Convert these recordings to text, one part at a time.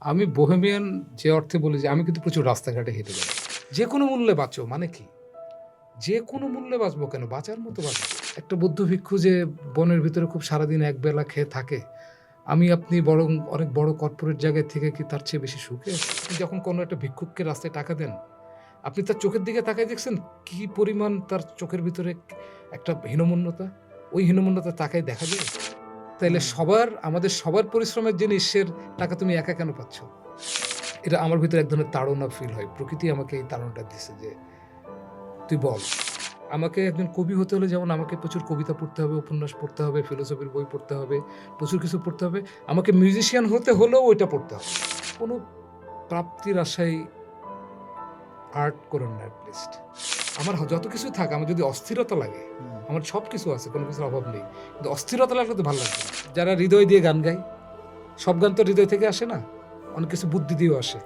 আমি বোহেমিয়ান যে অর্থে বলি যে আমি কিন্তু প্রচুর রাস্তাঘাটে হেঁটে বেড়াই। যে কোনো মূল্যে বাঁচো মানে কি? যে কোনো মূল্যে বাঁচবো কেন? বাঁচার মতো বাঁচবো। একটা বৌদ্ধ ভিক্ষু যে বনের ভিতরে খুব সারাদিন একবেলা খেয়ে থাকে, আমি আপনি বরং অনেক বড় কর্পোরেট জায়গায় থেকে কি তার চেয়ে বেশি সুখে আছি? আপনি যখন কোনো একটা ভিক্ষুককে রাস্তায় টাকা দেন, আপনি তার চোখের দিকে তাকায় দেখছেন কি পরিমাণ তার চোখের ভিতরে একটা হীনমন্যতা? ওই হীনমন্যতা তাকায় দেখা যায়? তাইলে আমাদের সবার পরিশ্রমের জিনিসের টাকা তুমি একা কেন পাচ্ছ? এটা আমার ভিতরে এক ধরনের তাড়না ফিল হয়। প্রকৃতি আমাকে এই তাড়নাটা দিছে যে, "তুই বল।" আমাকে একজন কবি হতে হলে যেমন আমাকে প্রচুর কবিতা পড়তে হবে, উপন্যাস পড়তে হবে, ফিলোসফির বই পড়তে হবে, প্রচুর কিছু পড়তে হবে। আমাকে মিউজিশিয়ান হতে হলেও ওইটা পড়তে হবে। কোনো প্রাপ্তির আশায় আর্ট করেন না এট লিস্ট। আমার যত কিছু থাক, আমার যদি অস্থিরতা লাগে, আমার সবকিছু আছে, কোনো কিছুর অভাব নেই। কিন্তু অস্থিরতা লাগলে তো ভাল লাগবে না। যারা হৃদয় দিয়ে গান গায়, সব গান তো হৃদয় থেকে আসে না। অনেক কিছু বুদ্ধি দিয়েও আসে।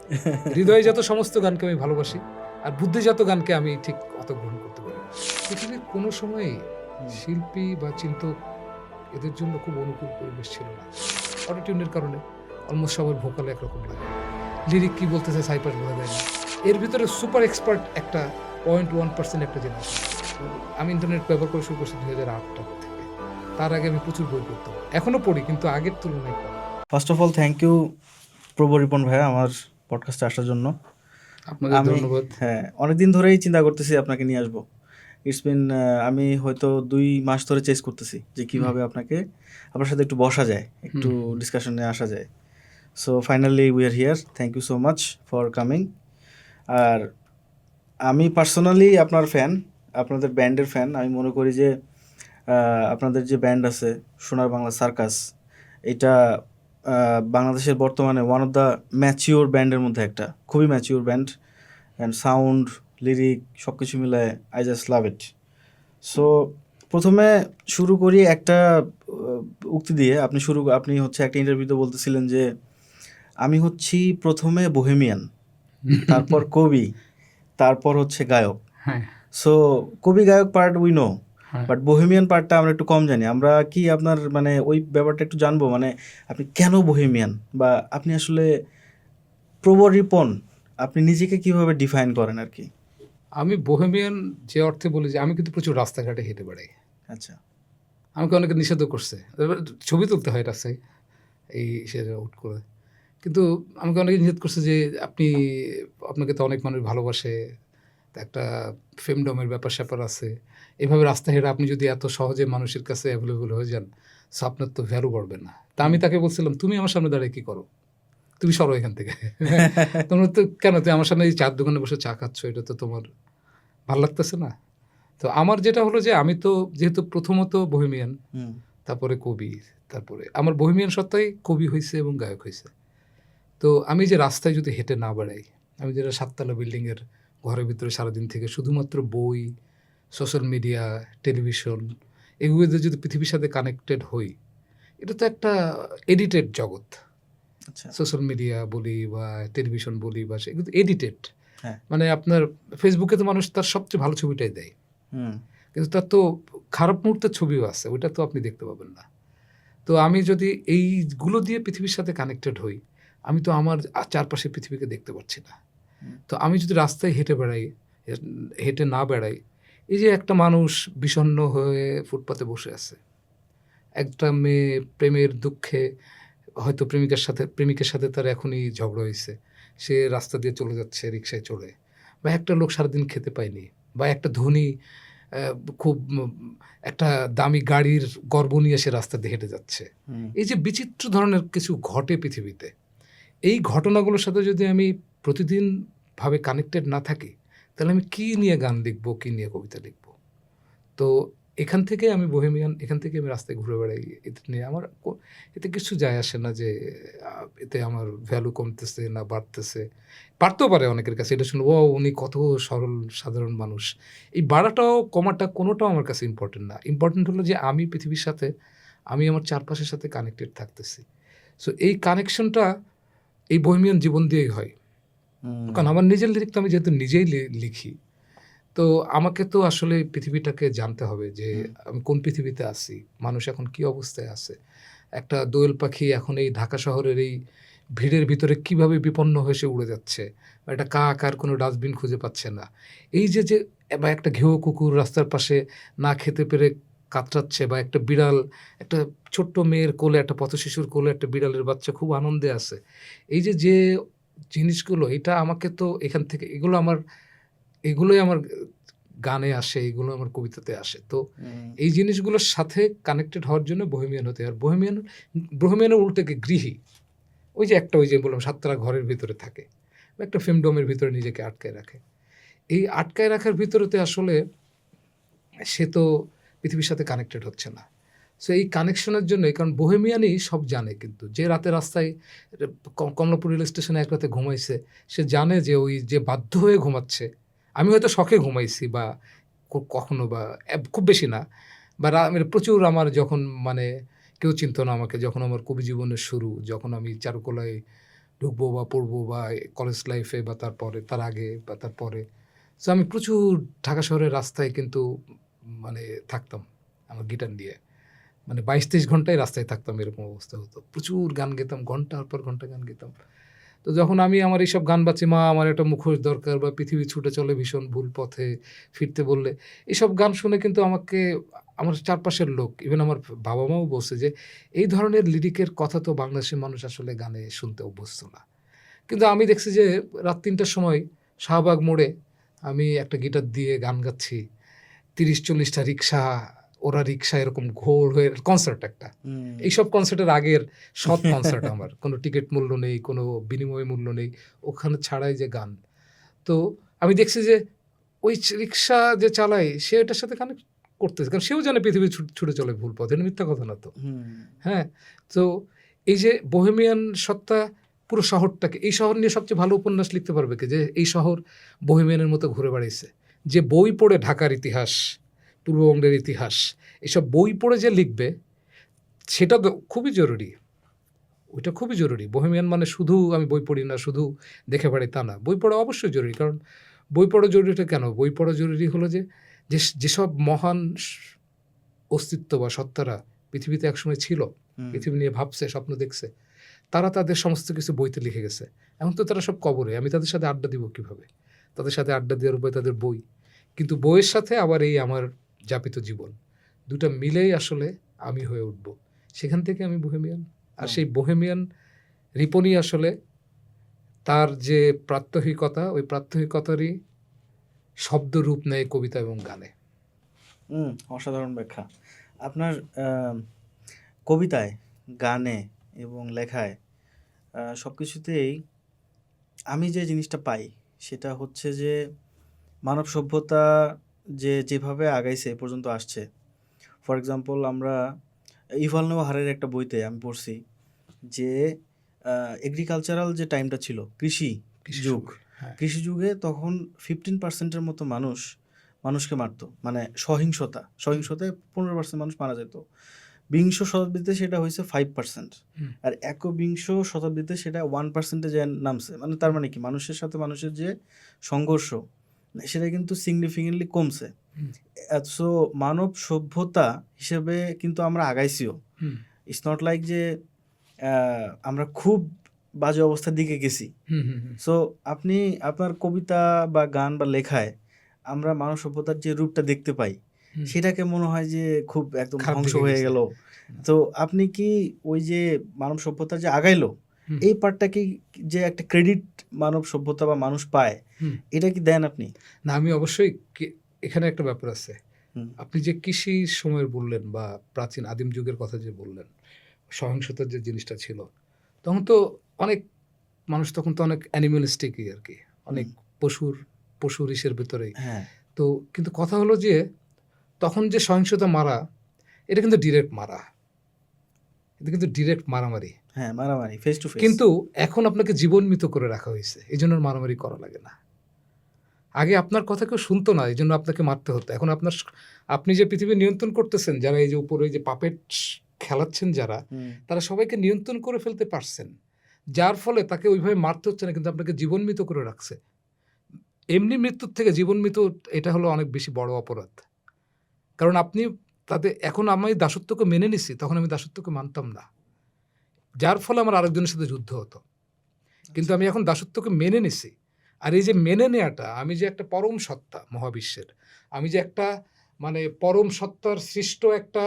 হৃদয়জাত সমস্ত গানকে আমি ভালোবাসি। আর বুদ্ধিজাত গানকে আমি ঠিক অত গ্রহণ করতে পারি না। পৃথিবীর কোনো সময়েই শিল্পী বা চিন্তক এদের জন্য খুব অনুকূল পরিবেশ ছিল না। অটোটিউনের কারণে অলমোস্ট সবার ভোকাল একরকম লাগে। লিরিক কি বলতেছে সাইপাস বোঝা যায় না। এর ভিতরে সুপার এক্সপার্ট একটা 0.1% একটা জিনিস। আমি ইন্টারনেট ব্যবহার করা শুরু করছি 2008 থেকে। তার আগে আমি প্রচুর বই পড়তাম। এখনো পড়ি কিন্তু আগের তুলনায় কম। First of all thank you প্রভু রিপন ভাইয়া আমার পডকাস্টে আসার জন্য। আপনাদের ধন্যবাদ। অনেকদিন ধরেই চিন্তা করতেছি আপনাকে নিয়ে আসবো। ইটস বিন আমি হয়তো 2 মাস ধরে চেস করতেছি যে কিভাবে আপনার সাথে একটু বসা যায়, একটু ডিসকাশনে আসা যায়। So finally we are here. Thank you so much for coming. আর আমি পার্সোনালি আপনার ফ্যান, আপনাদের ব্যান্ডের ফ্যান। আমি মনে করি যে আপনাদের যে ব্যান্ড আছে সোনার বাংলা সার্কাস, এটা বাংলাদেশের বর্তমানে ওয়ান অফ দ্য ম্যাচিওর ব্যান্ডের মধ্যে একটা, খুবই mature band. And sound, lyric সব কিছু মিলায় I just love it. So প্রথমে শুরু করি একটা উক্তি দিয়ে। আপনি হচ্ছে একটা ইন্টারভিউতে বলতেছিলেন যে আমি হচ্ছি প্রথমে বোহেমিয়ান, তারপর কবি, তারপর হচ্ছে গায়ক। হ্যাঁ, সো কবি গায়ক পার্ট উই নো, হ্যাঁ। বাট বোহেমিয়ান পার্টটা আমরা একটু কম জানি। আমরা কি আপনার মানে ওই ব্যাপারটা একটু জানবো, মানে আপনি কেন বোহেমিয়ান, বা আপনি আসলে প্রবর রিপন আপনি নিজেকে কিভাবে ডিফাইন করেন আর কি? আমি বোহেমিয়ান যে অর্থে বলি যে আমি কিন্তু প্রচুর রাস্তাঘাটে হেঁটে বেড়াই। আচ্ছা। আমাকে অনেকে নিষেধও করছে। এবার ছবি তুলতে হয় রাস্তায় এই সে আউট করে। কিন্তু আমাকে অনেকে নিষেধ করছে যে আপনাকে তো অনেক মানুষ ভালোবাসে। একটা ফেমডমের ব্যাপার-স্যাপার আছে। এভাবে রাস্তায় হেঁটে আপনি যদি এত সহজে মানুষের কাছে এভেলেবল হয়ে যান, সো আপনার তো ভ্যালু বাড়বে না। তা আমি তাকে বলছিলাম, "তুমি আমার সামনে দাঁড়িয়ে কি করো? তুমি সরো এখান থেকে। তোমার তো কেন তুমি আমার সামনে এই চা'র দোকানে বসে চা খাচ্ছ, এটা তো তোমার ভাল লাগতেছে না?" তো আমার যেটা হলো যে আমি তো যেহেতু প্রথমত বোহেমিয়ান, তারপরে কবি, তারপরে আমার বোহেমিয়ান সত্ত্বাই কবি হইছে এবং গায়ক হইছে। তো আমি যে রাস্তায় যদি হেঁটে না বেড়াই, আমি যেটা ৭ তলা বিল্ডিংয়ের ঘরের ভিতরে সারাদিন থেকে শুধুমাত্র বই, সোশ্যাল মিডিয়া, টেলিভিশন এগুলোতে যদি পৃথিবীর সাথে কানেক্টেড হই, এটা তো একটা এডিটেড জগৎ। আচ্ছা। সোশ্যাল মিডিয়া বলি বা টেলিভিশন বলি বা সেগুলো তো এডিটেড। হ্যাঁ। মানে আপনার ফেসবুকে তো মানুষ তার সবচেয়ে ভালো ছবিটাই দেয়। কিন্তু তার তো খারাপ মুহূর্তের ছবিও আছে, ওইটা তো আপনি দেখতে পাবেন না। তো আমি যদি এইগুলো দিয়ে পৃথিবীর সাথে কানেক্টেড হই, আমি তো আমার চারপাশের পৃথিবীকে দেখতে পাচ্ছি না। তো আমি যদি রাস্তায় হেঁটে বেড়াই, হেঁটে না বেড়াই, এই যে একটা মানুষ বিষণ্ণ হয়ে ফুটপাতে বসে আছে। একটা মেয়ে প্রেমের দুঃখে হয়তো প্রেমিকের সাথে তার এখনই ঝগড়া হইছে। সে রাস্তা দিয়ে চলে যাচ্ছে রিক্সায় চড়ে। বা একটা লোক সারাদিন খেতে পায়নি। বা একটা ধনী খুব একটা দামি গাড়ির গর্ব নিয়ে সে রাস্তা দিয়ে হেঁটে যাচ্ছে। এই যে বিচিত্র ধরনের কিছু ঘটে পৃথিবীতে, এই ঘটনাগুলোর সাথে যদি আমি প্রতিদিনভাবে কানেক্টেড না থাকি, তাহলে আমি কী নিয়ে গান লিখব, কী নিয়ে কবিতা লিখব? তো এখান থেকে আমি বোহেমিয়ান, এখান থেকে আমি রাস্তায় ঘুরে বেড়াই। এটা নিয়ে আমার এতে কিছু যায় আসে না যে এতে আমার ভ্যালু কমতেছে না বাড়তেছে। বাড়তেও পারে অনেকের কাছে। এটা শুনে, "ও উনি কত সরল সাধারণ মানুষ।" এই বাড়াটাও কমাটা কোনোটাও আমার কাছে ইম্পোর্টেন্ট না। ইম্পোর্টেন্ট হলো যে আমি পৃথিবীর সাথে, আমি আমার চারপাশের সাথে কানেক্টেড থাকতেছি। সো এই কানেকশনটা এই বোহেমিয়ান জীবন দিয়েই হয়। কারণ আমার নিজের লিরিক তো আমি যেহেতু নিজেই লিখি, তো আমাকে তো আসলে পৃথিবীটাকে জানতে হবে যে আমি কোন পৃথিবীতে আছি, মানুষ এখন কী অবস্থায় আছে। একটা দোয়েল পাখি এখন এই ঢাকা শহরের এই ভিড়ের ভিতরে কিভাবে বিপন্ন হয়ে সে উড়ে যাচ্ছে, বা একটা কাক আর কোনো ডাস্টবিন খুঁজে পাচ্ছে না, এই যে যে বা একটা ঘেউ কুকুর রাস্তার পাশে না খেতে পেরে কাতরাচ্ছে, বা একটা বিড়াল, একটা ছোট্ট মেয়ের কোলে, একটা পথশিশুর কোলে একটা বিড়ালের বাচ্চা খুব আনন্দে আছে, এই যে যে জিনিসগুলো, এটা আমাকে তো এখান থেকে এগুলোই আমার গানে আসে, এগুলো আমার কবিতাতে আসে। তো এই জিনিসগুলোর সাথে কানেক্টেড হওয়ার জন্য বোহেমিয়ান হতে হয়। আর বোহেমিয়ানের উল্টে কি গৃহী, ওই যে একটা, ওই যে বললাম ৭ তারা ঘরের ভিতরে থাকে, বা একটা ফিল্মডোমের ভিতরে নিজেকে আটকায় রাখে। এই আটকায় রাখার ভিতরেতে আসলে সে তো পৃথিবীর সাথে কানেক্টেড হচ্ছে না। সো এই কানেকশনের জন্যই, কারণ বোহেমিয়ানই সব জানে, কিন্তু যে রাতে রাস্তায় কমলাপুর রেল স্টেশনে এক রাতে ঘুমাইছে, সে জানে যে ওই যে বাধ্য হয়ে ঘুমাচ্ছে, আমি হয়তো শখে ঘুমাইছি, বা কখনো বা খুব বেশি না, বা মানে প্রচুর আমার যখন মানে কেউ চিনতো না আমাকে, যখন আমার কবি জীবনের শুরু, যখন আমি চারুকলায় ঢুকবো বা পড়বো, বা কলেজ লাইফে, বা তারপরে, তার আগে বা তারপরে, সো আমি প্রচুর ঢাকা শহরের রাস্তায় কিন্তু মানে থাকতাম আমার গিটার নিয়ে, মানে ২২-২৩ ঘন্টায় রাস্তায় থাকতাম, এরকম অবস্থা হতো। প্রচুর গান গেতাম, ঘন্টার পর ঘন্টা গান গেতাম। তো যখন আমি আমার এইসব গান বাজছি, মা আমার একটা মুখোশ দরকার, বা পৃথিবী ছুটে চলে ভীষণ ভুল পথে ফিরতে বললে, এসব গান শুনে কিন্তু আমাকে আমার চারপাশের লোক, ইভেন আমার বাবা মাও বলছে যে এই ধরনের লিরিকের কথা তো বাংলাদেশের মানুষ আসলে গানে শুনতে অভ্যস্ত না। কিন্তু আমি দেখছি যে রাত ৩টার সময় শাহবাগ মোড়ে আমি একটা গিটার দিয়ে গান গাচ্ছি, ৩০-৪০টা রিক্সা, ওরা রিক্সা এরকম ঘোর হয়ে কনসার্ট একটা। এইসব কনসার্টের আগের সৎ কনসার্ট আমার। কোনো টিকিট মূল্য নেই, কোনো বিনিময় মূল্য নেই। ওখানে ছাড়াই যে গান। তো আমি দেখছি যে ওই রিক্সা যে চালায় সে এটার সাথে কানেক্ট করতেছে। কারণ সেও জানে পৃথিবী ছুটে চলে ভুল পথে। এটা মিথ্যা কথা না তো। হ্যাঁ? তো এই যে বোহেমিয়ান সত্তা পুরো শহরটাকে, এই শহর নিয়ে সবচেয়ে ভালো উপন্যাস লিখতে পারবে কে? যে এই শহর বোহেমিয়ানের মতো ঘুরে বেড়াইছে। যে বই পড়ে ঢাকার ইতিহাস, পূর্ববঙ্গের ইতিহাস, এসব বই পড়ে যে লিখবে, সেটা তো খুবই জরুরি। ওইটা খুবই জরুরি। বোহেমিয়ান মানে শুধু আমি বই পড়ি না, শুধু দেখে বেড়াই তা না। বই পড়া অবশ্যই জরুরি। কারণ বই পড়া জরুরিটা কেন? বই পড়া জরুরি হলো যে, যেসব মহান অস্তিত্ব বা সত্তারা পৃথিবীতে একসময় ছিল, পৃথিবী নিয়ে ভাবছে, স্বপ্ন দেখছে, তারা তাদের সমস্ত কিছু বইতে লিখে গেছে। এখন তো তারা সব কবরে। আমি তাদের সাথে আড্ডা দিব কীভাবে? তাদের সাথে আড্ডা দেওয়ার উপায় তাদের বই। কিন্তু বইয়ের সাথে আবার এই আমার যাপিত জীবন, দুটা মিলেই আসলে আমি হয়ে উঠব। সেখান থেকে আমি বোহেমিয়ান। আর সেই বোহেমিয়ান রিপনই আসলে তার যে প্রাত্যহিকতা, ওই প্রাত্যহিকতারই শব্দরূপ নেয় কবিতা এবং গানে। অসাধারণ ব্যাখ্যা। আপনার কবিতায়, গানে এবং লেখায় সব কিছুতেই আমি যে জিনিসটা পাই সেটা হচ্ছে যে মানব সভ্যতা যেভাবে আগাইছে এ পর্যন্ত আসছে। ফর এক্সাম্পল, আমরা ইভাল নোয়া হারের একটা বইতে আমি পড়ছি যে এগ্রিকালচারাল যে টাইমটা ছিল, কৃষি যুগ, কৃষি যুগে তখন 15% মতো মানুষকে মারতো, মানে সহিংসতায় 15% মানুষ মারা যেত। বিংশ শতাব্দীতে সেটা হয়েছে 5%, আর একবিংশ শতাব্দীতে সেটা 1%-এ যে নামছে। মানে তার মানে কি, মানুষের সাথে মানুষের যে সংঘর্ষ সেটা কিন্তু সিগনিফিকেন্টলি কমছে। সো মানব সভ্যতা হিসেবে কিন্তু আমরা আগাইছিও। ইটস নট লাইক যে আমরা খুব বাজে অবস্থার দিকে গেছি। সো আপনি আপনার কবিতা বা গান বা লেখায় আমরা মানব সভ্যতার যে রূপটা দেখতে পাই, সেটাকে মনে হয় যে খুব একদম ধ্বংস হয়ে গেল। তো আপনি কি ওই যে মানব সভ্যতা যে আগাইলো, এই পার্টটাকে যে একটা ক্রেডিট মানব সভ্যতা বা মানুষ পায়, এটা কি দেন আপনি? না, আমি অবশ্যই, এখানে একটা ব্যাপার আছে। আপনি যে কৃষি সময়ের বললেন, বা প্রাচীন আদিম যুগের কথা যে বললেন, সহিংসতার যে জিনিসটা ছিল, তখন তো অনেক মানুষ, তখন তো অনেক অ্যানিমালিস্টিকই আর কি, অনেক পশুর ইসের ভিতরেই। তো কিন্তু কথা হলো যে তখন যে সহিংসতা মারা, এটা কিন্তু ডিরেক্ট মারা, এটা কিন্তু ডিরেক্ট মারামারি, মারামারি ফেস টু ফেস। কিন্তু এখন আপনাকে জীবনমৃত করে রাখা হয়েছে, এই জন্য মারামারি করা লাগে না। আগে আপনার কথা কেউ শুনতো না, এই জন্য আপনাকে মারতে হতো। এখন আপনি যে পৃথিবী নিয়ন্ত্রণ করতেছেন, যারা এই যে উপরে যে পাপেট খেলাচ্ছেন যারা, তারা সবাইকে নিয়ন্ত্রণ করে ফেলতে পারছেন, যার ফলে তাকে ওইভাবে মারতে হচ্ছে না, কিন্তু আপনাকে জীবনমৃত করে রাখছে। এমনি মৃত্যুর থেকে জীবনমৃত, এটা হলো অনেক বেশি বড় অপরাধ। কারণ আপনি এখন আমি দাসত্বকে মেনে নিছি, তখন আমি দাসত্বকে মানতাম না, যার ফলে আমার আরেকজনের সাথে যুদ্ধ হতো। কিন্তু আমি এখন দাসত্বকে মেনে নিছি। আর এই যে মেনে নেয়াটা, আমি যে একটা পরম সত্তা মহাবিশ্বের, আমি যে একটা মানে পরম সত্তার সৃষ্ট একটা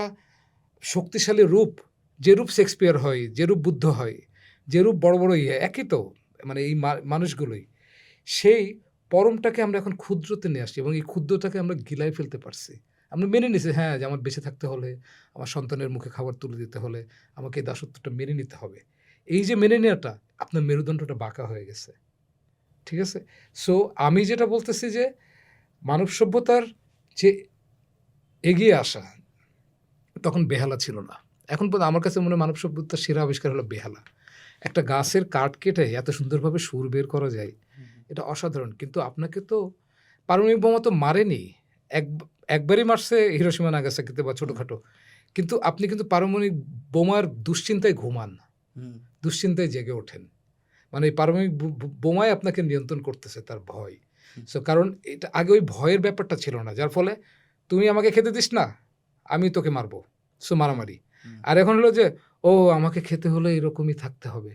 শক্তিশালী রূপ, যে রূপ শেক্সপিয়ার হয়, যে রূপ বুদ্ধ হয়, যে রূপ বড় বড় একই তো, মানে এই মানুষগুলোই, সেই পরমটাকে আমরা এখন ক্ষুদ্রতে নিয়ে আসছি এবং এই ক্ষুদ্রটাকে আমরা গিলায় ফেলতে পারছি। আমরা মেনে নিছি, হ্যাঁ, যে আমার বেঁচে থাকতে হলে, আমার সন্তানের মুখে খাবার তুলে দিতে হলে আমাকে এই দাসত্বটা মেনে নিতে হবে। এই যে মেনে নেওয়াটা, আপনার মেরুদণ্ডটা বাঁকা হয়ে গেছে। ঠিক আছে? সো আমি যেটা বলতেছি যে মানব সভ্যতার যে এগিয়ে আসা তখন বেহালা ছিল না। এখন পর্যন্ত আমার কাছে মনে হয় মানব সভ্যতার সেরা আবিষ্কার হলো বেহালা। একটা গাছের কাঠ কেটে এত সুন্দরভাবে সুর বের করা যায়, এটা অসাধারণ। কিন্তু আপনাকে তো পারমাণবিক বোমা তো মারেনি, এক একবারই মারছে হিরোশিমা নাগাসাকিতে বা ছোটোখাটো। কিন্তু আপনি কিন্তু পারমাণবিক বোমার দুশ্চিন্তায় ঘুমান, দুশ্চিন্তায় জেগে ওঠেন। মানে এই পারমাণবিক বোমায় আপনাকে নিয়ন্ত্রণ করতেছে তার ভয়। সো কারণ এটা আগে ওই ভয়ের ব্যাপারটা ছিল না, যার ফলে তুমি আমাকে খেতে দিস না, আমি তোকে মারবো, সো মারামারি। আর এখন হলো যে ও আমাকে খেতে হলে এরকমই থাকতে হবে,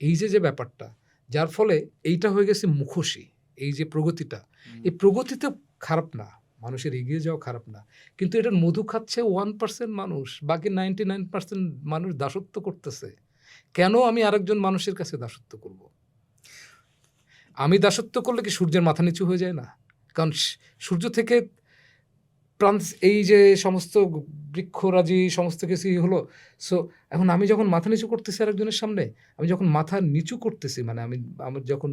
এই যে ব্যাপারটা, যার ফলে এইটা হয়ে গেছে মুখোশী। এই যে প্রগতিটা, এই প্রগতিতে খারাপ না, মানুষের এগিয়ে যাওয়া খারাপ না, কিন্তু এটার মধু খাচ্ছে 1% মানুষ, বাকি 99% মানুষ দাসত্ব করতেছে। কেন আমি আরেকজন মানুষের কাছে দাসত্ব করব? আমি দাসত্ব করলে কি সূর্যের মাথা নিচু হয়ে যায় না? কারণ সূর্য থেকে এই যে সমস্ত বৃক্ষরাজি সমস্ত কিছুই হলো। সো এখন আমি যখন মাথা নিচু করতেছি আরেকজনের সামনে, আমি যখন মাথা নিচু করতেছি, মানে আমার যখন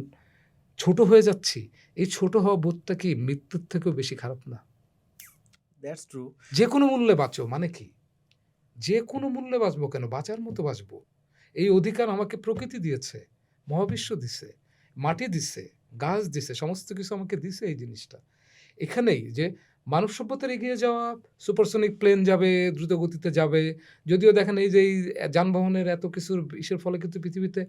ছোট হয়ে যাচ্ছি, এই ছোট হওয়া বোধটা কি মৃত্যুর থেকেও বেশি খারাপ না? That's true. যে কোনো মূল্যে বাঁচো মানে কি? যে কোনো মূল্যে বাঁচবো কেন? বাঁচার মতো বাঁচবো। এই অধিকার আমাকে প্রকৃতি দিয়েছে, মহাবিশ্ব দিছে, মাটি দিছে, গাছ দিছে, সমস্ত কিছু আমাকে দিছে এই জিনিসটা। এখানেই যে মানব সভ্যতার এগিয়ে যাওয়া, সুপারসনিক প্লেন যাবে, দ্রুত গতিতে যাবে। যদিও দেখেন এই যে এই যানবাহনের এত কিছুর ইসের ফলে কিন্তু পৃথিবীতে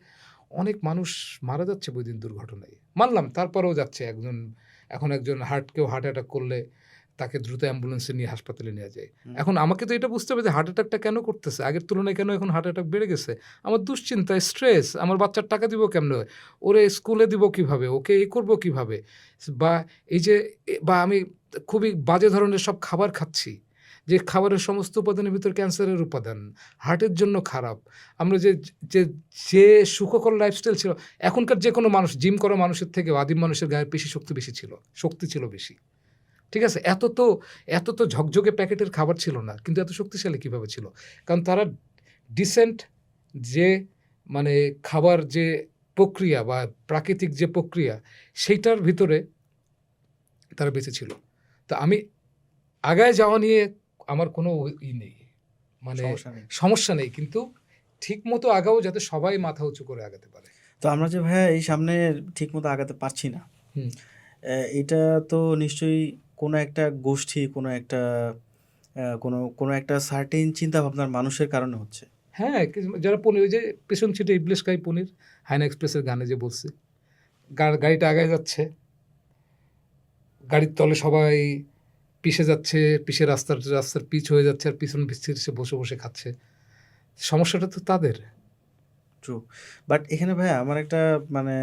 অনেক মানুষ মারা যাচ্ছে বৈদিন দুর্ঘটনায়। মানলাম, তারপরেও যাচ্ছে এখন একজন কেউ হার্ট অ্যাটাক করলে তাকে দ্রুত অ্যাম্বুলেন্সে নিয়ে হাসপাতালে নেওয়া যায়। এখন আমাকে তো এটা বুঝতে হবে যে হার্ট অ্যাটাকটা কেন করতেছে, আগের তুলনায় কেন এখন হার্ট অ্যাটাক বেড়ে গেছে। আমার দুশ্চিন্তা, স্ট্রেস, আমার বাচ্চার টাকা দিব কেমনে, ওরে স্কুলে দিব কিভাবে, ওকে এই করবো কিভাবে, বা এই যে বা আমি খুবই বাজে ধরনের সব খাবার খাচ্ছি, যে খাবারের সমস্ত উপাদানের ভিতর ক্যান্সারের উপাদান, হার্টের জন্য খারাপ। আমরা যে যে যে সুখকর লাইফস্টাইল ছিল, এখনকার যে কোনো মানুষ, জিম করা মানুষের থেকে আদিম মানুষের গায়ের পেশি শক্তি ছিল বেশি। ঠিক আছে? এত তো ঝকঝকে প্যাকেটের খাবার ছিল না, কিন্তু এত শক্তিশালী কীভাবে ছিল? কারণ তারা ডিসেন্ট যে মানে খাবার যে প্রক্রিয়া বা প্রাকৃতিক যে প্রক্রিয়া, সেইটার ভিতরে তারা বেঁচে ছিল। তো আমি আগায় যাওয়া নিয়ে আমার কোনো নেই, মানে সমস্যা নেই, কিন্তু ঠিক মতো আগাও যাতে সবাই মাথা উঁচু করে আগাতে পারে। তো আমরা যে ভাইয়া এই সামনে ঠিক মতো আগাতে পারছি না, এটা তো নিশ্চয়ই কোনো একটা গোষ্ঠী, কোনো একটা সার্টেন চিন্তা ভাবনার মানুষের কারণে হচ্ছে। হ্যাঁ, যারা পনির, ওই যে পেছন সিটে ইবলিশ খাই পনির, হায়না এক্সপ্রেসের গানে যে বলছে, গাড়িটা আগায় যাচ্ছে, গাড়ির তলে সবাই পিষে যাচ্ছে, রাস্তার পিচ হয়ে যাচ্ছে, আর পিছন সে বসে বসে খাচ্ছে। সমস্যাটা তো তাদের। ট্রু। বাট এখানে ভাইয়া আমার একটা মানে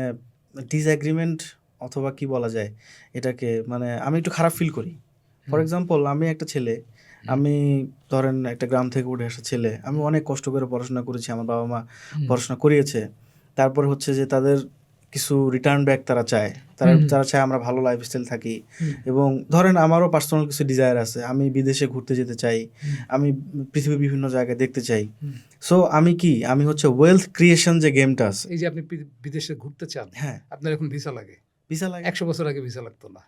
ডিসঅ্যাগ্রিমেন্ট অথবা কি বলা যায় এটাকে, মানে আমি একটু খারাপ ফিল করি। ফর এক্সাম্পল, আমি একটা ছেলে, আমি ধরেন একটা গ্রাম থেকে উঠে আসা ছেলে, আমি অনেক কষ্ট করে পড়াশোনা করেছি, আমার বাবা মা পড়াশোনা করিয়েছে। তারপর হচ্ছে যে তাদের কিছু রিটার্ন ব্যাক তারা চায়, তারা চায় আমরা ভালো লাইফস্টাইল থাকি, এবং ধরেন আমারও পার্সোনাল কিছু ডিজায়ার আছে, আমি বিদেশে ঘুরতে যেতে চাই, আমি পৃথিবীর বিভিন্ন জায়গায় দেখতে চাই। সো আমি হচ্ছে ওয়েলথ ক্রিয়েশন যে গেমটা আছে, এই যে আপনি বিদেশে ঘুরতে চান, হ্যাঁ, আপনার এখন ভিসা লাগে। 100 বছর আগে ভিসা লাগতো না।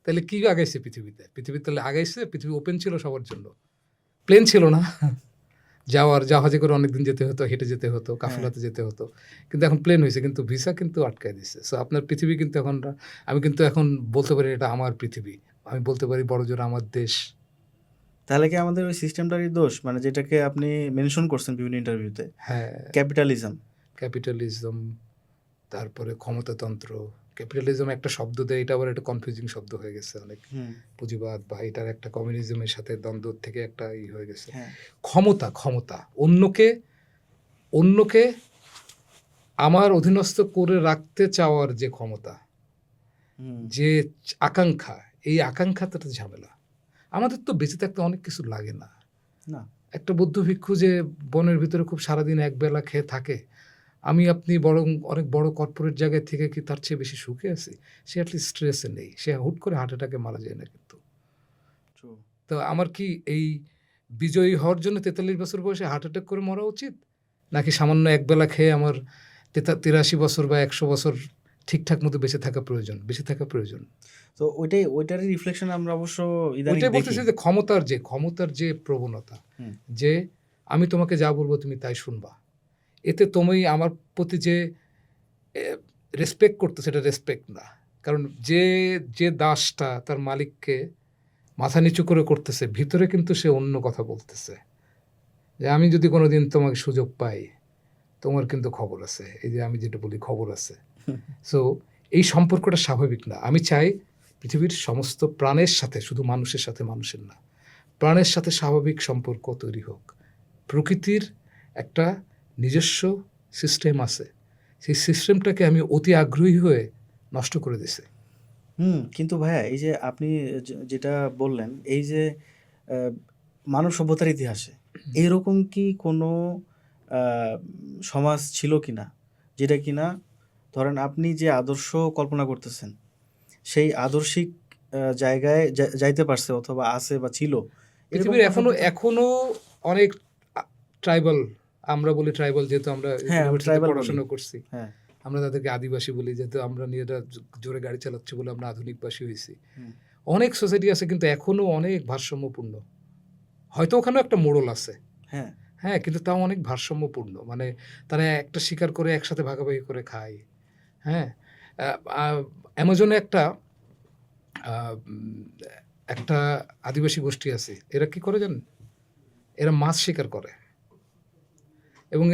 তাহলে কি আগাইছে পৃথিবীতে? তাহলে আগাইছে, পৃথিবী ওপেন ছিল সবার জন্য, প্লেন ছিল না, জাহাজে করে অনেকদিন যেতে হতো, হেঁটে যেতে হতো, কাফেলাতে যেতে হতো। কিন্তু এখন প্লেন হয়েছে, কিন্তু ভিসা কিন্তু আটকায় দিচ্ছে। সো আপনার পৃথিবী কিন্তু আমি কিন্তু এখন বলতে পারি এটা আমার পৃথিবী, আমি বলতে পারি বড় জোর আমার দেশ। তাহলে কি আমাদের ওই সিস্টেমটারই দোষ, মানে যেটাকে আপনি মেনশন করছেন বিভিন্ন ইন্টারভিউতে? হ্যাঁ, ক্যাপিটালিজম, তারপরে ক্ষমতাতন্ত্র। ক্যাপিটালিজম একটা শব্দ দেয়, এটা আবার একটা কনফিউজিং শব্দ হয়ে গেছে অনেক। পুঁজিবাদ বা এটার একটা কমিউনিজমের সাথে দ্বন্দ্ব থেকে একটা হয়ে গেছে। ক্ষমতা, অন্যকে আমার অধীনস্থ করে রাখতে চাওয়ার যে ক্ষমতা, হুম, যে আকাঙ্ক্ষা, এই আকাঙ্ক্ষাটা তো ঝামেলা। আমাদের তো বেঁচে থাকতে অনেক কিছু লাগে না। না একটা বৌদ্ধ ভিক্ষু যে বনের ভিতরে খুব সারাদিন একবেলা খেয়ে থাকে, আমি আপনি বরং অনেক বড় কর্পোরেট জায়গায় থেকে কি তার চেয়ে বেশি সুখে আছি? সে অ্যাটলিস্ট স্ট্রেসে নেই, সে হুট করে হার্ট অ্যাটাকে মারা যায় না কিন্তু। ট্রু। তো আমার কি এই বিজয়ী হওয়ার জন্য ৪৩ বছর বয়সে হার্ট অ্যাটাক করে মরা উচিত, নাকি সামান্য একবেলা খেয়ে আমার ৮৩ বছর বা ১০০ বছর ঠিকঠাক মতো বেঁচে থাকা প্রয়োজন? বেঁচে থাকা প্রয়োজন। তো ওইটারই রিফ্লেকশন আমরা অবশ্য ইদানিং ওইটাই দেখি। বলতেছি যে ক্ষমতার যে প্রবণতা, হুম, যে আমি তোমাকে যা বলবো তুমি তাই শুনবা, এতে তুমি আমার প্রতি যে রেসপেক্ট করতে, সেটা রেসপেক্ট না। কারণ যে যে দাসটা তার মালিককে মাথা নিচু করে করতেছে, ভিতরে কিন্তু সে অন্য কথা বলতেছে, যে আমি যদি কোনোদিন তোমাকে সুযোগ পাই, তোমার কিন্তু খবর আছে। এই যে আমি যেটা বলি খবর আছে। সো এই সম্পর্কটা স্বাভাবিক না। আমি চাই পৃথিবীর সমস্ত প্রাণের সাথে, শুধু মানুষের সাথে মানুষের না, প্রাণের সাথে স্বাভাবিক সম্পর্ক তৈরি হোক। প্রকৃতির একটা নিজস্ব সিস্টেম আছে, সেই সিস্টেমটাকে আমি অতি আগ্রহী হয়ে নষ্ট করে দিছি। কিন্তু ভাইয়া এই যে আপনি যেটা বললেন, এই যে মানব সভ্যতার ইতিহাসে এরকম কি কোনো সমাজ ছিল কিনা, যেটা কিনা ধরেন আপনি যে আদর্শ কল্পনা করতেছেন সেই আদর্শিক জায়গায় যাইতে পারছে অথবা আছে বা ছিল, এরকম পৃথিবীর কোনো সভ্যতা? এখনো অনেক ট্রাইবাল, আমরা বলি ট্রাইবাল যেহেতু আমরা হ্যাঁ, ইউনিভার্সিটিতে ট্রাইবাল বলি। পড়াশোনা করছি, হ্যাঁ। আমরা তাদেরকে আদিবাসী বলি যেহেতু আমরা নিজেরা জোরে গাড়ি চালাচ্ছি বলে আমরা আধুনিকবাসী হয়েছি। হুম, অনেক সোসাইটি আছে কিন্তু এখনো অনেক ভারসাম্যপূর্ণ। হয়তো ওখানেও একটা মোড়ল আছে, হ্যাঁ, হ্যাঁ, কিন্তু তাও অনেক ভারসাম্যপূর্ণ। মানে তারা একটা শিকার করে একসাথে ভাগাভাগি করে খায়। হ্যাঁ, অ্যামাজনে আহ, উম, একটা আদিবাসী গোষ্ঠী আছে, এরা কি করে জানেন? এরা মাছ শিকার করে, এবং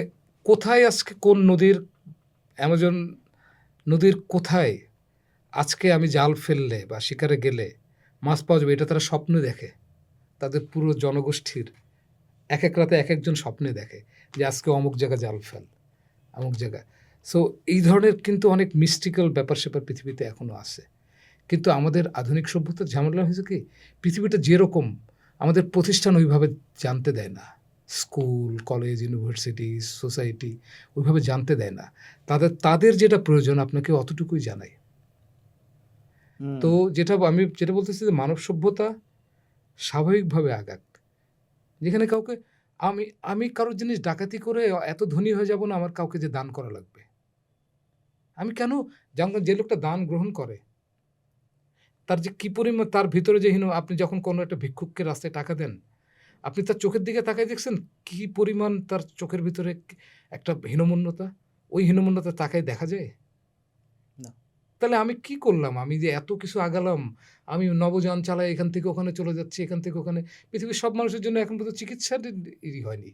কোথায় আজকে কোন নদীর, অ্যামাজন নদীর কোথায় আজকে আমি জাল ফেললে বা শিকারে গেলে মাছ পাওয়া যাবে, এটা তারা স্বপ্নে দেখে। তাদের পুরো জনগোষ্ঠীর এক এক রাতে এক একজন স্বপ্নে দেখে যে আজকে অমুক জায়গা জাল ফেল, অমুক জায়গা। সো এই ধরনের কিন্তু অনেক মিস্টিক্যাল ব্যাপার স্যাপার পৃথিবীতে এখনও আছে। কিন্তু আমাদের আধুনিক সভ্যতার ঝামেলা হয়েছে কি, পৃথিবীটা যেরকম আমাদের প্রতিষ্ঠান ওইভাবে জানতে দেয় না, স্কুল কলেজ ইউনিভার্সিটি সোসাইটি ওইভাবে জানতে দেয় না। তাদের যেটা প্রয়োজন আপনাকে অতটুকুই জানায়। হুম, তো আমি যেটা বলতেছি যে মানব সভ্যতা স্বাভাবিকভাবে আগাক, যেখানে কাউকে আমি আমি কারোর জিনিস ডাকাতি করে এত ধনী হয়ে যাব না আমার কাউকে যে দান করা লাগবে। আমি কেন, যেমন যে লোকটা দান গ্রহণ করে তার যে কি পরিমাণ তার ভিতরে যে আপনি যখন কোনো একটা ভিক্ষুককে রাস্তায় টাকা দেন, আপনি তার চোখের দিকে তাকায় দেখছেন কি পরিমাণ তার চোখের ভিতরে একটা হীনমন্যতা? ওই হীনমন্যতা তাকায় দেখা যায়? না, তাহলে আমি কি করলাম? আমি যে এত কিছু আগালাম, আমি নবযান চালাই এখান থেকে ওখানে চলে যাচ্ছি, এখান থেকে ওখানে। পৃথিবীর সব মানুষের জন্য এখন পর্যন্ত চিকিৎসার হয়নি।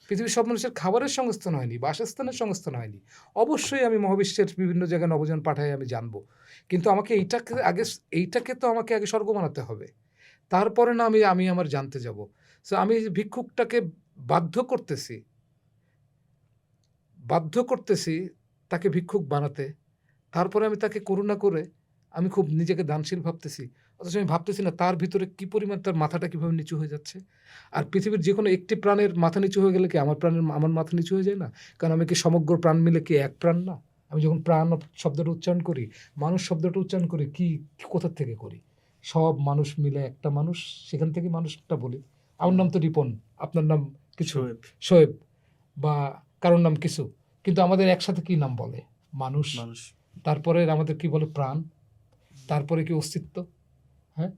পৃথিবীর সব মানুষের খাবারের সংস্থান হয়নি, বাসস্থানের সংস্থান হয়নি। অবশ্যই আমি মহাবিশ্বের বিভিন্ন জায়গায় নবযান পাঠাই, আমি জানবো। কিন্তু আমাকে এইটাকে তো আমাকে আগে স্বর্গ বানাতে হবে। তারপরে না আমি আমার জানতে যাব। সো আমি ভিক্ষুকটাকে বাধ্য করতেছি বাধ্য করতেছি তাকে ভিক্ষুক বানাতে। তারপরে আমি তাকে করুণা করে আমি খুব নিজেকে দানশীল ভাবতেছি। অথচ আমি ভাবতেছি না তার ভিতরে কি পরিমাণ তার মাথাটা কিভাবে নিচু হয়ে যাচ্ছে। আর পৃথিবীর যেকোনো একটি প্রাণের মাথা নিচু হয়ে গেলে কি আমার মাথা নিচু হয়ে যায় না? কারণ আমি কি সমগ্র প্রাণ মিলে কি এক প্রাণ না? আমি যখন প্রাণ শব্দটা উচ্চারণ করি, মানুষ শব্দটা উচ্চারণ করি, কোথা থেকে করি? সব মানুষ মিলে একটা মানুষ, সেখান থেকে মানুষটা বলি। আমার নাম তো রিপন, আপনার নাম কিছু, শোয়েব। শোয়েব, বা কারোর নাম কিছু। কিন্তু আমাদের একসাথে কি নাম বলে? মানুষ। মানুষ। তারপরে আমাদের কি বলে? প্রাণ। তারপরে কি অস্তিত্ব? হ্যাঁ?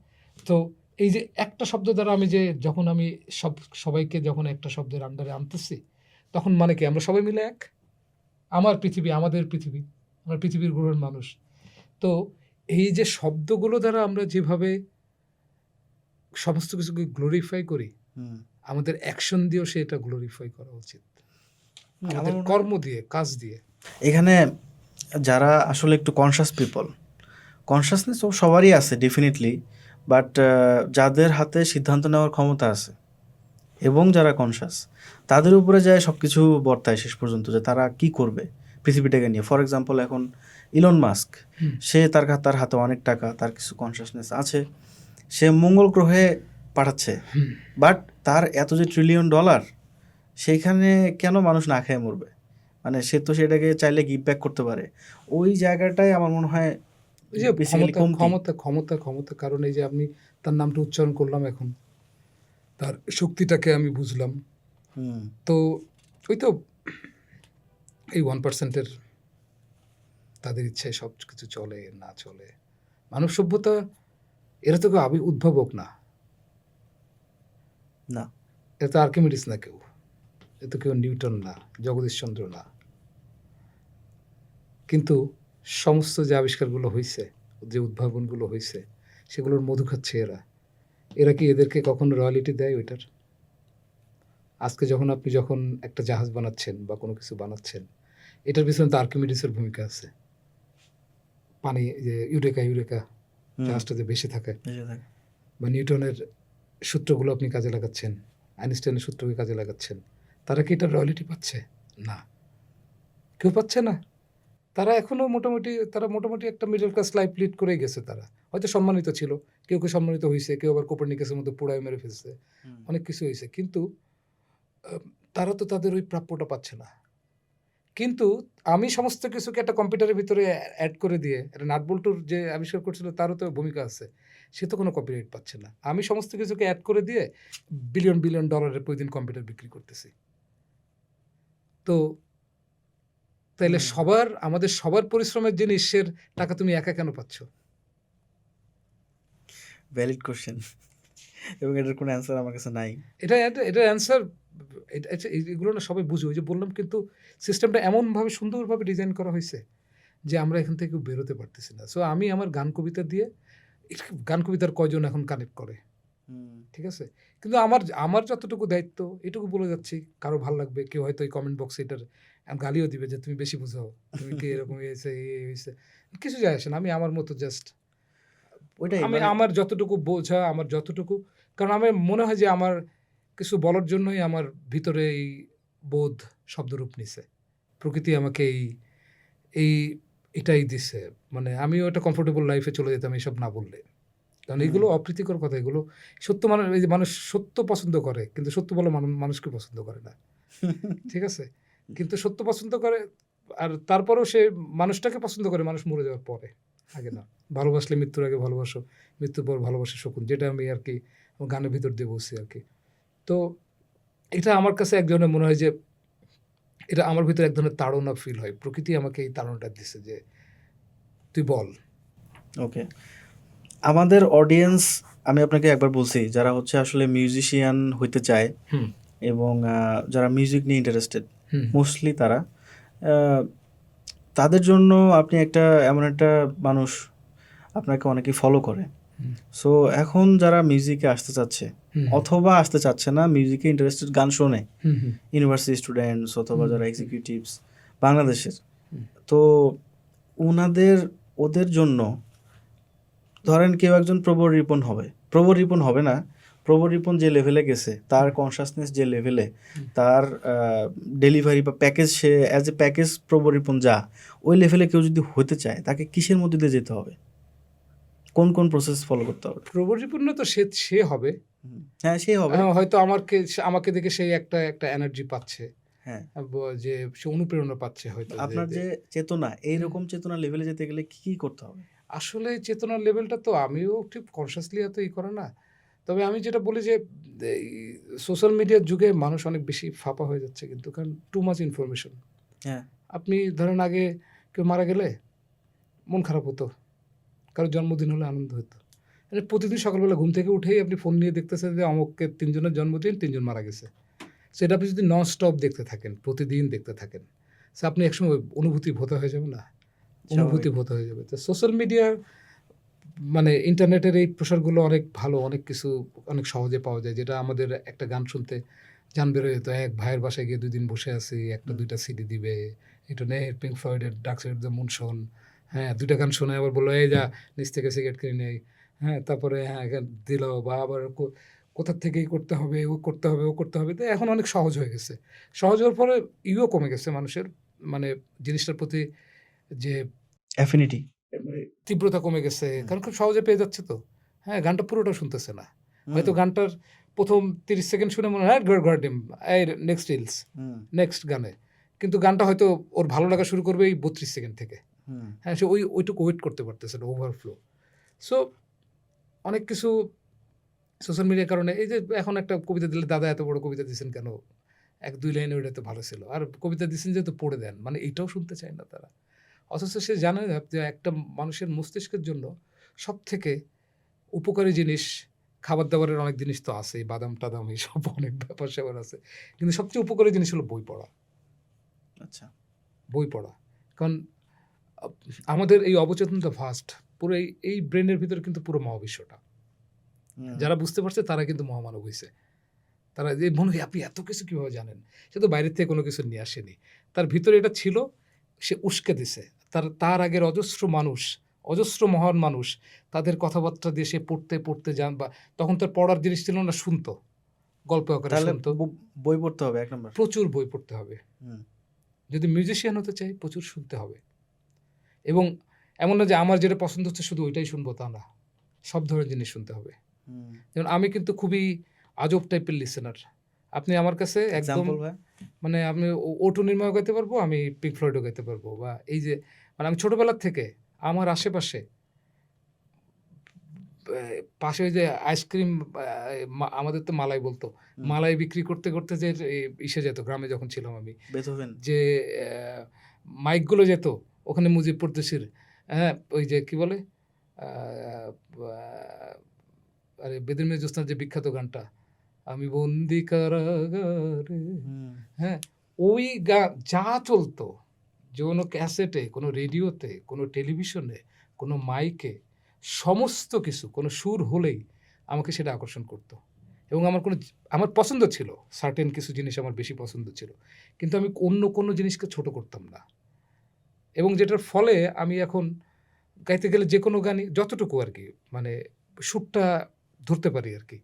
তো এই যে একটা শব্দ দ্বারা আমি যে যখন আমি সবাইকে যখন একটা শব্দের আন্ডারে আনতেছি, তখন মানে কি আমরা সবাই মিলে এক? আমার পৃথিবী, আমাদের পৃথিবী, আমরা পৃথিবীর গ্রহের মানুষ। তো এই যে শব্দগুলো দ্বারা আমরা যেভাবে সমস্ত কিছুকে গ্লোরিফাই করি, হুম, আমাদের অ্যাকশন দিয়েও সেটা গ্লোরিফাই করা উচিত। আমার আমাদের মনে হয় কর্ম দিয়ে, কাজ দিয়ে। এখানে যারা আসলে একটু কনসাস পিপল, কনসাসনেস সবারই আছে ডেফিনেটলি, বাট যাদের হাতে সিদ্ধান্ত নেওয়ার ক্ষমতা আছে এবং যারা কনসাস, তাদের উপরে যায় সব কিছু বর্তায় শেষ পর্যন্ত, যে তারা কি করবে, পৃথিবীটাকে নিয়ে। ফর এক্সাম্পল এখন ইলন মাস্ক, হুম। সে তার হাতে অনেক টাকা, তার কিছু কনসিয়াসনেস আছে, সে মঙ্গল গ্রহে পাঠাচ্ছে, হুম। বাট তার এত যে $1 ট্রিলিয়ন, সেইখানে কেন মানুষ না খেয়ে মরবে? মানে সে তো সেটাকে চাইলে গিভ ব্যাক করতে পারে। ওই জায়গাটাই আমার মনে হয় ওই যে বেসিক্যালি ক্ষমতা কমতি। ক্ষমতা ক্ষমতা ক্ষমতা কারণ এই যে আমি তার নামটা উচ্চারণ করলাম, এখন তার শক্তিটাকে আমি বুঝলাম। হুম, তো ওই তো এই 1%-এর তাদের ইচ্ছায় সব কিছু চলে না চলে। মানব সভ্যতা এরা তো কেউ উদ্ভাবক না, না, এরা তো আর্কিমিডিস না, কেউ এ তো কেউ নিউটন না, জগদীশচন্দ্র না। কিন্তু সমস্ত যে আবিষ্কারগুলো হয়েছে, যে উদ্ভাবনগুলো হয়েছে, সেগুলোর মধু খাচ্ছে এরা। এরা কি এদেরকে কখনো রয়্যালিটি দেয় ওইটার? আজকে যখন একটা জাহাজ বানাচ্ছেন বা কোনো কিছু বানাচ্ছেন, এটার পিছনে তো আর্কিমিডিসের ভূমিকা আছে। পানি যে ইউরেকা হুম, জাহাজটা যে ভেসে থাকে, বেঁচে থাকে। বা নিউটনের সূত্রগুলো আপনি কাজে লাগাচ্ছেন, আইনস্টাইনের সূত্রকে কাজে লাগাচ্ছেন, তারা কি এটা রয়্যালিটি পাচ্ছে? না, কেউ পাচ্ছে না। তারা মোটামুটি একটা মিডল ক্লাস লাইফ লিড করেই গেছে। তারা হয়তো সম্মানিত ছিল, কেউ সম্মানিত হয়েছে, কেউ আবার কোপারনিকাসের মধ্যে পোড়ায় মেরে ফেলছে, হুম, অনেক কিছু হয়েছে, কিন্তু তারা তো তাদের ওই প্রাপ্যটা পাচ্ছে না। কিন্তু আমি সমস্ত কিছুকে একটা কম্পিউটারের ভিতরে অ্যাড করে দিয়ে, একটা নাটবল্টুর যে আবিষ্কার করছিল তারও তো ভূমিকা আছে, সে তো কোনো কপিরাইট পাচ্ছে না। আমি সমস্ত কিছুকে অ্যাড করে দিয়ে বিলিয়ন বিলিয়ন ডলারের প্রতিদিন কম্পিউটার বিক্রি করতেছি। তো তাইলে হুম। আমাদের সবার পরিশ্রমের জিনিসের টাকা তুমি একা কেন পাচ্ছ? ভ্যালিড কোশ্চেন, এবং এটার কোনো অ্যান্সার আমার কাছে নাই। এটার অ্যান্সার, এগুলো না সবাই বুঝে। ওই যে বললাম, কিন্তু সিস্টেমটা এমনভাবে সুন্দরভাবে ডিজাইন করা হয়েছে যে আমরা এখান থেকে বেরোতে পারতেছি না। সো আমি আমার গান কবিতা দিয়ে, গান কবিতার কয়জন এখন কানেক্ট করে, হুম, ঠিক আছে? কিন্তু আমার আমার যতটুকু দায়িত্ব এটুকু বলে যাচ্ছি। কারো ভাল লাগবে, কেউ হয়তো এই কমেন্ট বক্সে এটার গালিও দিবে যে তুমি বেশি বুঝো, তুমি কি এরকম হয়েছে, এই হয়েছে, কিছু যায় আসে না। আমি আমার মতো জাস্ট, ওইটাই আমি মানে আমার যতটুকু বোঝা, আমার যতটুকু, কারণ আমার মনে হয় যে আমার কিছু বলার জন্যই আমার ভিতরে এই বোধ শব্দরূপ নিছে। প্রকৃতি আমাকে এই এটাই দিছে। মানে আমিও একটা কমফোর্টেবল লাইফে চলে যেতাম এসব না বললে। কারণ হুম, এগুলো অপ্রীতিকর কথা। এগুলো সত্য, এই যে মানুষ সত্য পছন্দ করে, কিন্তু সত্য বলা মানুষকে পছন্দ করে না। ঠিক আছে? কিন্তু সত্য পছন্দ করে, আর তারপরেও সে মানুষটাকে পছন্দ করে মানুষ মরে যাওয়ার পরে, আগে না। ভালোবাসলে মৃত্যুর আগে ভালোবাসো, মৃত্যুর পর ভালোবাসা শকুন, যেটা আমি আরকি আমার গানের ভিতর দিয়ে বলছি আরকি। তো এটা আমার কাছে এক ধরনের মনে হয় যে, এটা আমার ভিতরে এক ধরনের তাড়না ফিল হয়। প্রকৃতি আমাকে এই তাড়নাটা দিছে যে, "তুই বল।" ওকে। আমাদের অডিয়েন্স, আমি আপনাকে একবার বলছি, যারা হচ্ছে আসলে মিউজিশিয়ান হইতে চায় হুম, এবং যারা মিউজিক নিয়ে ইন্টারেস্টেড, হুম, মোস্টলি তারা, আহ, তাদের জন্য আপনি এমন একটা মানুষ, আপনাকে অনেকেই ফলো করে। হুম, সো এখন যারা মিউজিকে আসতে চাচ্ছে হুম, অথবা আসতে চাচ্ছে না, মিউজিকে ইন্টারেস্টেড, গান শোনে, হুম, হুম, ইউনিভার্সিটি স্টুডেন্টস অথবা হুম, যারা হুম, এক্সিকিউটিভস বাংলাদেশের, হুম, তো ওদের জন্য, ধরেন কেউ একজন প্রবর রিপন হবে না, প্রবর রিপন যে লেভেলে গেছে, তার কনসাসনেস যে লেভেলে, তার ডেলিভারি বা প্যাকেজ, সে অ্যাজ এ প্যাকেজ প্রবর রিপন যা, ওই লেভেলে কেউ যদি হতে চায়, তাকে কিসের মধ্যে দিয়ে যেতে হবে, কোন কোন প্রসেস ফলো করতে হবে? প্রবলরিপূর্ণ তো সে হবে। হ্যাঁ, সেই হবে। হয়তো আমাকে দেখে সেই একটা এনার্জি পাচ্ছে। হ্যাঁ, যে সে অনুপ্রেরণা পাচ্ছে হয়তো, আপনার যে যে চেতনা, এইরকম চেতনা লেভেলে যেতে গেলে কি কি করতে হবে? আসলে চেতনার লেভেলটা তো আমিও ঠিক কনসিয়াসলি এত করে না। তবে আমি যেটা বলি যে, এই সোশ্যাল মিডিয়ার যুগে মানুষ অনেক বেশি ফাঁপা হয়ে যাচ্ছে কিন্তু, কারণ টু মাচ ইনফরমেশন। হ্যাঁ, আপনি ধরেন আগে কেউ মারা গেলে মন খারাপ হতো, কারো জন্মদিন হলে আনন্দ হতো। প্রতিদিন সকালবেলা ঘুম থেকে উঠেই আপনি ফোন নিয়ে দেখতেছেন যে অমুকের ৩ জনের জন্মদিন, ৩ জন মারা গেছে। সেটা আপনি যদি নন স্টপ দেখতে থাকেন, প্রতিদিন দেখতে থাকেন, সে আপনি একসময় অনুভূতি ভোতা হয়ে যাবে না? অনুভূতি স্বাভাবিক। ভোতা হয়ে যাবে। তো সোশ্যাল মিডিয়ার মানে ইন্টারনেটের এই প্রসারগুলো অনেক ভালো, অনেক কিছু অনেক সহজে পাওয়া যায়। যেটা আমাদের একটা গান শুনতে জান বের হয়ে যেত। এক ভাইয়ের বাসায় গিয়ে ২ দিন বসে আছি, ১টা হুম, ২টা সিডি দিবে। এটা নে পিঙ্ক ফ্লয়েডের dark side of the moon শোন। হ্যাঁ, ২ টা গান শোনায় আবার বলল, "এই যা নিচ থেকে সিগারেট কিনে নেই।" হ্যাঁ, তারপরে হ্যাঁ, দিল, বা আবার কোথা থেকেই করতে হবে, ও করতে হবে, ও করতে হবে। তো এখন অনেক সহজ হয়ে গেছে। সহজ হওয়ার ফলে কমে গেছে মানুষের। মানে জিনিসটার প্রতি যে অ্যাফিনিটি। তীব্রতা কমে গেছে, কারণ খুব সহজে পেয়ে যাচ্ছে তো। হ্যাঁ, গানটা পুরোটা শুনতেছে না, হয়তো গানটার প্রথম 30 সেকেন্ড শুনে মনে হয় গর্ডিম এই নেক্সট রিলস, নেক্সট গানে, কিন্তু গানটা হয়তো ওর ভালো লাগা শুরু করবে এই 32 সেকেন্ড থেকে। হ্যাঁ, সে ওইটুকু ওয়েট করতে পারতেছে না, ওভারফ্লো। সো অনেক কিছু সোশ্যাল মিডিয়ার কারণে, এই যে এখন একটা কবিতা দিলে দাদা এত বড় কবিতা দিচ্ছেন কেন, 1-2 লাইনে ওইটা তো ভালো ছিল, আর কবিতা দিচ্ছেন যেহেতু পড়ে দেন, মানে এইটাও শুনতে চায় না তারা। অথচ সে জানে না যে একটা মানুষের মস্তিষ্কের জন্য সব থেকে উপকারী জিনিস, খাবার দাবারের অনেক জিনিস তো আছে, বাদাম টাদাম এইসব অনেক ব্যাপার স্যাপার আছে, কিন্তু সবচেয়ে উপকারী জিনিস হলো বই পড়া। আচ্ছা। বই পড়া, কারণ আমাদের এই অবচেতনটা ফাস্ট, পুরো এই ব্রেনের ভিতরে কিন্তু পুরো মহাবিশ্বটা। যারা বুঝতে পারছে তারা কিন্তু মহামানব হয়েছে। তারা যে মনে হয় আপনি এত কিছু কীভাবে জানেন, সে তো বাইরের থেকে কোনো কিছু নিয়ে আসেনি, তার ভিতরে এটা ছিল, সে উস্কে দিছে। তার আগের অজস্র মহান মানুষ, তাদের কথাবার্তা দিয়ে সে পড়তে যান, বা তখন তার পড়ার জিনিস ছিল না, শুনতো, গল্প আকারে শুনতো। বই পড়তে হবে 1 নম্বর, প্রচুর বই পড়তে হবে। যদি মিউজিশিয়ান হতে চাই প্রচুর শুনতে হবে, এবং এমন না যে আমার যেটা পছন্দ হচ্ছে শুধু ওইটাই শুনবো, তা না, সব ধরনের জিনিস শুনতে হবে। যেমন আমি কিন্তু খুবই আজব টাইপের লিসেনার। আপনি আমার কাছে একদম মানে আমি ওটু নির্ময় গাইতে পারবো, আমি পিঙ্ক ফ্লয়েডও গাইতে পারবো, বা এই যে মানে আমি ছোটোবেলার থেকে আমার আশেপাশে পাশে ওই যে আইসক্রিম, আমাদের তো মালাই বলতো, মালাই বিক্রি করতে করতে যে ইসে যেত, গ্রামে যখন ছিলাম আমি, যে মাইকগুলো যেত ওখানে, মুজিব পর্দেশির, হ্যাঁ ওই যে কি বলে, আরে বেদের মেয়ে জ্যোৎস্নার যে বিখ্যাত গানটা, আমি বন্দি কারাগারে, হ্যাঁ ওই যা চলতো, যে কোনো ক্যাসেটে, কোনো রেডিওতে, কোনো টেলিভিশনে, কোনো মাইকে, সমস্ত কিছু, কোনো সুর হলেই আমাকে সেটা আকর্ষণ করতো। এবং আমার পছন্দ ছিল, সার্টেন কিছু জিনিস আমার বেশি পছন্দ ছিল, কিন্তু আমি অন্য কোনো জিনিসকে ছোট করতাম না। এবং যেটার ফলে আমি এখন গাইতে গেলে যে কোনো গানই যতটুকু আর কি, মানে সুরটা ধরতে পারি আর কি।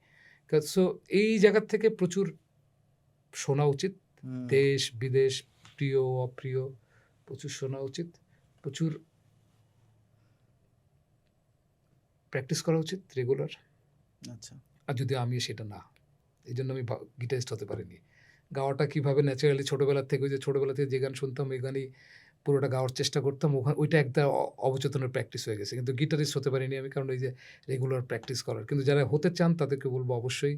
সো এই জায়গার থেকে প্রচুর শোনা উচিত, দেশ বিদেশ, প্রিয় অপ্রিয়, প্রচুর শোনা উচিত, প্রচুর প্র্যাকটিস করা উচিত রেগুলার। আচ্ছা। আর যদি আমি সেটা না, এই জন্য আমি গিটারিস্ট হতে পারিনি। গাওয়াটা কীভাবে ন্যাচারালি ছোটোবেলার থেকে, ওই যে ছোটোবেলা থেকে যে গান শুনতাম ওই গানই পুরোটা গাওয়ার চেষ্টা করতাম, ওইটা একটা অবচেতনের প্র্যাকটিস হয়ে গেছে, কিন্তু গিটারিস্ট হতে পারিনি আমি, কারণ ওই যে রেগুলার প্র্যাকটিস করার। কিন্তু যারা হতে চান তাদেরকে বলবো অবশ্যই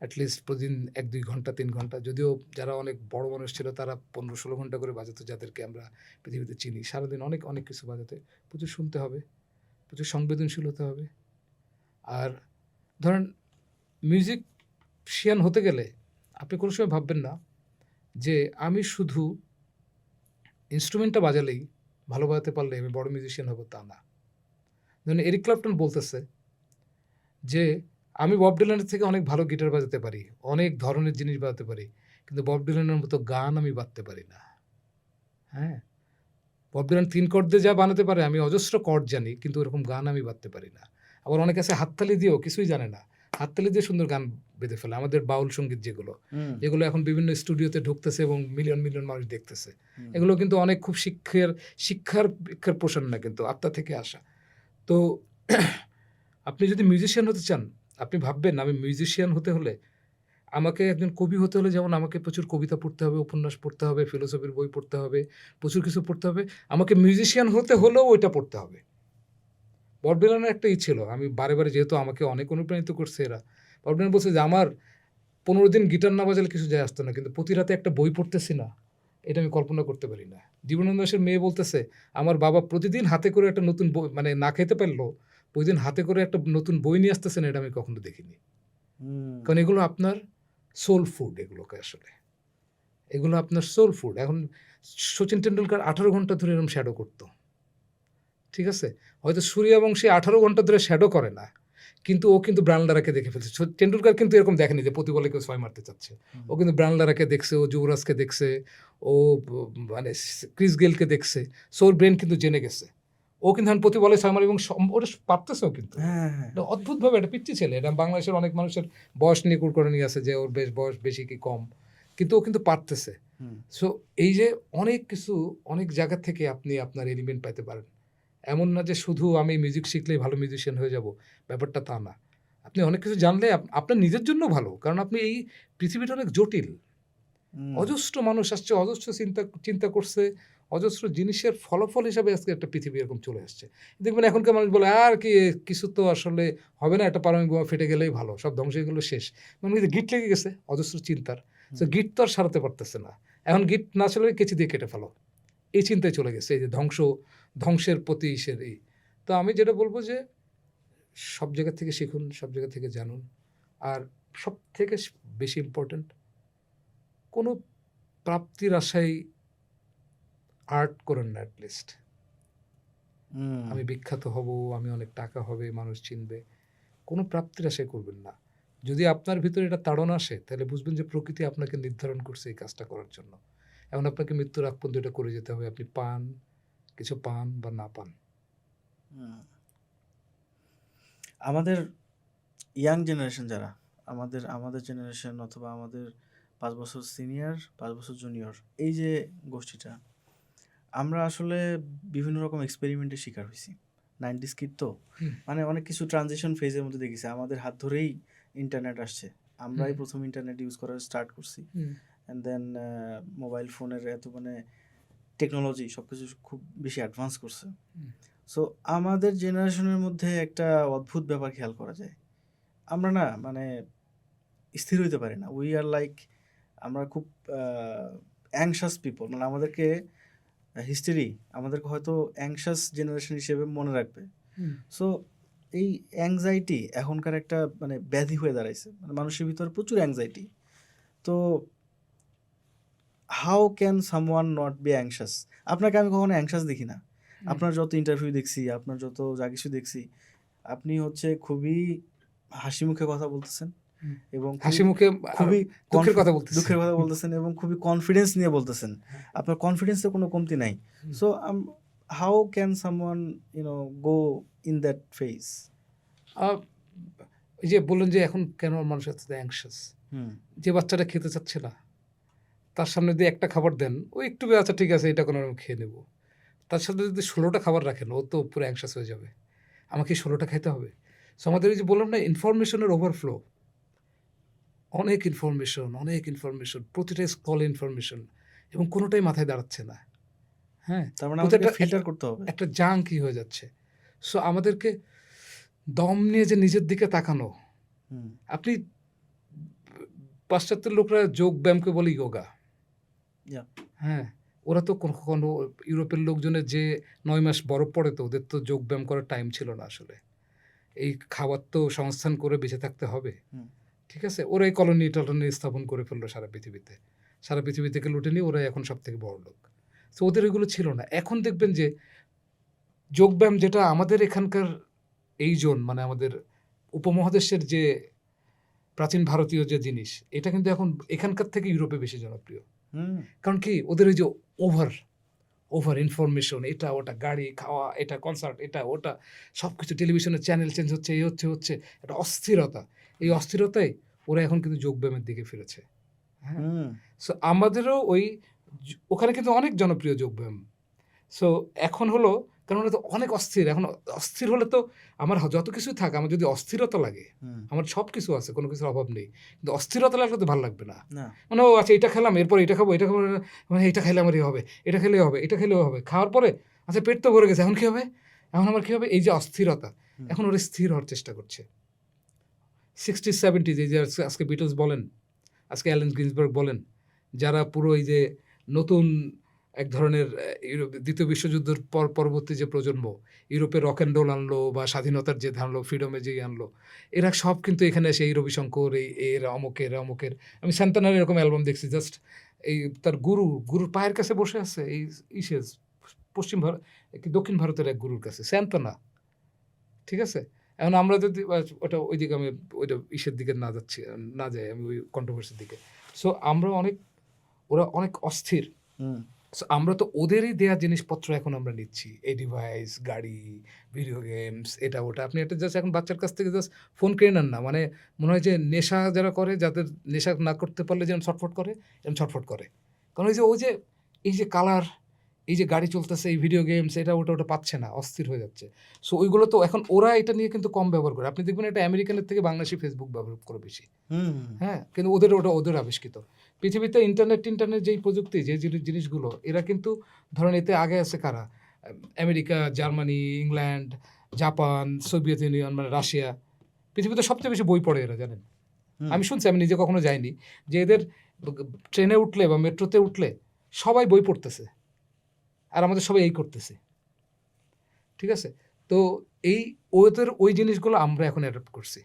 অ্যাটলিস্ট প্রতিদিন 1-2 ঘন্টা 3 ঘন্টা, যদিও যারা অনেক বড় মানুষ ছিল তারা 15-16 ঘন্টা করে বাজাতো, যাদেরকে আমরা পৃথিবীতে চিনি, সারাদিন অনেক অনেক কিছু বাজাতে। প্রচুর শুনতে হবে, প্রচুর সংবেদনশীল হতে হবে। আর ধরেন মিউজিশিয়ান হতে গেলে আপনি কোনো সময় ভাববেন না যে আমি শুধু ইনস্ট্রুমেন্টটা বাজালেই, ভালো বাজাতে পারলে আমি বড় মিউজিশিয়ান হব, তা না। ধরুন এরিক ক্ল্যাপটন বলতেছে যে আমি বব ডিলানের থেকে অনেক ভালো গিটার বাজাতে পারি, অনেক ধরনের জিনিস বাজাতে পারি, কিন্তু বব ডিলানের মতো গান আমি বাজতে পারি না। হ্যাঁ, বব ডিলান 3 কর্ড দিয়ে যা বানাতে পারে আমি অজস্র কর্ড জানি, কিন্তু ওরকম গান আমি বাজতে পারি না। আবার অনেক আছে হাততালি দিয়েও কিছুই জানে না, হাততালি দিয়ে সুন্দর গান বেঁধে ফেলে। আমাদের বাউল সঙ্গীত যেগুলো এখন বিভিন্ন স্টুডিওতে ঢুকতেছে এবং মিলিয়ন মিলিয়ন মানুষ দেখতেছে, এগুলো কিন্তু অনেক খুব শিক্ষার পোষণ না, কিন্তু আত্মা থেকে আসা। তো আপনি যদি মিউজিশিয়ান হতে চান, আপনি ভাববেন আমি মিউজিশিয়ান হতে হলে আমাকে একজন কবি হতে হলে যেমন আমাকে প্রচুর কবিতা পড়তে হবে, উপন্যাস পড়তে হবে, ফিলোসফির বই পড়তে হবে, প্রচুর কিছু পড়তে হবে, আমাকে মিউজিশিয়ান হতে হলেও ওইটা পড়তে হবে। বব ডিলানের একটা ছিল, আমি বারে বারে, যেহেতু আমাকে অনেক অনুপ্রাণিত করছে এরা, বব ডিলান বলছে যে আমার 15 দিন গিটার না বাজালে কিছু যায় আসতো না, কিন্তু প্রতি রাতে একটা বই পড়তেছি না, এটা আমি কল্পনা করতে পারি না। জীবনানন্দ দাশের মেয়ে বলতেছে আমার বাবা প্রতিদিন হাতে করে একটা নতুন বই, মানে না খেতে পারলো প্রতিদিন হাতে করে একটা নতুন বই নিয়ে আসতেছেন, এটা আমি কখনো দেখিনি। কারণ এগুলো আপনার সোল ফুড, এগুলো আপনার সোল ফুড। এখন সচিন টেন্ডুলকার 18 ঘন্টা ধরে এরকম শ্যাডো করতো, ঠিক আছে, হয়তো সূর্যবংশী 18 ঘন্টা ধরে শ্যাডো করে না, কিন্তু ও কিন্তু ব্রায়ান লারাকে দেখে ফেলছে। টেন্ডুলকার কিন্তু এরকম দেখেনি যে প্রতি বলে কেউ 6 মারতে চাচ্ছে, ও কিন্তু ব্রায়ান লারাকে দেখছে, ও যুবরাজকে দেখছে, ও মানে ক্রিস গেলকে দেখছে, সো ওর ব্রেন কিন্তু জেনে গেছে, ও কিন্তু এখন প্রতি বলে 6 মারে এবং ওটা পারতেছেও কিন্তু। অদ্ভুতভাবে একটা পিচ্ছি ছেলে, এটা বাংলাদেশের অনেক মানুষের বয়স নিয়ে কুড়কড়ানি আছে যে ওর বয়স বেশি কি কম, কিন্তু ও কিন্তু পারতেছে। হুম, সো এই যে অনেক কিছু অনেক জায়গা থেকে আপনি আপনার এলিমেন্ট পাইতে পারেন। এমন না যে শুধু আমি মিউজিক শিখলেই ভালো মিউজিশিয়ান হয়ে যাব, ব্যাপারটা তা না। আপনি অনেক কিছু জানলে আপনার নিজের জন্য ভালো। কারণ আপনি এই পৃথিবীটা অনেক জটিল। হুম, অজস্র মানুষ আসছে, অজস্র চিন্তা চিন্তা করছে, অজস্র জিনিসের ফলাফল হিসাবে আজকে একটা পৃথিবী এরকম চলে আসছে। দেখবেন এখনকার মানুষ বলে, "আর কি কিছু তো আসলে হবে না, একটা পারমাণবিক বোমা ফেটে গেলেই ভালো। সব ধ্বংস হয়ে গেল শেষ।" মানে এই যে গিঁট লেগে গেছে অজস্র চিন্তার। সো হুম, গিঁট তো আর সারাতে পারতেছে না। এখন গিঁট না সারলে কেঁচি দিয়ে কেটে ফেলো। এই চিন্তায় চলে গেছে। এই যে ধ্বংসের প্রতি ইসের এই। তো আমি যেটা বলব যে সব জায়গা থেকে শিখুন, সব জায়গা থেকে জানুন। আর সবথেকে বেশি ইম্পোর্টেন্ট কোনো প্রাপ্তির আশায় আর্ট করেন না এট লিস্ট। হুম, আমি বিখ্যাত হব, আমি অনেক টাকা হবে, মানুষ চিনবে। কোনো প্রাপ্তির আশায় করবেন না। যদি আপনার ভিতরে এটা তাড়না আসে, তাহলে বুঝবেন যে প্রকৃতি আপনাকে নির্ধারণ করছে এই কাজটা করার জন্য। এখন আপনাকে মৃত্যুর আগ পর্যন্ত এটা করে যেতে হবে। আপনি কিছু পান বা না পান। হুম। আমাদের ইয়াং জেনারেশন যারা, আমাদের জেনারেশন অথবা আমাদের ৫ বছর সিনিয়র, ৫ বছর জুনিয়র, এই যে গোষ্ঠীটা, আমরা আসলে বিভিন্ন রকম এক্সপেরিমেন্টের শিকার হইছি। 90s কিড তো। হুম, মানে অনেক কিছু ট্রানজিশন ফেজের মধ্যে দেখেছি। আমাদের হাত ধরেই ইন্টারনেট আসছে। আমরাই হুম, ১ম ইন্টারনেট ইউজ করা স্টার্ট করছি। হুম, অ্যান্ড দেন মোবাইল ফোনের এত মানে টেকনোলজি সবকিছু খুব বেশি অ্যাডভান্স করছে। হুম, সো আমাদের জেনারেশনের মধ্যে একটা অদ্ভুত ব্যাপার খেয়াল করা যায়। আমরা না মানে স্থির হইতে পারি না। উই আর লাইক, আমরা খুব অ্যাংশাস পিপল। মানে আমাদেরকে হিস্ট্রি আমাদেরকে হয়তো অ্যাংশাস জেনারেশন হিসেবে মনে রাখবে। হুম। সো এই অ্যাংজাইটি এখনকার একটা মানে ব্যাধি হয়ে দাঁড়াইছে। মানে মানুষের ভিতরে প্রচুর অ্যাংজাইটি। তো how can someone not be anxious? আপনাকে আমি কখনো অ্যাংশাস দেখি না। হুম, আপনার যত ইন্টারভিউ দেখছি, আপনার যত যা কিছু দেখছি, আপনি হচ্ছে খুবই হাসি মুখে কথা বলতেছেন হুম। এবং হাসি মুখে আর খুবই দুঃখের কথা বলতেছি। দুঃখের কথা বলতেছেন এবং খুবই কনফিডেন্স নিয়ে বলতেছেন। আপনার কনফিডেন্সের কোনো কমতি নাই। Hmm. So how can someone go in that phase? Uh এই যে বললেন যে এখন কেন মানুষ এত অ্যাংশাস? হুম, যে বাচ্চাটা খেতে চাচ্ছে না, তার সামনে দিয়ে একটা খাবার দেন, ও একটু আচ্ছা ঠিক আছে এটা কোনোরকম খেয়ে নেব। তার সাথে যদি ১৬ টা খাবার রাখেন, ও তো পুরো অ্যাংশাস হয়ে যাবে। আমাকে ১৬ টা খাইতে হবে। সো আমাদের এই যে বললাম না ইনফরমেশনের ওভারফ্লো, অনেক ইনফরমেশন, প্রতিটা স্ক্রলে ইনফরমেশন এবং কোনোটাই মাথায় দাঁড়াচ্ছে না। হ্যাঁ? তার মানে আমাদেরকে প্রত্যেকটা ফিল্টার করতে হবে। একটা জাঙ্কি হয়ে যাচ্ছে। সো আমাদেরকে দম নিয়ে যে নিজের দিকে তাকানো, হুম, আপনি পাশ্চাত্যের লোকরা যোগ ব্যায়ামকে বলে ইয়োগা। ইয়া, হ্যাঁ? ওরা তো কখনো ইউরোপের লোকজনের যে ৯ মাস বরফ পড়ে তো ওদের তো যোগ ব্যায়াম করার টাইম ছিল না আসলে। এই খাবার তো সংস্থান করে বেঁচে থাকতে হবে। হুম, ঠিক আছে? ওরা এই কলোনি-টলোনি স্থাপন করে ফেললো সারা পৃথিবীতে। সারা পৃথিবী থেকে লুটে নিয়ে ওরাই এখন সবথেকে বড়লোক। সো ওদের এগুলো ছিল না। এখন দেখবেন যে যোগব্যায়াম যেটা আমাদের এখানকার এই জোন মানে আমাদের উপমহাদেশের যে প্রাচীন ভারতীয় যে জিনিস, এটা কিন্তু এখন এখানকার থেকে ইউরোপে বেশি জনপ্রিয়। হুম, কারণ কি? ওদের ওই যে ওভার, ওভার ইনফরমেশন এটা ওটা, গাড়ি, খাওয়া, এটা কনসার্ট, এটা ওটা, সবকিছু টেলিভিশনের চ্যানেল চেঞ্জ হচ্ছে, এই হচ্ছে। একটা অস্থিরতা। এই হুম, অস্থিরতায় ওরা এখন কিন্তু যোগব্যায়ামের দিকে ফিরেছে। হ্যাঁ? হুম, সো আমাদেরও ওই ওখানে কিন্তু অনেক জনপ্রিয় যোগব্যায়াম। সো এখন হলো কারণ ওরা তো অনেক অস্থির। এখন অস্থির হলে তো আমার যত কিছুই থাক, আমার যদি অস্থিরতা লাগে, হুম, আমার সব কিছু আছে, কোনো কিছুর অভাব নেই। কিন্তু অস্থিরতা লাগলে তো ভাল লাগবে না। না, মানে ও আচ্ছা এটা খেলাম, এরপর এটা খাবো, এটা খাবো মানে এটা খাইলে আমার হবে, এটা খেলেও হবে, এটা খেলেও হবে। খাওয়ার পরে আচ্ছা পেট তো ভরে গেছে, এখন কি হবে? এখন আমার কি হবে? এই যে অস্থিরতা, হুম, এখন ওরা স্থির হওয়ার চেষ্টা করছে। 60s 70s এই যে আজকে বিটলস বলেন, আজকে অ্যালেন গ্রিনসবার্গ বলেন, যারা পুরো এই যে নতুন এক ধরনের দ্বিতীয় বিশ্বযুদ্ধের পরবর্তী যে প্রজন্ম, ইউরোপে রক অ্যান্ড রোল আনলো বা স্বাধীনতার যে আনলো, ফ্রিডমে যে আনলো, এরা সব কিন্তু এখানে এসে এই রবিশঙ্কর, এর অমুকের। আমি সান্তানার এরকম অ্যালবাম দেখছি জাস্ট এই তার গুরুর পায়ের কাছে বসে আছে এই ইসে পশ্চিম ভারত দক্ষিণ ভারতের এক গুরুর কাছে, সান্তানা। ঠিক আছে? এখন আমরা যদি ওটা ওইদিকে আমি ওইটা ইসের দিকে না যাই আমি ওই কন্ট্রোভার্সির দিকে। সো আমরা ওরা অনেক অস্থির। হুম, সো আমরা তো ওদেরই দেয়া জিনিসপত্র এখন আমরা নিচ্ছি। এই ডিভাইস, গাড়ি, ভিডিও গেমস, এটা ওটা। আপনি একটা জাস্ট এখন বাচ্চার কাছ থেকে জাস্ট ফোন কিনে নেন না। মানে মনে হয় যে নেশা যারা করে, যাদের নেশা না করতে পারলে যেরকম ছটফট করে, এরকম ছটফট করে। কারণ এই যে কালার, এই যে গাড়ি চলতেছে, এই ভিডিও গেমস, এটা ওটা পাচ্ছে না, অস্থির হয়ে যাচ্ছে। সো ওইগুলো তো এখন ওরা এটা নিয়ে কিন্তু কম ব্যবহার করে। আপনি দেখবেন এটা আমেরিকানের থেকে বাংলাদেশি ফেসবুক ব্যবহার করে বেশি। হুম হ্যাঁ, কিন্তু ওদের আবিষ্কৃত। পৃথিবীতে ইন্টারনেট যেই প্রযুক্তি, যে জিনিসগুলো, এরা কিন্তু ধরেন এতে আগে আছে কারা? America, Germany, England, Japan, Soviet union, মানে রাশিয়া। পৃথিবীতে সবচেয়ে বেশি বই পড়ে এরা, জানেন? হুম। আমি শুনছি, আমি নিজে কখনো যাইনি, যে এদের ট্রেনে উঠলে বা মেট্রোতে উঠলে সবাই বই পড়তেছে, আর আমাদের সবাই এই করতেছে। ঠিক আছে? তো ওই জিনিসগুলো আমরা এখন অ্যাডপ্ট করছি।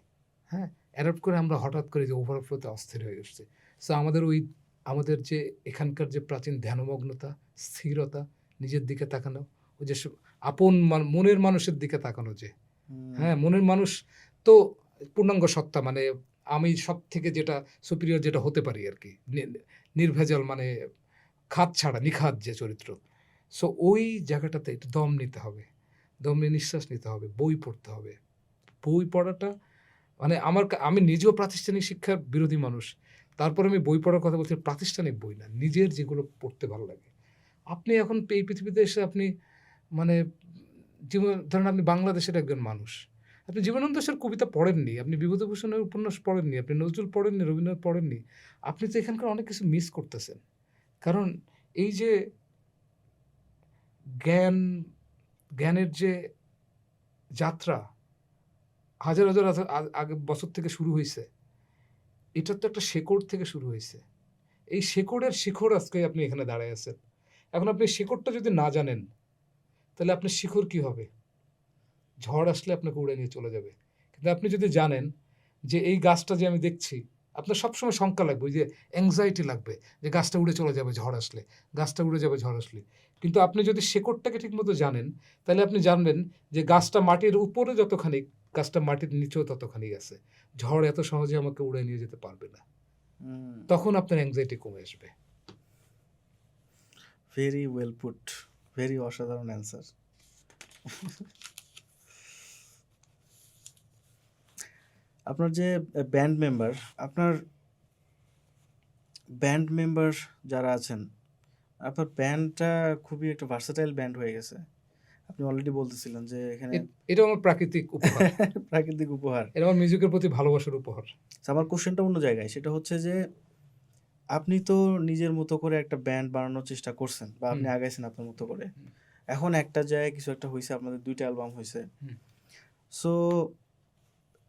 হ্যাঁ, অ্যাডপ্ট করে আমরা হঠাৎ করে যে ওভারফ্লোতে অস্থির হয়ে এসেছি। সো আমাদের যে এখানকার যে প্রাচীন ধ্যানমগ্নতা, স্থিরতা, নিজের দিকে তাকানো, ওই যে মনের মানুষের দিকে তাকানো, যে হ্যাঁ, মনের মানুষ তো পূর্ণাঙ্গ সত্তা, মানে আমি সব থেকে যেটা সুপিরিয়র যেটা হতে পারি আর কি, নির্ভেজাল, মানে খাত ছাড়া নিখাত যে চরিত্র। সো ওই জায়গাটাতে একটু দম নিতে হবে, দম নিয়ে নিঃশ্বাস নিতে হবে, বই পড়তে হবে। বই পড়াটা মানে আমি নিজেও প্রাতিষ্ঠানিক শিক্ষার বিরোধী মানুষ, তারপর আমি বই পড়ার কথা বলছি, প্রাতিষ্ঠানিক বই না, নিজের যেগুলো পড়তে ভালো লাগে। আপনি এখন এই পৃথিবীতে এসে আপনি মানে ধরেন আপনি বাংলাদেশের একজন মানুষ, আপনি জীবনানন্দ দাশের কবিতা পড়েননি, আপনি বিভূতিভূষণের উপন্যাস পড়েননি, আপনি নজরুল পড়েননি, রবীন্দ্রনাথ পড়েননি, আপনি তো এখানকার অনেক কিছু মিস করতেছেন। কারণ এই যে জ্ঞানের যে যাত্রা হাজার হাজার আগে বছর থেকে শুরু হয়েছে, এটা তো একটা শেকড় থেকে শুরু হয়েছে। এই শেকড়ের শিখর আজকে আপনি এখানে দাঁড়ায় আছেন। এখন আপনি শেকড়টা যদি না জানেন, তাহলে আপনার শিখর কি হবে? ঝড় আসলে আপনাকে উড়ে নিয়ে চলে যাবে। কিন্তু আপনি যদি জানেন যে এই গাছটা যে আমি দেখছি, আপনার সবসময় শঙ্কা লাগবে, ওই যে অ্যাংজাইটি লাগবে যে গাছটা উড়ে চলে যাবে ঝড় আসলে, গাছটা উড়ে যাবে ঝড় আসলে। কিন্তু আপনি যদি শেকড়টাকে ঠিকমতো জানেন, তাহলে আপনি জানবেন যে গাছটা মাটির উপরে যতখানি, গাছটা মাটির নিচেও ততখানি আছে। ঝড় এত সহজে আমাকে উড়ে নিয়ে যেতে পারবে না। তখন আপনার অ্যাংজাইটি কমে আসবে। ভেরি ওয়েল পুট, ভেরি অসাধারণ অ্যান্সার। আপনার যে আপনার ব্যান্ড মেম্বার যারা আছেন, আপনার ব্যান্ডটা খুবই একটা ভার্সেটাইল ব্যান্ড হয়ে গেছে। আপনি অলরেডি বলতেছিলেন যে এখানে এটা আমার প্রাকৃতিক উপহার। প্রাকৃতিক উপহার। এটা আমার মিউজিকের প্রতি ভালোবাসার উপহার। আমার কোশ্চেনটা অন্য জায়গায়, সেটা হচ্ছে যে আপনি তো নিজের মতো করে একটা ব্যান্ড বানানোর চেষ্টা করছেন, বা আপনি আগাইছেন আপনার মতো করে। এখন একটা জায়গায় কিছু একটা হয়েছে, আপনাদের 2টা অ্যালবাম হয়েছে। সো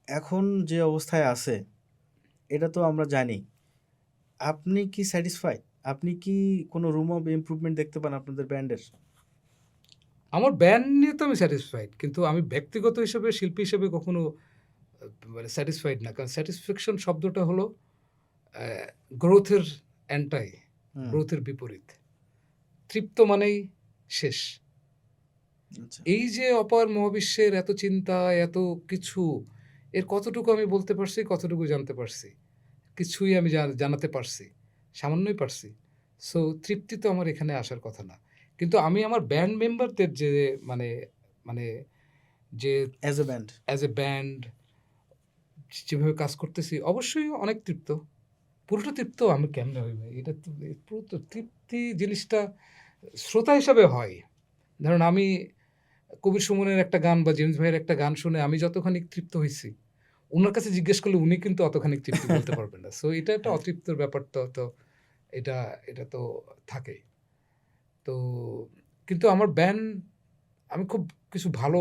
এখন যে অবস্থায় আছে, এটা তো আমরা জানি। আপনি কি স্যাটিসফাই? আপনি কি কোনো রুম অফ ইমপ্রুভমেন্ট দেখতে পান আপনাদের ব্যান্ডের? আমার ব্যান্ড নিয়ে তো আমি স্যাটিসফাইড, কিন্তু আমি ব্যক্তিগত হিসেবে, শিল্পী হিসেবে কখনো মানে স্যাটিসফাইড না। কারণ স্যাটিসফ্যাকশন শব্দটা হলো গ্রোথের অ্যান্টাই, গ্রোথের বিপরীত। তৃপ্ত মানেই শেষ। আচ্ছা। এই যে অপার মহাবিশ্বের এত চিন্তা, এত কিছু, এর কতটুকু আমি বলতে পারছি, কতটুকু জানতে পারছি? কিছুই আমি জানাতে পারছি, সামান্যই পারছি। সো তৃপ্তি তো আমার এখানে আসার কথা না। কিন্তু আমি আমার ব্যান্ড মেম্বারদের যে মানে মানে যে as a band as a band যেভাবে কাজ করতেছি, অবশ্যই অনেক তৃপ্ত। পুরোটা তৃপ্ত আমি কেমনে হইবে? এটা তো পুরো তো তৃপ্তি জিনিসটা শ্রোতা হিসাবে হয়। ধরুন আমি কবির সুমনের একটা গান বা জেমস ভাইয়ের একটা গান শুনে আমি যতখানি তৃপ্ত হইছি, উনার কাছে জিজ্ঞেস করলে উনি কিন্তু অতখানি তৃপ্তি বলতে পারবেন না। সো এটা একটা অতৃপ্তর ব্যাপার, তো এটা এটা তো থাকেই। তো কিন্তু আমার ব্যান্ড, আমি খুব কিছু ভালো,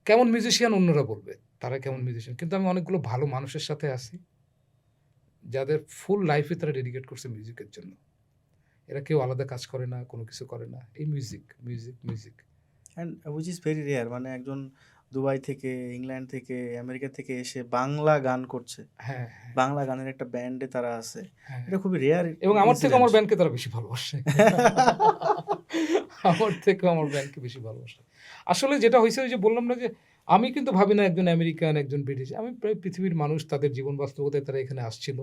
কেমন মিউজিশিয়ান অন্যরা বলবে, তারা কেমন মিউজিশিয়ান, কিন্তু আমি অনেকগুলো ভালো মানুষের সাথে আছি, যাদের ফুল লাইফে তারা ডেডিকেট করছে মিউজিকের জন্য। এরা কেউ আলাদা কাজ করে না, কোনো কিছু করে না, এই music music music. And which is very rare, মানে একজন দুবাই থেকে, ইংল্যান্ড থেকে, আমেরিকা থেকে এসে বাংলা গান করছে, হ্যাঁ, বাংলা গানের একটা ব্যান্ডে তারা আছে, হ্যাঁ। এটা খুবই রেয়ার। এবং আমার থেকে আমার ব্যান্ডকে তারা বেশি ভালোবাসে। আমার থেকে আমার ব্যান্ডকে বেশি ভালোবাসে। আসলে যেটা হয়েছে, ওই যে বললাম না যে আমি কিন্তু ভাবি না একজন আমেরিকান, একজন ব্রিটিশ, আমি প্রায় পৃথিবীর মানুষ, তাদের জীবন বাস্তবতায় তারা এখানে আসছিল।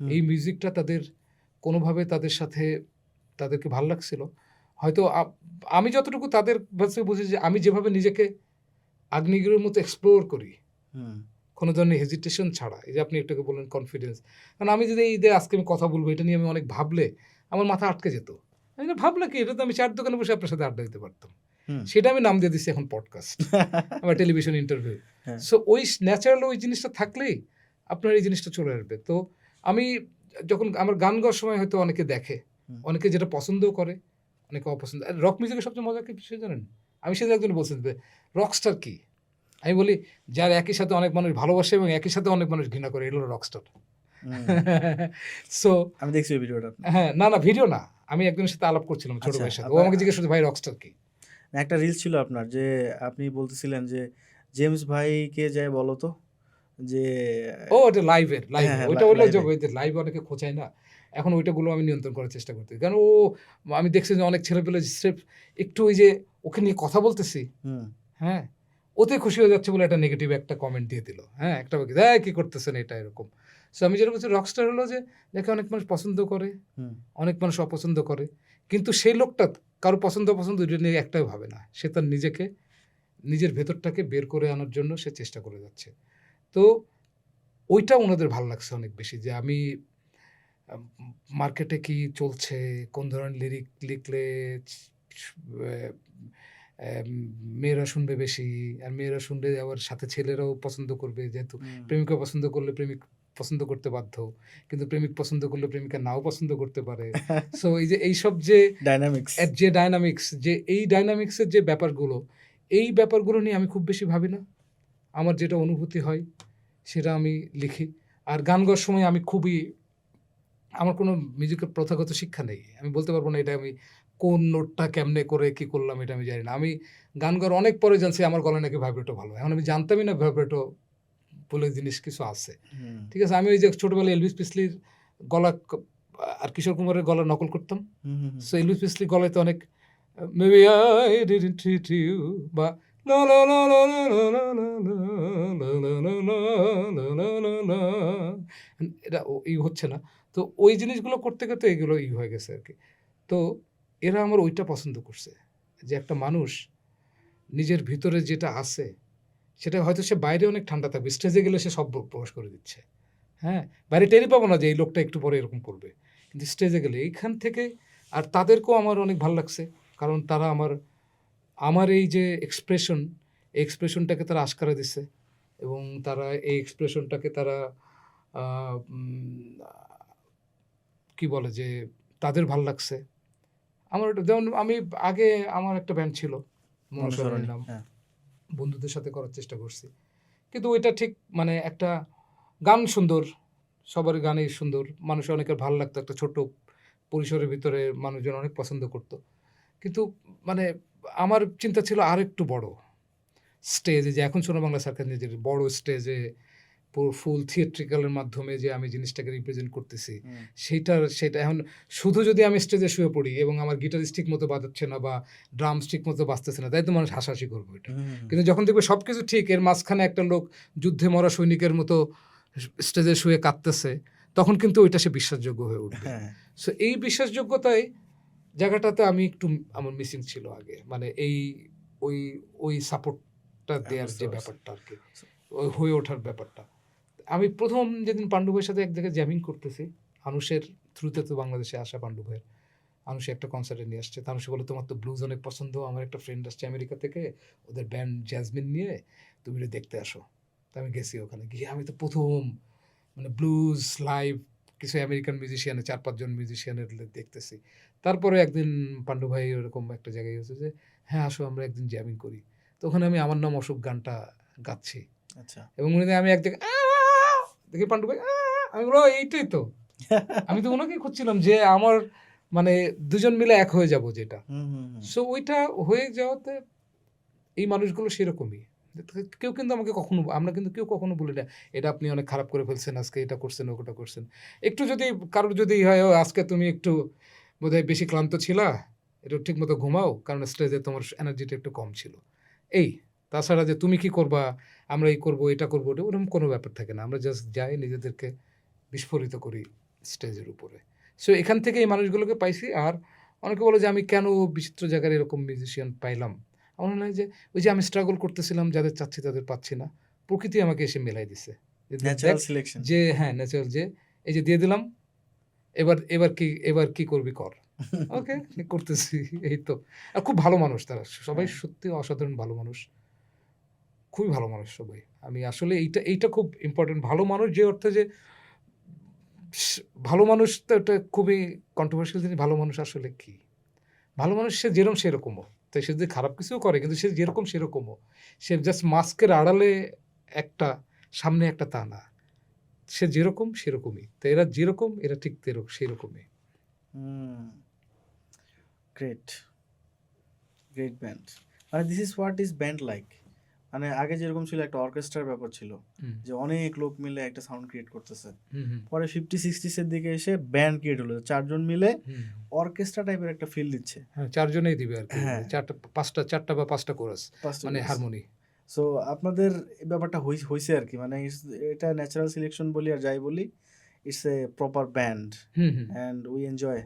এই মিউজিকটা তাদের কোনোভাবে তাদের সাথে তাদেরকে ভাল লাগছিল। হয়তো আমি যতটুকু তাদের কাছে বুঝি, যে আমি যেভাবে নিজেকে আগ্নেয়গিরির মতো এক্সপ্লোর করি, কোনো ধরনের হেজিটেশন ছাড়া, এই যে আপনি একটাকে বললেন কনফিডেন্স, কারণ আমি যদি এই যে আজকে আমি কথা বলবো, এটা নিয়ে আমি অনেক ভাবলে আমার মাথা আটকে যেত। আমি ভাবলাম কি, এটা তো আমি চার দোকানে বসে আপনার সাথে আড্ডা দিতে পারতাম। হুম। সেটা আমি নাম দিয়ে দিচ্ছি এখন পডকাস্ট, আমার টেলিভিশন ইন্টারভিউ। হ্যাঁ। সো ওই ন্যাচারাল ওই জিনিসটা থাকলেই আপনার এই জিনিসটা চলে আসবে। তো আমি যখন আমার গান গাওয়ার সময় হয়তো অনেকে দেখে, হুম। অনেকে যেটা পছন্দও করে, অনেকে অপছন্দ। রক মিউজিকের সবচেয়ে মজার কি বিষয় জানেন? আমি সেদিন একজন বলছেন যে রকস্টার কি? আমি বলি, যার একই সাথে অনেক মানুষ ভালোবাসে এবং একই সাথে অনেক মানুষ ঘৃণা করে, এগুলো রকস্টার। হুম। সো আমি দেখছি ওই ভিডিওটা আপনার। হ্যাঁ, না ভিডিও না। আমি একজনের সাথে আলাপ করছিলাম, ছোট আচ্ছা, ভাইয়ের সাথে। ও আপনার আমাকে জিজ্ঞেস করছে, ভাই রকস্টার কি? একটা রিলস ছিল আপনার যে আপনি বলতেছিলেন যে জেমস ভাইকে যায় বলো তো যে ও ওটা লাইভের, হ্যাঁ, হ্যাঁ, ওইটা হলো যে লাইভে। লাইভে অনেকে খোঁচায় না। এখন ওইটাগুলো আমি নিয়ন্ত্রণ করার চেষ্টা করতেছি। কারণ ও, আমি দেখছি যে অনেক ছেলেপেলে স্রেফ একটু ওই যে ওকে নিয়ে কথা বলতেছি, হুম। হ্যাঁ, ওতে খুশি হয়ে যাচ্ছে বলে একটা নেগেটিভ একটা কমেন্ট দিয়ে দিল। হ্যাঁ, একটা বাকি কি করতেছেন এটা এরকম। সো আমি যেটা বলছি, রকস্টার হলো যে যাকে অনেক মানুষ পছন্দ করে, হুম। অনেক মানুষ অপছন্দ করে, কিন্তু সেই লোকটা কারো পছন্দ অপছন্দ এটা নিয়ে একটাই ভাবে না। সে তার নিজেকে, নিজের ভেতরটাকে বের করে আনার জন্য সে চেষ্টা করে যাচ্ছে। তো ওইটা ওনাদের ভাল লাগছে অনেক বেশি, যে আমি আম মার্কেটে কি চলছে, কোন ধরনের লিরিক লিখলে অ্যা অ্যাম মেয়েরা শুনবে বেশি, আর মেয়েরা শুনলে আবার সাথে ছেলেরাও পছন্দ করবে। যেহেতু হুম। প্রেমিকা পছন্দ করলে প্রেমিক পছন্দ করতে বাধ্য। কিন্তু প্রেমিক পছন্দ করলে প্রেমিকা নাও পছন্দ করতে পারে। সো এই যে এইসব যে ডায়নামিক্স। যে ডায়নামিক্স, যে এই ডায়নামিক্স এর যে ব্যাপারগুলো, এই ব্যাপারগুলো নিয়ে আমি খুব বেশি ভাবি না। আমার যেটা অনুভূতি হয় সেটা আমি লিখি। আর গান গাওয়ার সময় আমি খুবই, আমার কোনো মিউজিকের প্রথাগত শিক্ষা নেই। আমি বলতে পারব না এটা আমি কোন নোটটা কেমনে করে কি করলাম এটা আমি জানি না। আমি গান গাওয়ার অনেক পরে জানছি আমার গলায় নাকি ভাইব্রেটো ভালো। এখন আমি জানতামই না ভাইব্রেটো বলে জিনিস কিছু আছে। হুম। ঠিক আছে? আমি ওই যে ছোটবেলায় এলভিস প্রিসলির গলা আর কিশোর কুমারের গলা নকল করতাম। হুম, হুম, হুম। সো এলভিস প্রিসলির গলায় তো অনেক maybe I didn't treat you বা লা লা লা লা লা লা লা লা লা লা লা লা লা লা লা, এটা ই হচ্ছে না। তো ওই জিনিসগুলো করতে, করতে এগুলো হয়ে গেছে আরকি। তো এরা আমার ওইটা পছন্দ করছে। যে একটা মানুষ নিজের ভিতরে যেটা আছে, সেটা হয়তো সে বাইরে অনেক ঠান্ডা থাকবে। স্টেজে গেলে সে সব প্রকাশ করে দিচ্ছে। হ্যাঁ? বাইরে টেরই পাবো না যে এই লোকটা একটু পরে এরকম করবে। কিন্তু স্টেজে গেলে এইখান থেকে, আর তাদেরকেও আমার অনেক ভাল লাগছে। কারণ তারা আমার এই যে এক্সপ্রেশন, এই এক্সপ্রেশনটাকে তারা আস্কারা দিছে এবং তারা এই এক্সপ্রেশনটাকে তারা আ উম আ কি বলে যে তাদের ভাল লাগছে। আমার ওটা যেমন আমি আগে আমার একটা ব্যান্ড ছিল, মনুসরণের অনুসরণী। নাম। হ্যাঁ। বন্ধুদের সাথে করার চেষ্টা করছি। কিন্তু ওইটা ঠিক মানে একটা গান সুন্দর, সবারই গানই সুন্দর। মানুষের অনেকের ভাল লাগতো। একটা ছোট পরিসরের ভিতরে মানুষজন অনেক পছন্দ করত। কিন্তু মানে আমার চিন্তা ছিল আরেকটু বড় স্টেজে, যে এখন সোনা বাংলা সার্কাস নিজের বড় স্টেজে পুরো ফুল থিয়েট্রিক্যাল এর মাধ্যমে যে আমি জিনিসটাকে রিপ্রেজেন্ট করতেছি। হুম। সেটা এখন শুধু যদি আমি স্টেজে শুয়ে পড়ি এবং আমার গিটারিস্ট ঠিক মতো বাজাচ্ছে না বা ড্রামস ঠিক মতো বাজতেছে না, তাই তো মানুষ হাসাহাসি করবে ওইটা। হুম, হুম, হুম। কিন্তু যখন দেখবে সবকিছু ঠিক, এর মাঝখানে একটা লোক যুদ্ধে মরা সৈনিকের মতো স্টেজে শুয়ে কাঁদতেছে, তখন কিন্তু ওইটা সে বিশ্বাসযোগ্য হয়ে উঠবে। হ্যাঁ। সো এই বিশ্বাসযোগ্যতায় জায়গাটাতে আমি একটু, আমার মিসিং ছিল আগে। মানে ওই ওই সাপোর্টটা দেয়ার বুঝতে যে পারছি। ব্যাপারটা আরকি। ওই হয়ে ওঠার ব্যাপারটা। আমি ১ম যেদিন পান্ডু ভাইয়ের সাথে এক জায়গায় জ্যামিং করতেছি, আনুশের থ্রুতে তো বাংলাদেশে আসা পান্ডু ভাইয়ের। আনুশে একটা কনসার্টে নিয়ে আসছে। আনুশে বলে, "তোমার তো ব্লুজ অনেক পছন্দ। আমার একটা ফ্রেন্ড আসছে আমেরিকা থেকে। ওদের ব্যান্ড জ্যাজমিন নিয়ে তুমি এটা দেখতে আসো।" তো আমি গেছি ওখানে। গিয়ে আমি তো ১ম মানে ব্লুজ লাইভ কিছু আমেরিকান মিউজিশিয়ানের ৪-৫ জন মিউজিশিয়ানের দেখতেছি। তারপরে একদিন পান্ডু ভাই ওরকম একটা জায়গায় গেছে যে, "হ্যাঁ, আসো আমরা একদিন জ্যামিং করি।" তো ওখানে আমি আমার নাম অশোক গানটা গাচ্ছি। আচ্ছা। এবং উনি, আমি এক জায়গায় দেখি পান্ডু ভাই আমি বললাম, এইটাই তো। আমি তো উনাকেই খুঁজছিলাম যে আমার মানে দুজন মিলে এক হয়ে যাব যেটা। হুম, হুম, হুম। সো ওইটা হয়ে যাওয়াতে এই মানুষগুলো সেরকমই। কেউ কিন্তু আমাকে কখনো, আমরা কিন্তু কেউ কখনো বলি না, "এটা আপনি অনেক খারাপ করে ফেলছেন আজকে, এটা করছেন, ওটা করছেন।" একটু যদি কারোর যদি হয়, "ও আজকে তুমি একটু বোধহয় বেশি ক্লান্ত ছিলা, একটু ঠিকমতো ঘুমাও, কারণ স্টেজে তোমার এনার্জিটা একটু কম ছিল।" এই। তাছাড়া যে তুমি কি করবা, আমরা এই করব, এটা করব, ওরকম কোনো ব্যাপার থাকে না। আমরা জাস্ট যাই, নিজেদেরকে বিস্ফোরিত করি স্টেজের উপরে। সো এখান থেকে এই মানুষগুলোকে পাইছি। আর অনেকে বলে যে আমি কেন বিচিত্র জায়গার এরকম মিউজিশিয়ান পাইলাম। আমার মনে হয় যে ওই যে আমি স্ট্রাগল করতেছিলাম, যাদের চাচ্ছি তাদের পাচ্ছি না। প্রকৃতি আমাকে এসে মেলাই দিছে। যে দেখ ন্যাচারাল সিলেকশন। যে হ্যাঁ, ন্যাচারাল যে এই যে দিয়ে দিলাম, এবার কি করবি কর। ওকে, করতেছি এই তো। আর খুব ভালো মানুষ তারা। সবাই হ্যাঁ। সত্যি অসাধারণ ভালো মানুষ। খুবই ভালো মানুষ সবাই। আমি আসলে এইটা খুব ইম্পোর্টেন্ট। ভালো মানুষ যে অর্থে যে স ভালো মানুষ তো এটা খুবই কন্ট্রোভার্সিয়াল জিনিস। ভালো মানুষ আসলে কি? ভালো মানুষ সে যেরকম সেরকমও। তো সে যদি খারাপ কিছুও করে কিন্তু সে যেরকম সেরকমও। সে জাস্ট মাস্কের আড়ালে একটা, সামনে একটা তা না। সে যেরকম সেরকমই। তো এরা যেরকম এরা ঠিক সেরকমই। হুম, গ্রেট, গ্রেট ব্যান্ড। মানে this is what is band like. মানে আগে যেরকম ছিল একটা অর্কেস্ট্রার ব্যাপার ছিল, হুম, যে অনেক লোক মিলে একটা সাউন্ড ক্রিয়েট করতেছে। হুম, হুম, পরে 50-60s এর দিকে এসে ব্যান্ড ক্রিয়েট হলো, 4 জন মিলে হুম। অর্কেস্ট্রা টাইপের একটা ফিল দিচ্ছে। হ্যাঁ, ৪ জনেই দিবে আরকি। হ্যাঁ, ৪টা বা ৫টা কোরাস 5টা মানে কোরাস। হারমোনি। সো আপনাদের এই ব্যাপারটা হইছে আরকি। মানে এটা ন্যাচারাল সিলেকশন বলি আর যাই বলি, it's a proper band hmm, hmm, and we enjoy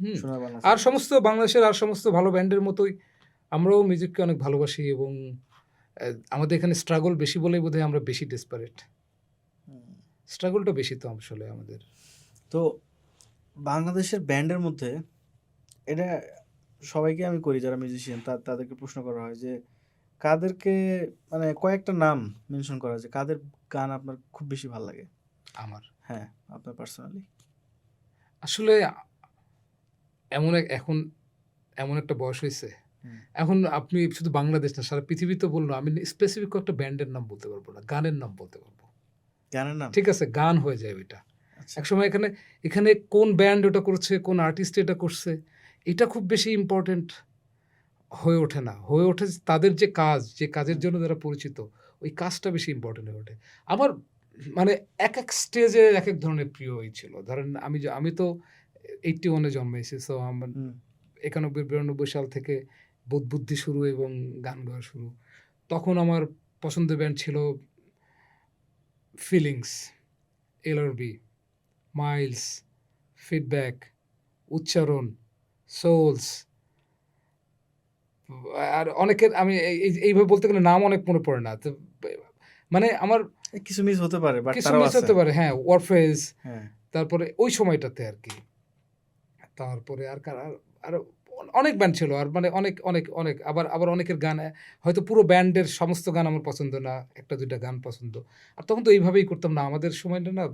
hmm. সোনার বাংলা আর সাউন্ড। সমস্ত বাংলাদেশের আর সমস্ত ভালো ব্যান্ডের মতোই আমরাও মিউজিককে অনেক ভালোবাসি এবং আমাদের এখানে স্ট্রাগল বেশি বলেই বোধহয় আমরা বেশি ডেসপারেট। হুম। স্ট্রাগলটা বেশি তো আসলে আমাদের। তো বাংলাদেশের ব্যান্ডের মধ্যে এটা সবাইকে আমি করি যারা মিউজিশিয়ান, তাদেরকে প্রশ্ন করা হয় যে কাদেরকে, মানে কয়েকটা নাম মেনশন করা যে কাদের গান আপনার খুব বেশি ভালো লাগে। আমার হ্যাঁ, আপনার পার্সোনালি। আসলে এখন এমন একটা বয়স হইছে। হুম। এখন আপনি শুধু বাংলাদেশ না সারা পৃথিবীতে বলল আমি স্পেসিফিক কয়েকটা ব্যান্ডের নাম বলতে পারব না। গানের নাম বলতে পারব। গানের নাম? ঠিক আছে? গান হয়ে যায় ওইটা। আচ্ছা। একসময় এখানে কোন ব্যান্ড ওটা করছে, কোন আর্টিস্ট এটা করছে, এটা খুব বেশি ইম্পোর্টেন্ট হয়ে ওঠে না। হয়ে ওঠে যে তাদের যে কাজ, যে কাজের হুম, জন্য তারা পরিচিত, ওই কাজটা বেশি ইম্পোর্টেন্ট হয়ে ওঠে। আমার মানে একেক স্টেজে একেক ধরনের প্রিয় ছিল। ধরেন আমি তো 81 এ জন্মেছি। সো আমার হুম, ৯১-৯২ সাল থেকে বোধবুদ্ধি শুরু এবং গান গাওয়া শুরু। তখন আমার পছন্দের ব্যান্ড ছিল ফিলিংস, এলআরবি, মাইলস, ফিডব্যাক, উচ্চারণ, সোলস আর অনেকের আমি এইভাবে বলতে গেলে নাম অনেক মনে পড়ে না। তো মানে আমার কিছু মিস হতে পারে বাট কিছু তারাও মিস আছে। হতে পারে হ্যাঁ, ওয়ারফেজ হ্যাঁ। তারপরে ওই সময়টাতে আরকি। তারপরে আর আরো অনেক ব্যান্ড ছিল। আর মানে অনেক আবার অনেকের গান হয়তো পুরো ব্যান্ডের সমস্ত গান আমার পছন্দ না। ১টা ২টা গান পছন্দ। আর তখন তো এইভাবেই করতাম না। আমাদের সময়টা না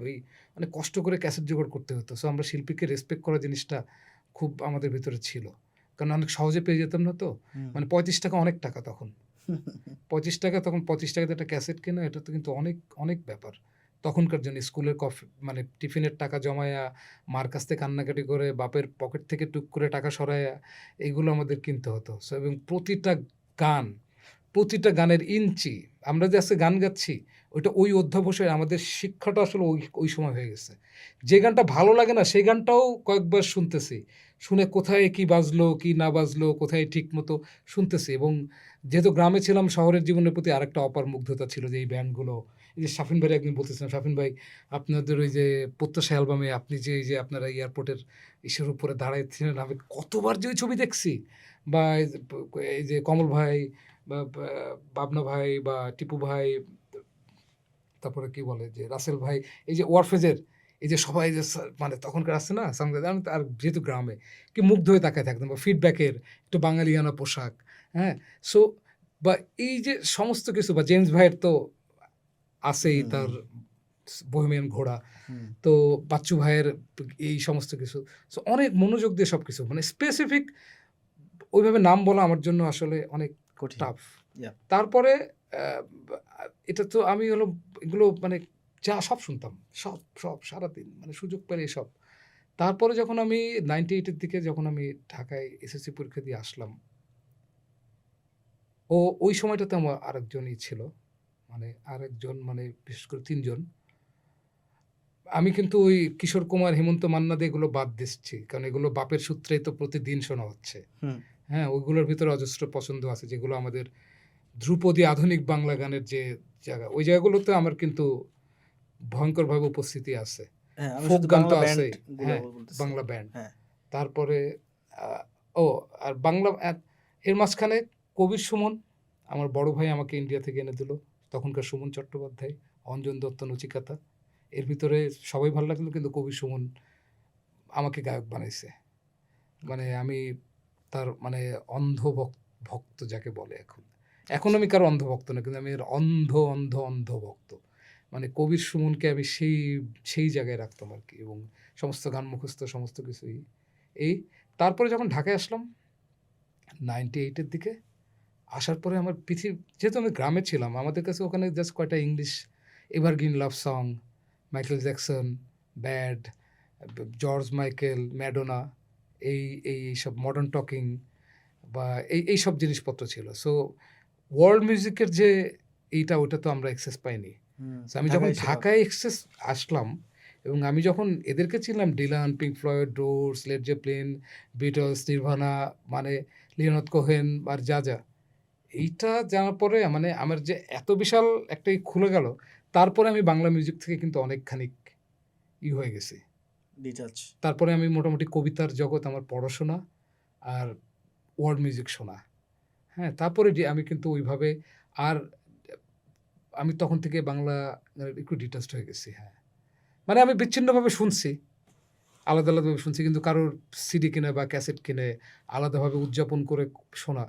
অনেক কষ্ট করে ক্যাসেট জোগাড় করতে হতো। সো আমরা শিল্পীকে রেসপেক্ট করা জিনিসটা খুব আমাদের ভেতরে ছিল। কারণ অনেক সহজে পেয়ে যেতাম না তো। হুম। মানে ৳৩৫ অনেক টাকা তখন। ৳৩৫ তখন ৳৩৫ তে একটা ক্যাসেট কেনা এটা তো কিন্তু অনেক ব্যাপার। তখনকার জন্য স্কুলের মানে টিফিনের টাকা জমায়া, মার কাছ থেকে কান্নাকাটি করে, বাপের পকেট থেকে টুক করে টাকা সরায়া, এগুলো আমাদের কিনতে হতো। সো এবং গান, প্রতিটা গানের ইঞ্চি, আমরা যে আজকে গান গাচ্ছি, ওই অধ্যবসায়ে আমাদের শিক্ষাটা আসলে ওই সময় হয়ে গেছে। যে গানটা ভালো লাগে না, সেই গানটাও কয়েকবার শুনতেছি। শুনে কোথায় কি বাজলো, কি না বাজলো, কোথায় ঠিকমতো শুনতেছি এবং যেহেতু গ্রামে ছিলাম, শহরের জীবনের প্রতি আরেকটা অপার মুগ্ধতা ছিল যে এই ব্যান্ডগুলো, এই যে শাফিন ভাইয়ের একদিন বলতেছিলাম, "শাফিন ভাই, আপনাদের ওই যে 'প্রত্যাশা' অ্যালবামে আপনি যে এই যে আপনারা এয়ারপোর্টের ইসের উপরে দাঁড়াইছিলেন, আমি কতবার যে ওই ছবি দেখছি।" বা এই যে কমল ভাই বা বাবনা ভাই বা টিপু ভাই, তারপরে কি বলে যে রাসেল ভাই, এই যে ওয়ারফেজের এই যে সবাই যে মানে তখনকার আছে না আমি আর যেহেতু গ্রামে কি মুগ্ধ হয়ে তাকায় থাকতাম বা ফিডব্যাকের একটু বাঙালিয়ানা পোশাক, হ্যাঁ? সো বা এই যে সমস্ত কিছু বা জেমস ভাইয়ের তো আছেই হুম, তার হুম, বোহেমিয়ান ঘোড়া। হুম। তো বাচ্চু ভাইয়ের এই সমস্ত কিছু। সো অনেক মনোযোগ দিয়ে সবকিছু মানে স্পেসিফিক ওইভাবে নাম বলা আমার জন্য আসলে অনেক কঠিন। টাফ। ইয়া। তারপরে আ এটা তো আমি হলো এগুলো মানে সব শুনতাম। সব সারাদিন মানে সুযোগ পেলেই সব। তারপরে যখন আমি 98 এর দিকে যখন আমি ঢাকায় এসএসসি পরীক্ষা দিয়ে আসলাম, ওই সময়টাতে আমার আরেকজনই ছিল। মানে আরেকজন মানে বিশেষ করে ৩ জন। আমি কিন্তু ওই কিশোর কুমার, হেমন্ত মান্না দে এগুলো বাদ দিচ্ছি। কারণ এগুলো বাপের সূত্রেই তো প্রতিদিন শোনা হচ্ছে। হুম। হ্যাঁ? ওইগুলোর ভিতরে অজস্র পছন্দ আছে যেগুলো আমাদের ধ্রুপদী আধুনিক বাংলা গানের যে জায়গা, ওই জায়গাগুলোতে আমার কিন্তু ভয়ংকরভাবে উপস্থিতি আছে। হ্যাঁ, আমি ফোক শুধু গান বাংলা তো ব্যান্ড আছেই। গুলা হ্যাঁ, বলতেছি। বাংলা ব্যান্ড। হ্যাঁ। তারপরে আ ও আর বাংলা এর মাঝখানে কবির সুমন, আমার বড় ভাই আমাকে ইন্ডিয়া থেকে এনে দিল। তখনকার সুমন চট্টোপাধ্যায়, অঞ্জন দত্ত, নচিকাতা। এর ভিতরে সবাই ভাল লাগলো কিন্তু কবির সুমন আমাকে গায়ক বানাইছে। মানে আমি তার মানে ভক্ত যাকে বলে এখন। এখন আমি কারো অন্ধভক্ত না, কিন্তু আমি এর অন্ধ ভক্ত। মানে কবির সুমনকে আমি সেই জায়গায় রাখতাম আরকি, এবং সমস্ত গান মুখস্থ, সমস্ত কিছুই। এই তারপরে যখন ঢাকায় আসলাম 98 এর দিকে, আসার পরে আমার যেহেতু আমি গ্রামে ছিলাম, আমাদের কাছে ওখানে জাস্ট কয়টা ইংলিশ এভারগ্রিন লাভ song, Michael Jackson, bad, George Michael, Madonna, এইসব মডার্ন টকিং বা এইসব জিনিসপত্র ছিল। সো ওয়ার্ল্ড মিউজিকের যে ওটা তো আমরা অ্যাক্সেস পাইনি। সো আমি যখন ঢাকায় অ্যাক্সেস আসলাম, এবং আমি যখন এদেরকে চিনলাম, Dylan, Pink Floyd, Doors, Led Zeppelin, Beatles, Nirvana, মানে লিওনার্দ কোহেন আর যা এইটা জানার পরে মানে আমার যে এত বিশাল একটাই খুলে গেল, তারপরে আমি বাংলা মিউজিক থেকে কিন্তু অনেকখানি হয়ে গেছি। তারপরে আমি মোটামুটি কবিতার জগৎ আমার পড়াশোনা আর ওয়ার্ল্ড মিউজিক শোনা। হ্যাঁ, তারপরে আমি কিন্তু ওইভাবে আর আমি তখন থেকে বাংলা একটু ডিটাচড হয়ে গেছি। হ্যাঁ, মানে আমি বিচ্ছিন্নভাবে শুনছি, আলাদাভাবে শুনছি, কিন্তু কারোর সিডি কিনে বা ক্যাসেট কিনে আলাদাভাবে উদযাপন করে শোনা,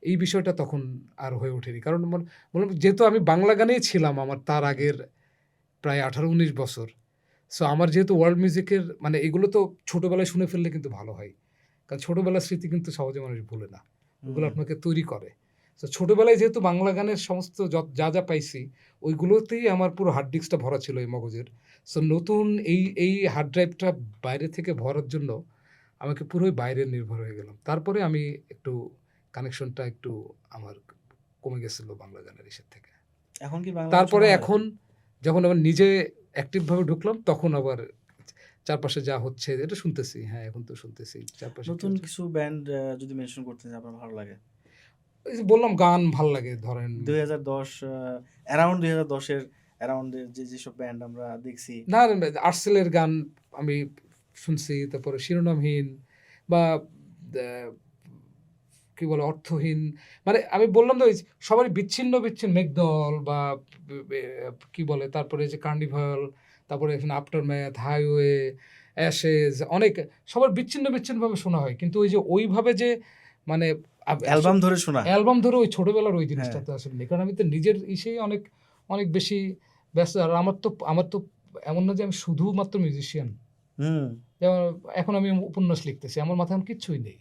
এই বিষয়টা তখন আর হয়ে ওঠেনি। কারণ যেহেতু আমি বাংলা গানেই ছিলাম আমার তার আগের প্রায় 18-19 বছর। সো আমার যেহেতু ওয়ার্ল্ড মিউজিকের মানে এগুলো তো ছোটোবেলায় শুনে ফেললে কিন্তু ভালো হয়, কারণ ছোটোবেলার স্মৃতি কিন্তু সহজে মানুষ ভুলে না, ওগুলো আপনাকে তৈরি করে। তো ছোটোবেলায় যেহেতু বাংলা গানের সমস্ত যা পাইছি, ওইগুলোতেই আমার পুরো হার্ড ডিস্কটা ভরা ছিল এই মগজের। সো নতুন এই হার্ড ড্রাইভটা বাইরে থেকে ভরার জন্য আমাকে পুরোই বাইরে নির্ভর হয়ে গেলাম। তারপরে আমি একটু কানেকশনটা একটু আমার কমে গেছিলো বাংলা গানের ইসের থেকে। এখন কি তারপরে এখন যখন আবার নিজে অ্যাক্টিভভাবে ঢুকলাম, তখন আবার চারপাশে যা হচ্ছে এটা শুনতেছি। হ্যাঁ, এখন তো শুনতেছি চারপাশে। নতুন কিছু ব্যান্ড যদি মেনশন করতে চান আপনার ভালো লাগে? এই যে বললাম গান ভাল লাগে, ধরেন 2010 অ্যারাউন্ড 2010 এর অ্যারাউন্ডের যেসব ব্যান্ড আমরা দেখছি। না, আর্টসেলের গান আমি শুনছি, তারপরে শিরোনামহীন বা কি বলে অর্থহীন, মানে আমি বললাম তো সবারই বিচ্ছিন্ন মেঘদল বা কি বলে, তারপরে যে কার্নিভাল, তারপরে এখানে আফটারম্যাথ, হাইওয়ে, অ্যাশেজ, অনেক সবার বিচ্ছিন্নভাবে শোনা হয়, কিন্তু ওই যে ওইভাবে যে মানে অ্যালবাম ধরে ওই ছোটবেলার ওই জিনিসটা তো আসলে নেই, কারণ আমি তো নিজের ইসেই অনেক বেশি ব্যস্ত। আর আমার তো এমন না যে আমি শুধুমাত্র মিউজিশিয়ান। যেমন এখন আমি উপন্যাস লিখতেছি, আমার মাথায় এখন কিচ্ছুই নেই।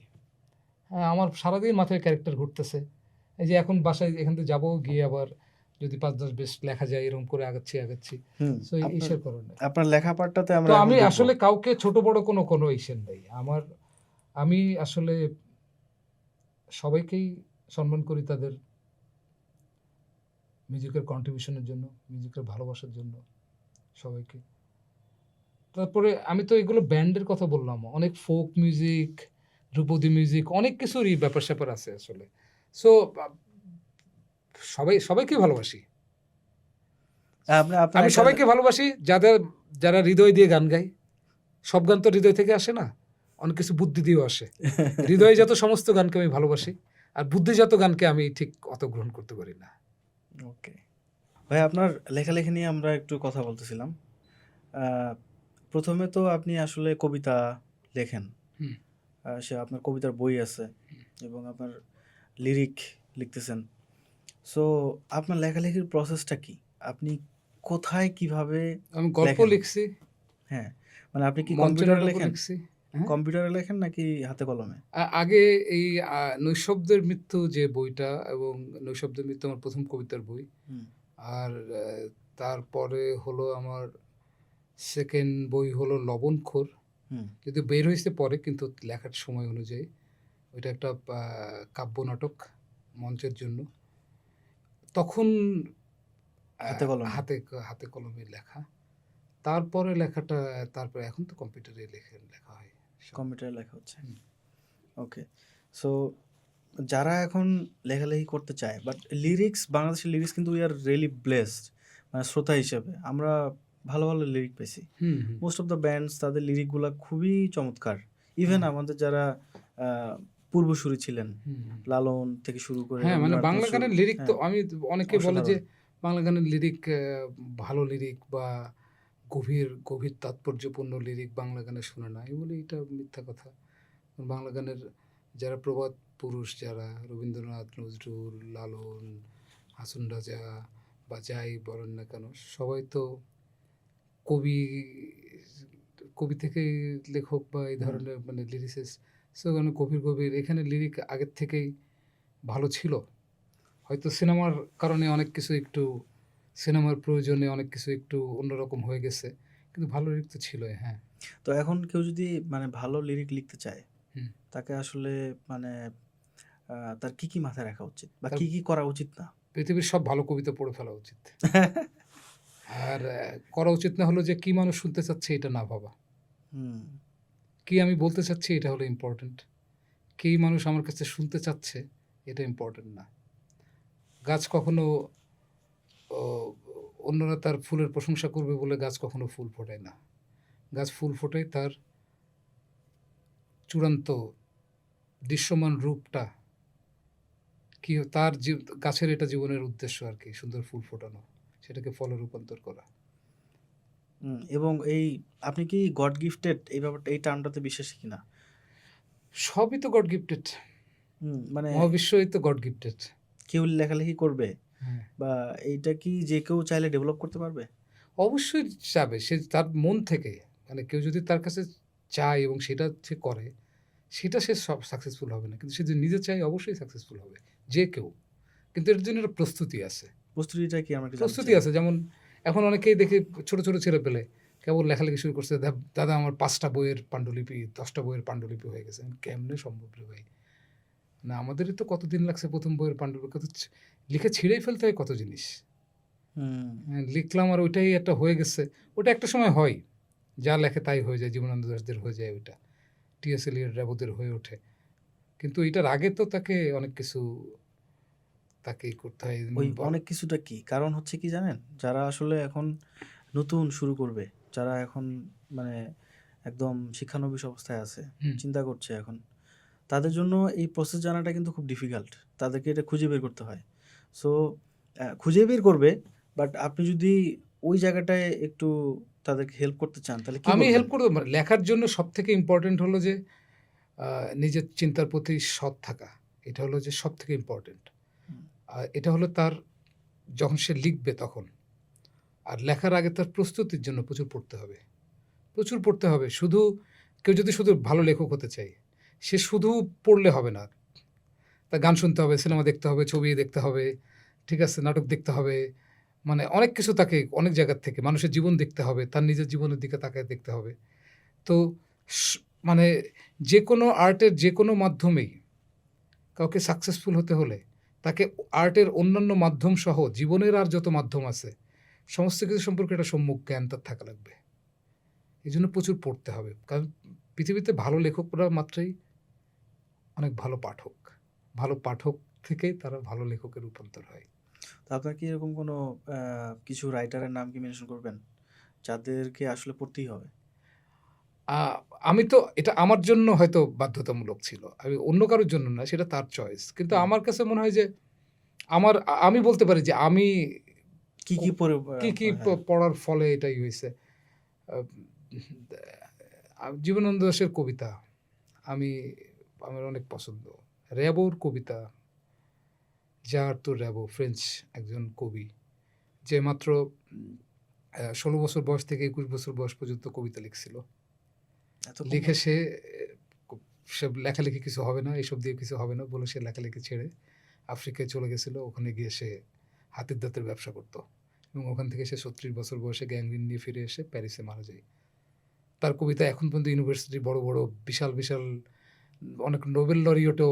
হ্যাঁ, আমার সারাদিন মাথায় ক্যারেক্টার ঘুরতেছে। এই যে এখন বাসায় এখান থেকে যাবো, গিয়ে আবার যদি 5-10 বেশ লেখা যায়, এরকম করে আগাচ্ছি। সো এইসব কারণে আপনার লেখা পার্টটাতে আমি আসলে কাউকে ছোট বড় কোনো ইসের নেই আমার। আমি আসলে সবাইকেই সম্মান করি তাদের মিউজিকের কন্ট্রিবিউশনের জন্য, মিউজিকের ভালোবাসার জন্য সবাইকে। তারপরে আমি তো এগুলো ব্যান্ডের কথা বললাম, অনেক ফোক মিউজিক, ধ্রুপদী মিউজিক, অনেক কিছুরই ব্যাপার-স্যাপার আছে আসলে। সো সবাইকে ভালোবাসি। আমি সবাইকে ভালোবাসি, যারা হৃদয় দিয়ে গান গায়। সব গান তো হৃদয় থেকে আসে না, অনেক কিছু বুদ্ধি দিয়েও আসে। হৃদয়জাত সমস্ত গানকে আমি ভালোবাসি, আর বুদ্ধিজাত গানকে আমি ঠিক অত গ্রহণ করতে পারি না। ওকে ভাই, আপনার লেখালেখি নিয়ে আমরা একটু কথা বলতেছিলাম। প্রথমে তো আপনি আসলে কবিতা লেখেন, সে আপনার কবিতার বই আছে এবং আপনার লিরিক লিখতেছেন। সো আপনার লেখালেখির প্রসেসটা কি? আপনি কোথায় কিভাবে? আমি গল্প লিখছি। হ্যাঁ, মানে আপনি কি কম্পিউটারে লেখেন? কম্পিউটারে লেখেন নাকি হাতে কলমে? আগে এই নৈশব্দের মৃত্যু যে বইটা, এবং নৈশব্দের মৃত্যু আমার প্রথম কবিতার বই। আর তারপরে হলো আমার সেকেন্ড বই হলো লবণখোর, যদি বের হয়েছে পরে, কিন্তু লেখার সময় অনুযায়ী ওইটা একটা কাব্য নাটক মঞ্চের জন্য। তখন হাতে কলমে লেখা। তারপরে তারপরে এখন তো কম্পিউটারে লেখা হয়, কম্পিউটারে লেখা হচ্ছে। ওকে, সো যারা এখন লেখালেখি করতে চায়, বাট বাংলাদেশের লিরিক্স কিন্তু উই আর রিয়েলি ব্লেসড, মানে শ্রোতা হিসেবে আমরা ভালো লিরিক পেয়েছি। মোস্ট অফ দ্য ব্যান্ডস তাদের লিরিকগুলো খুবই চমৎকার। ইভেন আমাদের যারা পূর্বসূরি ছিলেন, লালন থেকে শুরু করে, হ্যাঁ, মানে বাংলা গানের লিরিক তো আমি অনেকে বলে যে বাংলা গানের লিরিক ভালো লিরিক বা গভীর গভীর তাৎপর্যপূর্ণ লিরিক বাংলা গানে শুনে না, আমি বলি এটা মিথ্যা কথা। বাংলা গানের যারা প্রবাদ পুরুষ, যারা রবীন্দ্রনাথ, নজরুল, লালন, হাসন রাজা বা যাই বলেন না কেন, সবাই তো কবি, কবি থেকে লেখক বা এই হুম। ধরনের মানে লিরিসিস্ট। সো গভীর গভীর এখানে লিরিক আগের থেকেই ভালো ছিল। হয়তো সিনেমার কারণে অনেক কিছু একটু, সিনেমার প্রয়োজনে অনেক কিছু একটু অন্যরকম হয়ে গেছে, কিন্তু ভালো লিরিক তো ছিলই। হ্যাঁ। তো এখন কেউ যদি মানে ভালো লিরিক লিখতে চায়, হুম। তাকে আসলে মানে তার কি মাথায় রাখা উচিত বা তার কি করা উচিত না? পৃথিবীর সব ভালো কবিতা পড়ে ফেলা উচিত। আর করা উচিত না হলো যে কি মানুষ শুনতে চাচ্ছে এটা না ভাবা। হুম, কি আমি বলতে চাচ্ছি এটা হলো ইম্পর্ট্যান্ট। কি মানুষ আমার কাছে শুনতে চাচ্ছে এটা ইম্পর্ট্যান্ট না। গাছ কখনো ও অন্যরা তার ফুলের প্রশংসা করবে বলে গাছ কখনো ফুল ফোটায় না। গাছ ফুল ফোটায় তার চূড়ান্ত দৃশ্যমান রূপটা কি, তার গাছের এটা জীবনের উদ্দেশ্য আরকি, সুন্দর ফুল ফোটানো, সেটাকে ফলে রূপান্তর করা। এবং এই আপনি কি গড গিফটেড এই ব্যাপারটা এই টার্মটাতে বিশ্বাসী কিনা? সবই তো গড গিফটেড। মানে মহাবিশ্বই তো গড গিফটেড। কেউ লেখালেখি করবে হ্যাঁ, বা এইটা কি যে কেউ চাইলে ডেভেলপ করতে পারবে? অবশ্যই চাবে। সে তার মন থেকে, মানে কেউ যদি তার কাছে চায় এবং সেটা সে করে, সেটা সে সব সাকসেসফুল হবে না। কিন্তু সে যদি নিজে চায় অবশ্যই সাকসেসফুল হবে। যে কেউ। কিন্তু এর জন্য একটা প্রস্তুতি আছে। প্রস্তুতিটা কি আমরা একটু জানতে প্রস্তুতি চাই। আছে। যেমন এখন অনেকেই দেখি ছোট, ছোট ছেলেপেলে কেবল লেখালেখি শুরু করছে। দাদা আমার ৫ টা বইয়ের পান্ডুলিপি, ১০ টা বইয়ের পান্ডুলিপি হয়ে গেছে। কেমনে সম্ভব রে ভাই? না আমাদেরই তো কতদিন লাগছে ১ম বইয়ের পান্ডুলিপি, কত লিখে ছিঁড়েই ফেলতে হয় কত জিনিস। হুম, লিখলাম আর ওইটাই একটা হয়ে গেছে। ওটা একটা সময় হয়। যা লেখে তাই হয়ে যায়। জীবনানন্দ দাশদের হয়ে যায় ওইটা। টি.এস. এলিয়ট, রেবতীর হয়ে ওঠে। কিন্তু এটার আগে তো তাকে অনেক কিছু তাকে করতে হয়। ওই অনেক কিছুটা কি? কারণ হচ্ছে কি জানেন? যারা আসলে এখন নতুন শুরু করবে, যারা এখন মানে একদম শিক্ষানবিশ অবস্থায় আছে, হুম। চিন্তা করছে এখন, তাদের জন্য এই প্রসেস জানাটা কিন্তু খুব ডিফিকাল্ট। তাদেরকে এটা খুঁজে বের করতে হয়। সো খুঁজে বের করবে, বাট আপনি যদি ওই জায়গাটায় একটু তাদেরকে হেল্প করতে চান, তাহলে কি আমি বলবেন? হেল্প করব, মানে লেখার জন্য সবথেকে ইম্পোর্টেন্ট হলো যে নিজের চিন্তার প্রতি সৎ থাকা। এটা হলো যে সবথেকে ইম্পোর্টেন্ট। হুম, এটা হলো তার, যখন সে লিখবে তখন। আর লেখার আগে তার প্রস্তুতির জন্য প্রচুর পড়তে হবে। প্রচুর পড়তে হবে। শুধু কেউ যদি শুধু ভালো লেখক হতে চায়, সে শুধু পড়লে হবে না। তার গান শুনতে হবে, সিনেমা দেখতে হবে, ছবি দেখতে হবে, ঠিক আছে? নাটক দেখতে হবে। মানে অনেক কিছু তাকে অনেক জায়গার থেকে মানুষের জীবন দেখতে হবে। তার নিজের জীবনের দিকে তাকায় দেখতে হবে। তো স মানে যেকোনো আর্টের যেকোনো মাধ্যমেই কাউকে সাকসেসফুল হতে হলে তাকে আর্টের অন্যান্য মাধ্যম সহ জীবনের আর যত মাধ্যম আছে, সমস্ত কিছু সম্পর্কে একটা সম্যক জ্ঞান তার থাকা লাগবে। এজন্য প্রচুর পড়তে হবে। কারণ পৃথিবীতে ভালো লেখকরা মাত্রই অনেক ভালো পাঠক। ভালো পাঠক থেকেই তারা ভালো লেখকে রূপান্তর হয়। তো আপনার কি এরকম কোনো কিছু রাইটারের নাম কি মেনশন করবেন? যাদেরকে আসলে পড়তেই হবে? আ আমি তো এটা আমার জন্য হয়তো বাধ্যতামূলক ছিল। আমি অন্য কারোর জন্য না, সেটা তার চয়েস। কিন্তু হুম। আমার কাছে মনে হয় যে আমি বলতে পারি যে আমি কি, কো কি পড়ে কি, কি হ্যাঁ। পড়ার ফলে এটাই হইছে। আ জীবনানন্দ দাশের কবিতা আমি আমার অনেক পছন্দ। র্যাবোর কবিতা, জ্যাঁ আর্তুর র্যাবো ফ্রেঞ্চ একজন কবি। যে মাত্র ১৬ বছর বয়স থেকে ২১ বছর বয়স পর্যন্ত কবিতা লিখছিল। এত কম লিখে বয়সে? সে লেখালেখি কিছু হবে না, এসব দিয়ে কিছু হবে না বলে সে লেখালেখি ছেড়ে আফ্রিকায় চলে গেছিল। ওখানে গিয়ে সে হাতের দাঁতের ব্যবসা করত। এবং ওখান থেকে সে ৩৬ বছর বয়সে গ্যাংগ্রিন নিয়ে ফিরে এসে প্যারিসে মারা যায়। তার কবিতা এখন পর্যন্ত ইউনিভার্সিটি বড়, বড় বিশাল, বিশাল অনেক নোবেল লরিয়েটও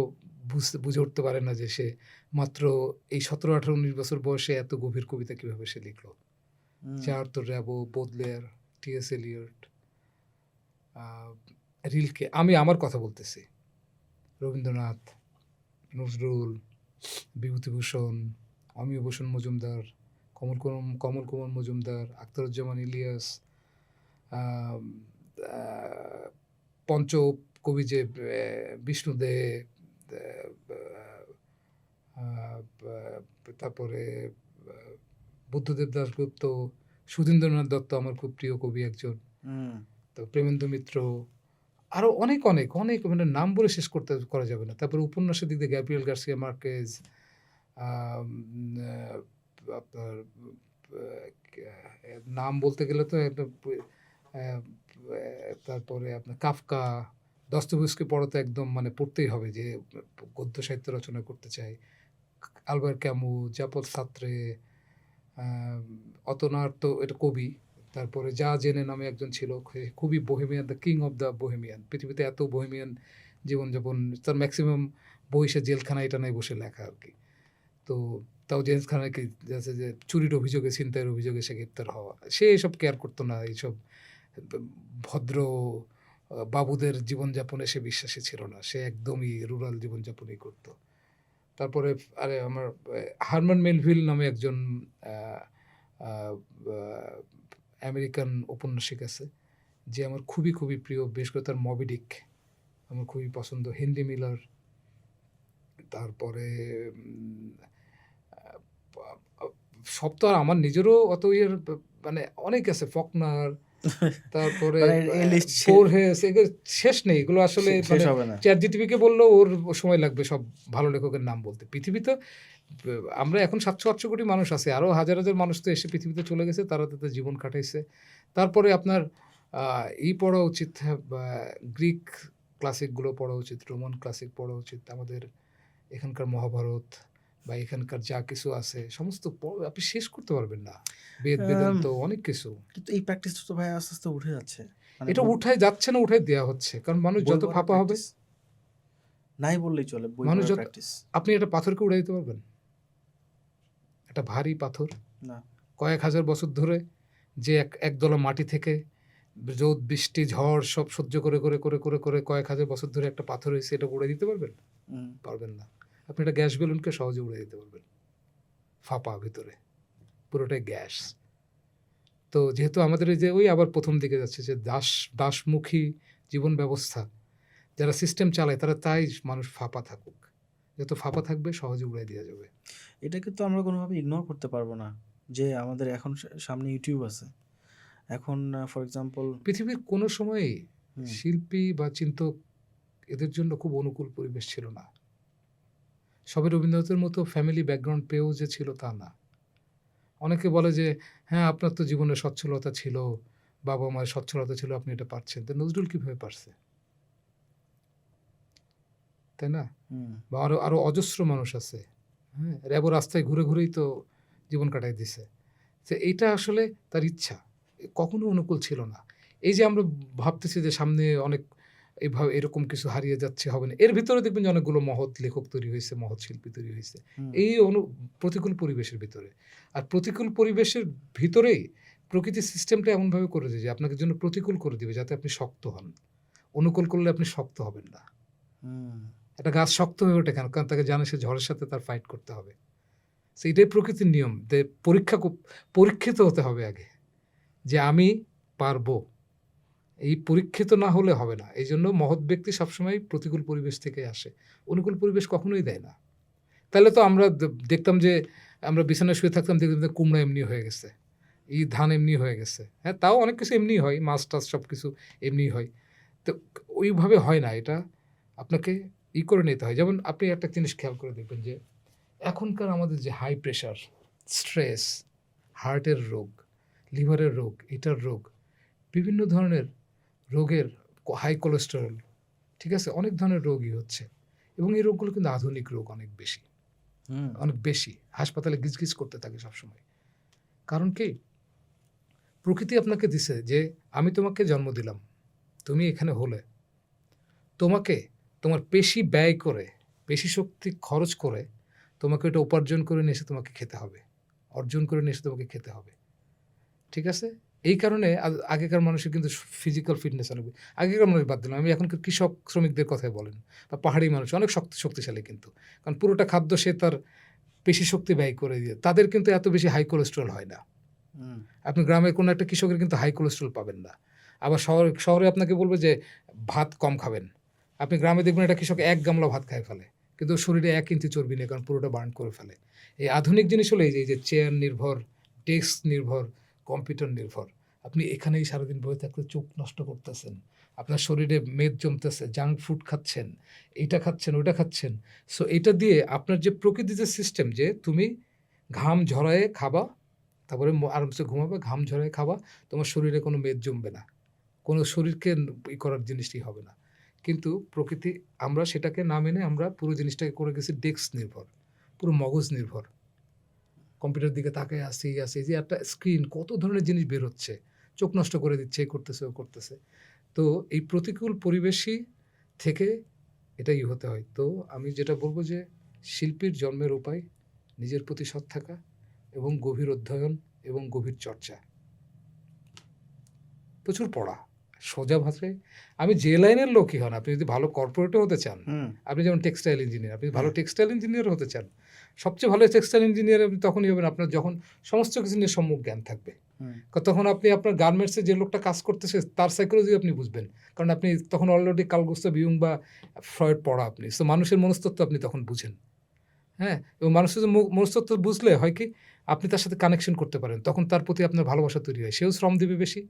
বুঝে উঠতে পারে না যে সে মাত্র এই ১৭, ১৮, ১৯ বছর বয়সে এত গভীর কবিতা কিভাবে সে লিখল। হুম। Jean Arthur Rimbaud, Baudelaire, TS. Eliot, uh Rilke, আমি আমার কথা বলতেছি। রবীন্দ্রনাথ, নজরুল, বিভূতিভূষণ, অমিয়ভূষণ মজুমদার, কমল কুমার মজুমদার, আখতারুজ্জামান ইলিয়াস, আম আ পঞ্চ কবি যে বিষ্ণু দে, দে আ বা তারপরে আ বুদ্ধদেব দাশগুপ্ত, সুধীন্দ্রনাথ দত্ত আমার খুব প্রিয় কবি একজন, হুম। তো প্রেমেন্দ্র মিত্র, আরো অনেক অনেক অনেক মানে নাম বলে শেষ করা যাবে না। তারপরে উপন্যাসের দিক দিয়ে গ্যাব্রিয়েল গার্সিয়া মার্কেজ, আম, আপনার নাম বলতে গেলে তো একটা আহ, তারপরে আপনার কাফকা, দস্তয়েভস্কি পড়া তো একদম মানে পড়তেই হবে যে গদ্য সাহিত্য রচনা করতে চাই। আলবার্ট ক্যামু, জাপল সাত্রে, অতনার তো এটা কবি। তারপরে যা জেনে নামে একজন ছিল, খুবই Bohemian, the king of the Bohemian. পৃথিবীতে এত বহেমিয়ান জীবনযাপন, তার ম্যাক্সিমাম বই সে জেলখানায় এটা নাই বসে লেখা আর কি। তো তাও জেমস খানাকে যাচ্ছে যে চুরির অভিযোগে, ছিনতাইয়ের অভিযোগে সে গ্রেপ্তার হওয়া, সে এসব কেয়ার করতো না। এইসব ভদ্র বাবুদের জীবনযাপনে সে বিশ্বাসী ছিল না, সে একদমই রুরাল জীবনযাপনই করতো। তারপরে আরে আমার হারমান মেলভিল নামে একজন আহ, আহ, আহ, আমেরিকান ঔপন্যাসিক আছে, যে আমার খুবই খুবই প্রিয়। বিশেষ করে তার মবি ডিক আমার খুবই পছন্দ। হেনরি মিলার, তারপরে সব তো আর আমার নিজেরও অত ইয়ের মানে অনেক আছে, ফকনার, তারপরে মানে এই লিস্ট বোরহেস, এগুলো শেষ নেই। এগুলো আসলে শেষ মানে হবে না। চ্যাট জিটিপিকে বললেও ওর সময় লাগবে সব ভালো লেখকের নাম বলতে। পৃথিবীতে আমরা এখন 700-800 কোটি মানুষ আছে, আরও হাজার হাজার মানুষ তো এসে পৃথিবীতে চলে গেছে, তারা তাদের জীবন কাটাইছে। তারপরে আপনার পড়া উচিত, গ্রিক ক্লাসিকগুলো পড়া উচিত, রোমান ক্লাসিক পড়া উচিত। আমাদের এখানকার মহাভারত বা এখানকার যা কিছু আছে সমস্ত আপনি শেষ করতে পারবেন না, বেদান্ত অনেক কিছু। কিন্তু এই প্র্যাকটিসটা তো ভাই আস্তে আস্তে উঠে যাচ্ছে। মানে এটা উঠায় যাচ্ছে না, উঠায় দেওয়া হচ্ছে, কারণ মানুষ বই যত পড়ার ফাঁপা হবে, practice নাই বললেই চলে, বই মানুষ পড়ার যত, প্র্যাকটিস। আপনি একটা পাথরকে উড়াই দিতে পারবেন? একটা ভারী পাথর না। কয়েক হাজার বছর ধরে যে একদলা মাটি থেকে রোদ বৃষ্টি ঝড় সব সহ্য করে করে করে করে করে কয়েক হাজার বছর ধরে একটা পাথর হয়েছে, এটা উড়াই দিতে পারবেন? পারবেন না। আপনি একটা গ্যাস বেলুনকে সহজে উড়াই দিতে পারবেন, ফাঁপা ভিতরে পুরোটাই গ্যাস। তো যেহেতু আমাদের এই যে ওই আবার প্রথম দিকে যাচ্ছে যে দাসমুখী জীবন ব্যবস্থা, যারা সিস্টেম চালায় তারা তাই মানুষ ফাঁপা থাকুক, যত ফাঁপা থাকবে সহজে উড়াই দেওয়া যাবে। এটাকে তো আমরা কোনোভাবে ইগনোর করতে পারবো না যে আমাদের এখন সামনে ইউটিউব আছে। এখন ফর এক্সাম্পল পৃথিবীর কোনো সময়ই শিল্পী বা চিন্তক এদের জন্য খুব অনুকূল পরিবেশ ছিল না। সবে রবীন্দ্রনাথের মতো ফ্যামিলি ব্যাকগ্রাউন্ড পেয়েও যে ছিল তা না। অনেকে বলে যে হ্যাঁ আপনার তো জীবনে সচ্ছলতা ছিল, বাবা মায়ের সচ্ছলতা ছিল, আপনি এটা পারছেন। তো নজরুল কীভাবে পারছে, তাই না? বা আরও আরও অজস্র মানুষ আছে, হ্যাঁ, র্যাবো রাস্তায় ঘুরে ঘুরেই তো জীবন কাটাই দিছে। তো এইটা আসলে তার ইচ্ছা, কখনো অনুকূল ছিল না। এই যে আমরা ভাবতেছি যে সামনে অনেক এইভাবে এরকম কিছু হারিয়ে যাচ্ছে, হবে না, এর ভিতরে দেখবেন যে অনেকগুলো মহৎ লেখক তৈরি হয়েছে, মহৎ শিল্পী তৈরি হয়েছে এই প্রতিকূল পরিবেশের ভিতরে। আর প্রতিকূল পরিবেশের ভিতরেই প্রকৃতির সিস্টেমটা এমনভাবে করে দিয়ে যে আপনাকে জন্য প্রতিকূল করে দিবে যাতে আপনি শক্ত হন। অনুকূল করলে আপনি শক্ত হবেন না। একটা গাছ শক্ত হয়ে ওঠে কেন? কারণ তাকে জানে সে ঝড়ের সাথে তার ফাইট করতে হবে। সেইটাই প্রকৃতির নিয়ম। পরীক্ষিত হতে হবে আগে যে আমি পারবো। এই পরীক্ষিত না হলে হবে না। এই জন্য মহৎ ব্যক্তি সবসময় প্রতিকূল পরিবেশ থেকে আসে, অনুকূল পরিবেশ কখনোই দেয় না। তাহলে তো আমরা দেখতাম যে আমরা বিছানায় শুয়ে থাকতাম, দেখতাম যে কুমড়া এমনি হয়ে গেছে, এই ধান এমনি হয়ে গেছে। হ্যাঁ, তাও অনেক কিছু এমনি হয়, মাছ টাছ সব কিছু এমনি হয়। তো ওইভাবে হয় না, এটা আপনাকে করে নিতে হয়। যেমন আপনি একটা জিনিস খেয়াল করে দেখবেন যে এখনকার আমাদের যে হাই প্রেশার, স্ট্রেস, হার্টের রোগ, লিভারের রোগ, এটার রোগ, বিভিন্ন ধরনের রোগের, হাই কোলেস্টেরল, ঠিক আছে, অনেক ধরনের রোগই হচ্ছে। এবং এই রোগগুলো কিন্তু আধুনিক রোগ, অনেক বেশি, অনেক বেশি। হাসপাতালে গিজগিজ করতে থাকে সবসময়। কারণ কি? প্রকৃতি আপনাকে দিছে যে আমি তোমাকে জন্ম দিলাম, তুমি এখানে হলে, তোমাকে তোমার পেশি ব্যয় করে, পেশি শক্তি খরচ করে তোমাকে এটা উপার্জন করে নিয়ে এসে তোমাকে খেতে হবে, অর্জন করে নিয়ে এসে তোমাকে খেতে হবে, ঠিক আছে? এই কারণে আগেকার মানুষের কিন্তু ফিজিক্যাল ফিটনেস অনেক, আগেকার মানুষ বাদ দিলাম, আমি এখনকার কৃষক শ্রমিকদের কথাই বলেন বা পাহাড়ি মানুষ অনেক শক্তিশালী কিন্তু, কারণ পুরোটা খাদ্য সে তার পেশি শক্তি ব্যয় করে দিয়ে, তাদের কিন্তু এত বেশি হাই কোলেস্ট্রল হয় না। আপনি গ্রামের কোনো একটা কৃষকের কিন্তু হাই কোলেস্ট্রল পাবেন না। আবার শহরে আপনাকে বলবে যে ভাত কম খাবেন, আপনি গ্রামে দেখবেন একটা কৃষক 1 গামলা ভাত খায় ফেলে, কিন্তু শরীরে 1 ইঞ্চি চর্বি নেই, কারণ পুরোটা বার্ন করে ফেলে। এই আধুনিক জিনিস হলো এই যে চেয়ার নির্ভর, ডেস্ক নির্ভর, কম্পিউটার নির্ভর। আপনি এখানেই সারাদিন বসে থাকলে চোখ নষ্ট করতেছেন, আপনার শরীরে মেদ জমতেছে, জাঙ্ক ফুড খাচ্ছেন, এইটা খাচ্ছেন, ওইটা খাচ্ছেন। সো এটা দিয়ে আপনার যে প্রকৃতির সিস্টেম যে তুমি ঘাম ঝরায়ে খাবা, তারপরে আরামসে ঘুমাবে, ঘাম ঝরায়ে খাবা, তোমার শরীরে কোনো মেদ জমবে না, কোনো শরীরকে ই করার জিনিসটি হবে না। কিন্তু প্রকৃতি, আমরা সেটাকে না মেনে আমরা পুরো জিনিসটাকে করে গেছি ডেস্ক নির্ভর, পুরো মগজ নির্ভর। কম্পিউটার দিকে তাকায় আসি এই যে একটা স্ক্রিন, কত ধরনের জিনিস বের হচ্ছে, চোখ নষ্ট করে দিচ্ছে, এ করতেছে, ও করতেছে। তো এই প্রতিকূল পরিবেশই থেকে এটাই হতে হয়। তো আমি যেটা বলবো যে শিল্পীর জন্মের উপায় নিজের প্রতি সৎ থাকা এবং গভীর অধ্যয়ন এবং গভীর চর্চা, প্রচুর পড়া। সোজা ভাষায় আমি যে লাইনের লোকই হন, আপনি যদি ভালো কর্পোরেটও হতে চান, আপনি যেমন টেক্সটাইল ইঞ্জিনিয়ার, আপনি ভালো টেক্সটাইল ইঞ্জিনিয়ার হতে চান, সবচেয়ে ভালো টেক্সটাইল ইঞ্জিনিয়ার আপনি তখনই হবেন আপনার যখন সমস্ত কিছু নিয়ে সম্মুখ জ্ঞান থাকবে। তখন আপনি আপনার গার্মেন্টসে যে লোকটা কাজ করতেছে তার সাইকোলজি আপনি বুঝবেন, কারণ আপনি তখন অলরেডি কার্ল গুস্তাভ ইয়ুং বা ফ্রয়েড পড়া আপনি, সো মানুষের মনস্তত্ত্ব আপনি তখন বুঝেন। হ্যাঁ, এবং মানুষের যে মনস্তত্ত্ব বুঝলে হয় কি, আপনি তার সাথে কানেকশন করতে পারেন, তখন তার প্রতি আপনার ভালোবাসা তৈরি হয়, সেও শ্রম দেবে বেশি,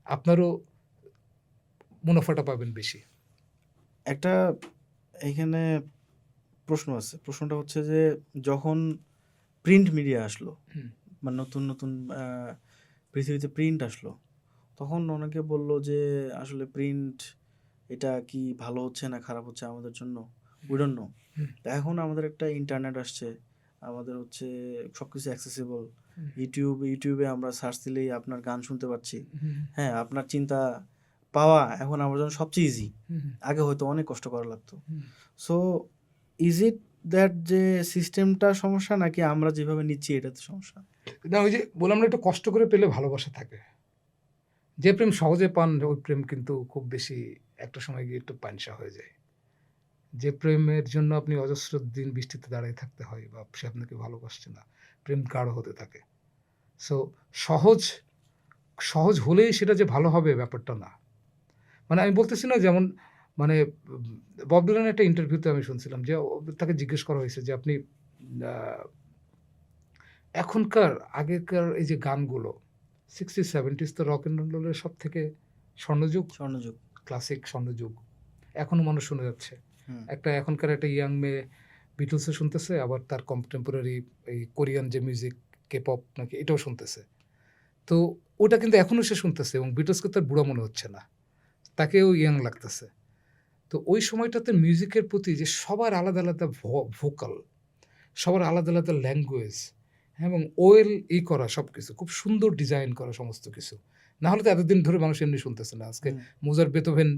আপনারও মুনাফাটা পাবেন বেশি। একটা এইখানে প্রশ্ন আছে, প্রশ্নটা হচ্ছে যে যখন প্রিন্ট মিডিয়া আসলো, মানে নতুন নতুন পৃথিবীতে প্রিন্ট আসলো, তখন অনেকে বলল যে আসলে প্রিন্ট এটা কি ভালো হচ্ছে না খারাপ হচ্ছে আমাদের জন্য, উই ডোন্ট নো। এখন আমাদের একটা ইন্টারনেট আসছে, আমাদের হচ্ছে সব কিছু অ্যাক্সেসিবল, ইউটিউবে আমরা সার্চ দিলেই আপনার গান শুনতে পাচ্ছি। হ্যাঁ, আপনার চিন্তা পাওয়া এখন আমার জন্য সবচেয়ে ইজি, আগে হয়তো অনেক কষ্ট করা লাগতো। সো ইজ ইট দ্যাট যে সিস্টেমটা সমস্যা, নাকি আমরা যেভাবে নিচ্ছি এটাতে সমস্যা? না, ওই যে বললাম না, একটু কষ্ট করে পেলে ভালোবাসা থাকে। যে প্রেম সহজে পান ওই প্রেম কিন্তু খুব বেশি একটা সময় গিয়ে একটু পানসা হয়ে যায়। যে প্রেমের জন্য আপনি অজস্র দিন বৃষ্টিতে দাঁড়িয়ে থাকতে হয় বা সে আপনাকে ভালোবাসছে না, প্রেম গাঢ় হতে থাকে। সো সহজ হলেই সেটা যে ভালো হবে ব্যাপারটা না। মানে আমি বলতেছি না, যেমন মানে বব ডিলানের একটা ইন্টারভিউতে আমি শুনছিলাম যে তাকে জিজ্ঞেস করা হয়েছে যে আপনি এখনকার আগেকার এই যে গানগুলো 60-70s তো রক অ্যান্ড রোলের সব থেকে স্বর্ণযুগ, ক্লাসিক স্বর্ণযুগ, এখনও মানুষ শুনে যাচ্ছে। একটা এখনকার একটা ইয়াং মেয়ে বিটলসও শুনতেছে, আবার তার কন্টেম্পোরারি এই কোরিয়ান যে মিউজিক, কে পপ নাকি, এটাও শুনতেছে। তো ওটা কিন্তু এখনও সে শুনতেছে এবং বিটলসকে তার বুড়া মনে হচ্ছে না, তাকেও ইয়াং লাগতেছে। তো ওই সময়টাতে মিউজিকের প্রতি যে সবার আলাদা আলাদা ভোকাল, সবার আলাদা আলাদা ল্যাঙ্গুয়েজ, এবং ওয়েল করা, সব কিছু খুব সুন্দর ডিজাইন করা সমস্ত কিছু, না হলে তো এতদিন ধরে মানুষ এমনি শুনতেছে না। আজকে মোজার্ট, বেথোভেন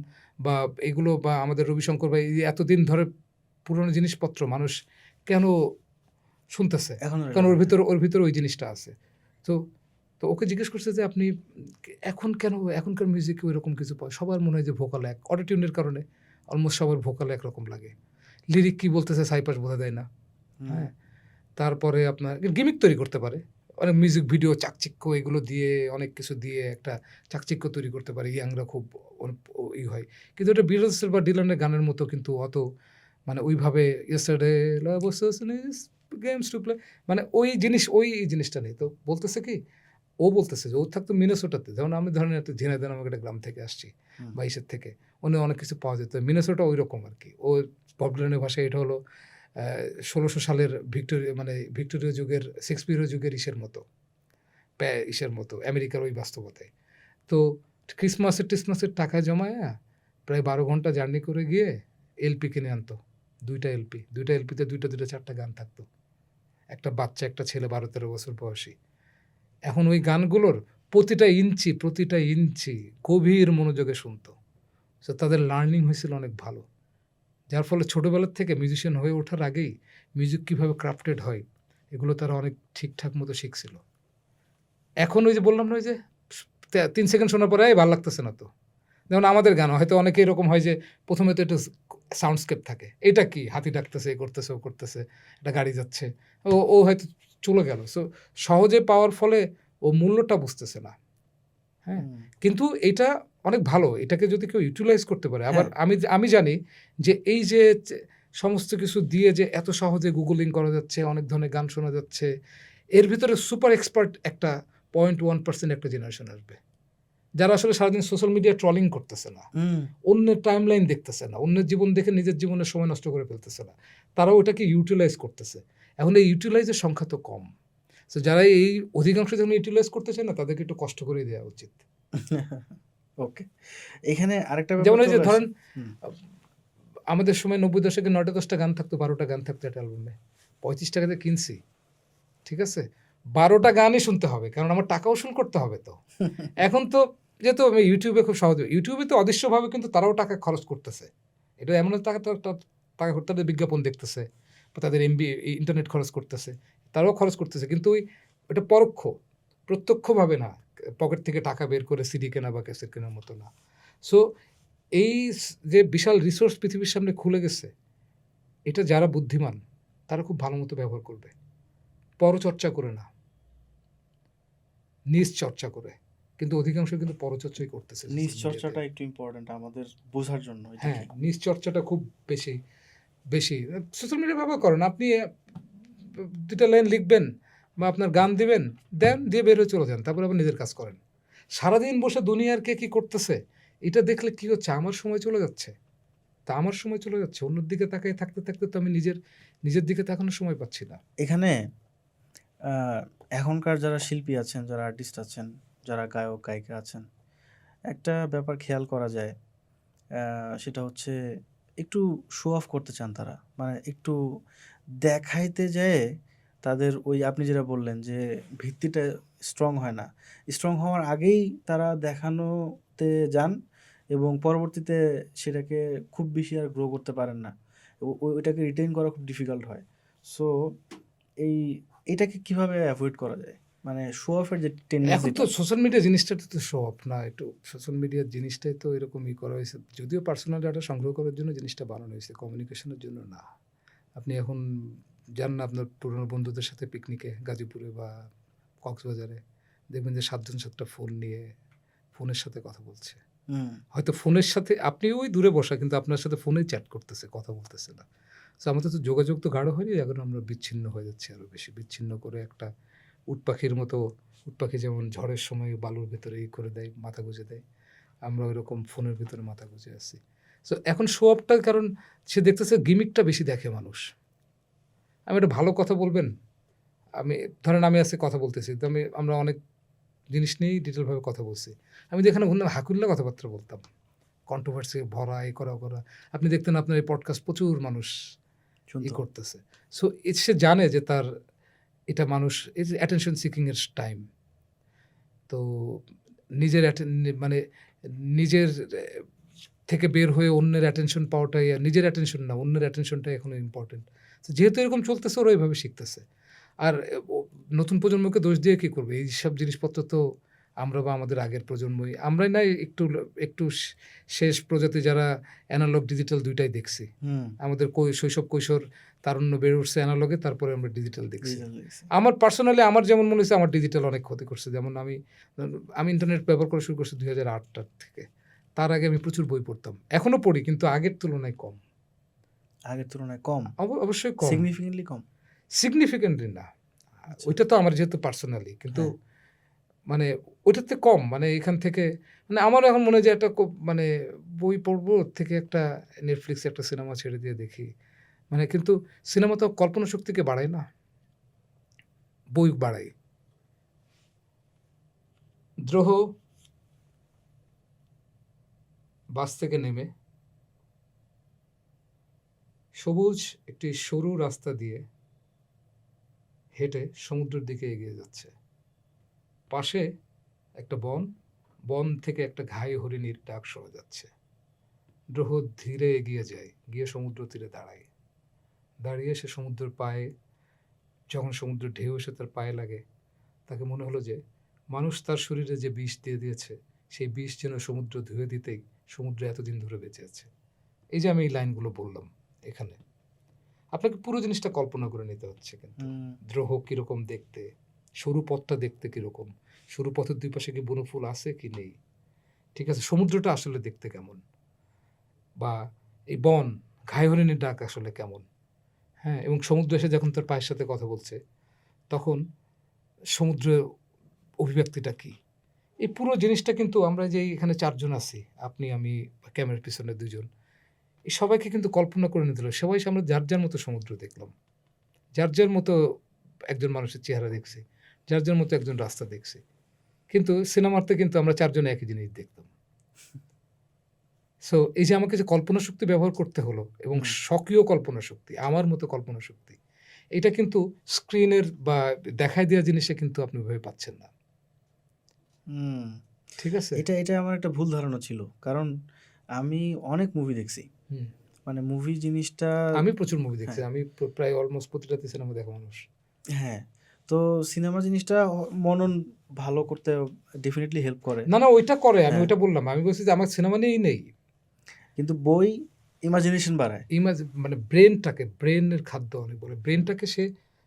বা এগুলো, বা আমাদের রবিশঙ্কর বা এই এতদিন ধরে পুরনো জিনিসপত্র মানুষ কেন শুনতেছে, কারণ ওর ভিতরে ওই জিনিসটা আছে। তো তো ওকে জিজ্ঞেস করছে যে আপনি এখন কেন এখনকার মিউজিকে ওই রকম কিছু পায়, সবার মনে হয় যে ভোকাল এক, অটোটিউনের কারণে অলমোস্ট সবার ভোকাল একরকম লাগে, লিরিক কী বলতেছে সাইপাস বোঝা দেয় না। হ্যাঁ, তারপরে আপনার গিমিক তৈরি করতে পারে, অনেক মিউজিক ভিডিও চাকচিক্য এগুলো দিয়ে, অনেক কিছু দিয়ে একটা চাকচিক্য তৈরি করতে পারে, ইয়াংরা খুব হয়। কিন্তু এটা বিটলসের বা ডিলানের গানের মতো কিন্তু অত মানে ওইভাবে ইয়েস্টারডে গেমস টু প্লে, মানে ওই জিনিসটা নেই। তো বলতেছে কি, ও বলতেছে যে ও থাকতো মিনেসোটাতে, যেমন আমি ধরেন একটা ঝিনাইদহ নামক একটা গ্রাম থেকে আসছি, 22-এর থেকে, অনেক কিছু পাওয়া যেত। মিনেসোটা ওই রকম আর কি। ও বব ডিলানের ভাষায় এটা হলো 1600 সালের ভিক্টোরীয় যুগের, শেক্সপিয়রের যুগের মতো, আমেরিকার ওই বাস্তবতায়। তো ক্রিসমাসের টাকা জমায় প্রায় 12 ঘন্টা জার্নি করে গিয়ে এলপি কিনে আনতো, 2টা এলপিতে 2-4টা গান থাকতো। একটা বাচ্চা, একটা ছেলে 12-13 বছর বয়সী। এখন ওই গানগুলোর প্রতিটা ইঞ্চি গভীর মনোযোগে শুনতো। সো তাদের লার্নিং হয়েছিল অনেক ভালো, যার ফলে ছোটোবেলার থেকে মিউজিশিয়ান হয়ে ওঠার আগেই মিউজিক কীভাবে ক্রাফটেড হয় এগুলো তারা অনেক ঠিকঠাক মতো শিখছিল। এখন ওই যে বললাম না, ওই যে 3 সেকেন্ড শোনার পরে ভালো লাগতেছে না। তো যেমন আমাদের গান হয়তো অনেকে এরকম হয় যে প্রথমে তো একটু সাউন্ডস্কেপ থাকে, এটা কি হাতি ডাকতেছে, এ করতেছে, ও করতেছে, এটা গাড়ি যাচ্ছে, ও হয়তো চলে গেল। সো সহজে পাওয়ার ফলে ও মূল্যটা বুঝতেছে না। হ্যাঁ, কিন্তু এটা অনেক ভালো, এটাকে যদি কেউ ইউটিলাইজ করতে পারে। আবার আমি জানি যে এই যে সমস্ত কিছু দিয়ে যে এত সহজে গুগলিং করা যাচ্ছে, অনেক ধরনের গান শোনা যাচ্ছে, এর ভিতরে সুপার এক্সপার্ট একটা 0.1% একটা জেনারেশন আসবে যারা আসলে সারাদিন সোশ্যাল মিডিয়া ট্রলিং করতেছে না, হুম। অন্যের টাইমলাইন দেখতেছে না, অন্যের জীবন দেখে নিজের জীবনের সময় নষ্ট করে ফেলতেছে না, তারাও ওটাকে ইউটিলাইজ করতেছে। এখন এই ইউটিলাইজের সংখ্যা তো কম। সো যারা এই অধিকাংশ যখন ইউটিলাইজ করতেছে না, তাদেরকে একটু কষ্ট করে দেওয়া উচিত। ওকে, এখানে আরেকটা ব্যাপার যেমন এই যে চলে ধরেন আসে। হুম। আমাদের সময় 90 দশকে 9টা 10টা গান থাকতো, 12টা গান থাকতো একটা অ্যালবামে, 35 টাকাতে কিনছি, ঠিক আছে, 12টা গানই শুনতে হবে, কারণ আমার টাকা উসুল করতে হবে তো। এখন তো যেহেতু আমি ইউটিউবে খুব সহজে, ইউটিউবে তো অদৃশ্যভাবে কিন্তু তারাও টাকা খরচ করতেছে। এটা এমন টাকা টাকা তাদের বিজ্ঞাপন দেখতেছে বা তাদের এমবি ইন্টারনেট খরচ করতেছে, তারাও খরচ করতেছে, কিন্তু এটা পরোক্ষ, প্রত্যক্ষভাবে না, পকেট থেকে টাকা বের করে সিডি কেনা বা ক্যাসেট কেনার মতো না। সো এই যে বিশাল রিসোর্স পৃথিবীর সামনে খুলে গেছে, এটা যারা বুদ্ধিমান তারা খুব ভালো মতো ব্যবহার করবে, পরচর্চা করে না, নিজ চর্চা করে। কিন্তু অধিকাংশ কিন্তু পরচর্চাই করতেছে social নিজ media তে। চর্চাটা একটু ইম্পর্টেন্ট আমাদের বোঝার জন্য। এটা হ্যাঁ, কি? নিজ চর্চাটা খুব বেশি বেশি সোশ্যাল মিডিয়া ব্যবহার করেন আপনি, দুটা লাইন লিখবেন বা আপনার গান দিবেন, দেন, দিয়ে বের হয়ে চলে যান, তারপর আবার নিজের কাজ করেন। সারাদিন বসে দুনিয়ার কে কি করতেছে এটা দেখলে কি হচ্ছে, আমার সময় চলে যাচ্ছে, তা আমার সময় চলে যাচ্ছে, অন্যের দিকে তাকিয়ে থাকতে থাকতে তো আমি নিজের দিকে তাকানোর সময় পাচ্ছি না। এখানে আহ, এখনকার যারা শিল্পী আছেন, যারা আর্টিস্ট আছেন, যারা গায়ক গায়িকা আছেন, একটা ব্যাপার খেয়াল করা যায়, সেটা হচ্ছে একটু শো অফ করতে চান তারা, মানে একটু দেখাইতে যেয়ে তাদের ওই আপনি যেটা বললেন যে ভিত্তিটা স্ট্রং হয় না, স্ট্রং হওয়ার আগেই তারা দেখানোতে যান এবং পরবর্তীতে সেটাকে খুব বেশি আর গ্রো করতে পারেন না, ওইটাকে রিটেইন করা খুব ডিফিকাল্ট হয়। সো এই এটাকে কিভাবে অ্যাভয়েড করা যায়, মানে শো অফের যে এখন তো টেন্ডেন্সিটা? সোশ্যাল মিডিয়া জিনিসটা তো শো অফ না, একটু সোশ্যাল মিডিয়ার জিনিসটাই তো এরকমই করা হয়েছে, যদিও পার্সোনাল ডাটা সংগ্রহ করার জন্য জিনিসটা বানানো হয়েছে, কমিউনিকেশনের জন্য না। আপনি এখন যান না আপনার পুরনো বন্ধুদের সাথে পিকনিকে গাজীপুরে বা কক্সবাজারে, দেখবেন যে 7জন 7টা ফোন নিয়ে ফোনের সাথে কথা বলছে। হুম। হয়তো ফোনের সাথে আপনি ওই দূরে বসা, কিন্তু আপনার সাথে ফোনেই চ্যাট করতেছে, কথা বলতেছে না। সো আমাদের তো যোগাযোগ তো গাঢ় হয়নি, এখন আমরা বিচ্ছিন্ন হয়ে যাচ্ছি, আরও বেশি বিচ্ছিন্ন করে একটা উট পাখির মতো, উট পাখি যেমন ঝড়ের সময় বালুর ভেতরে ই করে দেয়, মাথা গুঁজে দেয়, আমরা ওইরকম ফোনের ভিতরে মাথা গুঁজে আছি। সো এখন শো অফটার কারণ সে দেখতেছে গিমিকটা বেশি দেখে মানুষ। আমি একটা ভালো কথা বলবেন, আমি ধরেন আমি আজকে কথা বলতেছি, তো আমরা অনেক জিনিস নিয়েই ডিটেলভাবে কথা বলছি, আমি যেখানে বললাম হাকুল্লা কথাবার্তা বলতাম, কন্ট্রোভার্সি ভরা, এ করা করা, আপনি দেখতেন আপনার এই পডকাস্ট প্রচুর মানুষ ই শুনতো। করতেছে। সো সে জানে যে তার এটা মানুষ, এই যে অ্যাটেনশন সিকিংয়ের টাইম, তো নিজের মানে নিজের থেকে বের হয়ে অন্যের অ্যাটেনশন পাওয়াটাই, নিজের অ্যাটেনশন না, অন্যের অ্যাটেনশনটাই এখন ইম্পর্টেন্ট। যেহেতু এরকম চলতেছে, ওরা এইভাবে শিখতেছে। আর নতুন প্রজন্মকে দোষ দিয়ে কী করবে, এইসব জিনিসপত্র তো আমরা বা আমাদের আগের প্রজন্মই, আমরাই নাই একটু একটু শেষ প্রজাতি যারা অ্যানালগ ডিজিটাল দুইটাই দেখছি। হুম। আমাদের শৈশব কৈশোর তারুণ্য বেড়ে উঠছে অ্যানালগে, তারপরে আমরা ডিজিটাল দেখছি। ডিজিটাল দেখছি। আমার পার্সোনালি আমার যেমন মনে হচ্ছে আমার ডিজিটাল অনেক ক্ষতি করছে, যেমন আমি ইন্টারনেট ব্যবহার করা শুরু করছি 2008 থেকে। তার আগে আমি প্রচুর বই পড়তাম, এখনও পড়ি, কিন্তু আগের তুলনায় কম। আগের তুলনায় কম? অবশ্যই কম, সিগনিফিকেন্টলি কম? সিগনিফিকেন্টলি না। আচ্ছা। ওইটা তো আমার যেহেতু পার্সোনালি, কিন্তু হ্যাঁ। মানে ওইটাতে কম, মানে এখান থেকে মানে আমার এখন মনে হয় যে একটা মানে বই পড়বো, ওর থেকে একটা নেটফ্লিক্সে একটা সিনেমা ছেড়ে দিয়ে দেখি, মানে কিন্তু সিনেমা তো কল্পনা শক্তিকে বাড়ায় না, বই বাড়ায়। দ্রোহ বাস থেকে নেমে সবুজ একটি সরু রাস্তা দিয়ে হেঁটে সমুদ্রের দিকে এগিয়ে যাচ্ছে। পাশে একটা বন থেকে একটা ঘাই হরিণীর ডাক শোনা যাচ্ছে। দ্রোহ ধীরে এগিয়ে যায়, গিয়ে সমুদ্র তীরে দাঁড়ায়। দাঁড়িয়ে সে সমুদ্রের পায়ে, যখন সমুদ্রের ঢেউ এসে তার পায়ে লাগে, তাকে মনে হলো যে মানুষ তার শরীরে যে বিষ দিয়ে দিয়েছে, সেই বিষ যেন সমুদ্র ধুয়ে দিতেই সমুদ্র এতদিন ধরে বেঁচে আছে। এই যে আমি এই লাইনগুলো বললাম, এখানে আপনাকে পুরো জিনিসটা কল্পনা করে নিতে হচ্ছে, কিন্তু হুম। দ্রোহ কীরকম দেখতে, সরু পথটা দেখতে কীরকম, সরু পথের দুই পাশে কি বনফুল আছে কি নেই, ঠিক আছে, সমুদ্রটা আসলে দেখতে কেমন, বা এই ঘাই হরিণীর ডাক আসলে কেমন, হ্যাঁ, এবং সমুদ্র এসে যখন তার পায়ের সাথে কথা বলছে, তখন সমুদ্র অভিব্যক্তিটা কি। এই পুরো জিনিসটা কিন্তু আমরা যে এখানে ৪ জন আছি, আপনি, আমি, ক্যামেরার পিছনে ২ জন। এই সবাইকে কিন্তু কল্পনা করে নিতে হলো। সবাই আমরা যার, যার মতো সমুদ্র দেখলাম। যার, যার মতো একজন মানুষের চেহারা দেখছি। যার, যার মতো একজন রাস্তা দেখছি। কিন্তু সিনেমাতে কিন্তু আমরা ৪ জন একই জিনিস দেখতাম। সো এই যে আমাকে যে কল্পনা শক্তি ব্যবহার করতে হলো এবং হুম। স্বকীয় কল্পনা শক্তি, আমার মতো কল্পনা শক্তি, এটা কিন্তু স্ক্রিনের বা দেখায় দেওয়া জিনিসে কিন্তু আপনি ওইভাবে পাচ্ছেন না। হুম। ঠিক আছে? এটা আমার একটা ভুল ধারণা ছিল। কারণ আমি অনেক মুভি দেখছি। হুম। মানে মুভি জিনিসটা আমি প্রচুর মুভি দেখছি। হ্যাঁ, আমি প্রায় অলমোস্ট প্রতিটাতে সিনেমা দেখা মানুষ। হ্যাঁ। তো সিনেমা জিনিসটা মনন ভালো করতে ডেফিনিটলি হেল্প করে। না, না ওইটা করে। আমি হ্যাঁ, ওইটা বললাম। আমি বলছি যে আমার সিনেমা নিয়েই নেই। কিন্তু বই ইমাজিনেশন বাড়ায়। মানে ব্রেইনের খাদ্য অনেক বলে। ব্রেইনটাকে সে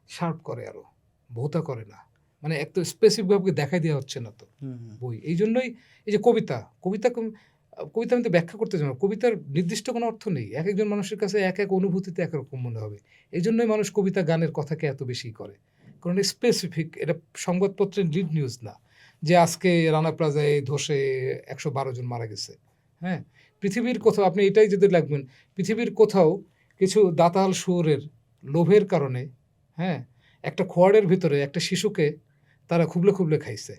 শার্প করে আরো। ভোঁতা করে না। মানে এক তো স্পেসিফিক ভাবে দেখাই দেওয়া হচ্ছে না তো হুম, হুম। বই। এইজন্যই এই যে কবিতা আমি তো ব্যাখ্যা করতে চাই না। কবিতার নির্দিষ্ট কোনো অর্থ নেই। একেকজন মানুষের কাছে এক, এক অনুভূতিতে একরকম মনে হবে। এইজন্যই মানুষ কবিতা, গানের কথাকে এত বেশি করে। কারণ স্পেসিফিক এটা সংবাদপত্রের লিড নিউজ না। যে আজকে রানা প্লাজায় ধসে ১১২ জন মারা গেছে। হ্যাঁ? পৃথিবীর কোথাও আপনি এটাই যদি লিখবেন, পৃথিবীর কোথাও কিছু দাতাল শুয়োরের লোভের কারণে, হ্যাঁ? একটা খোয়াড়ের ভিতরে একটা শিশুকে তারা খুবলে, খুবলে খাইছে।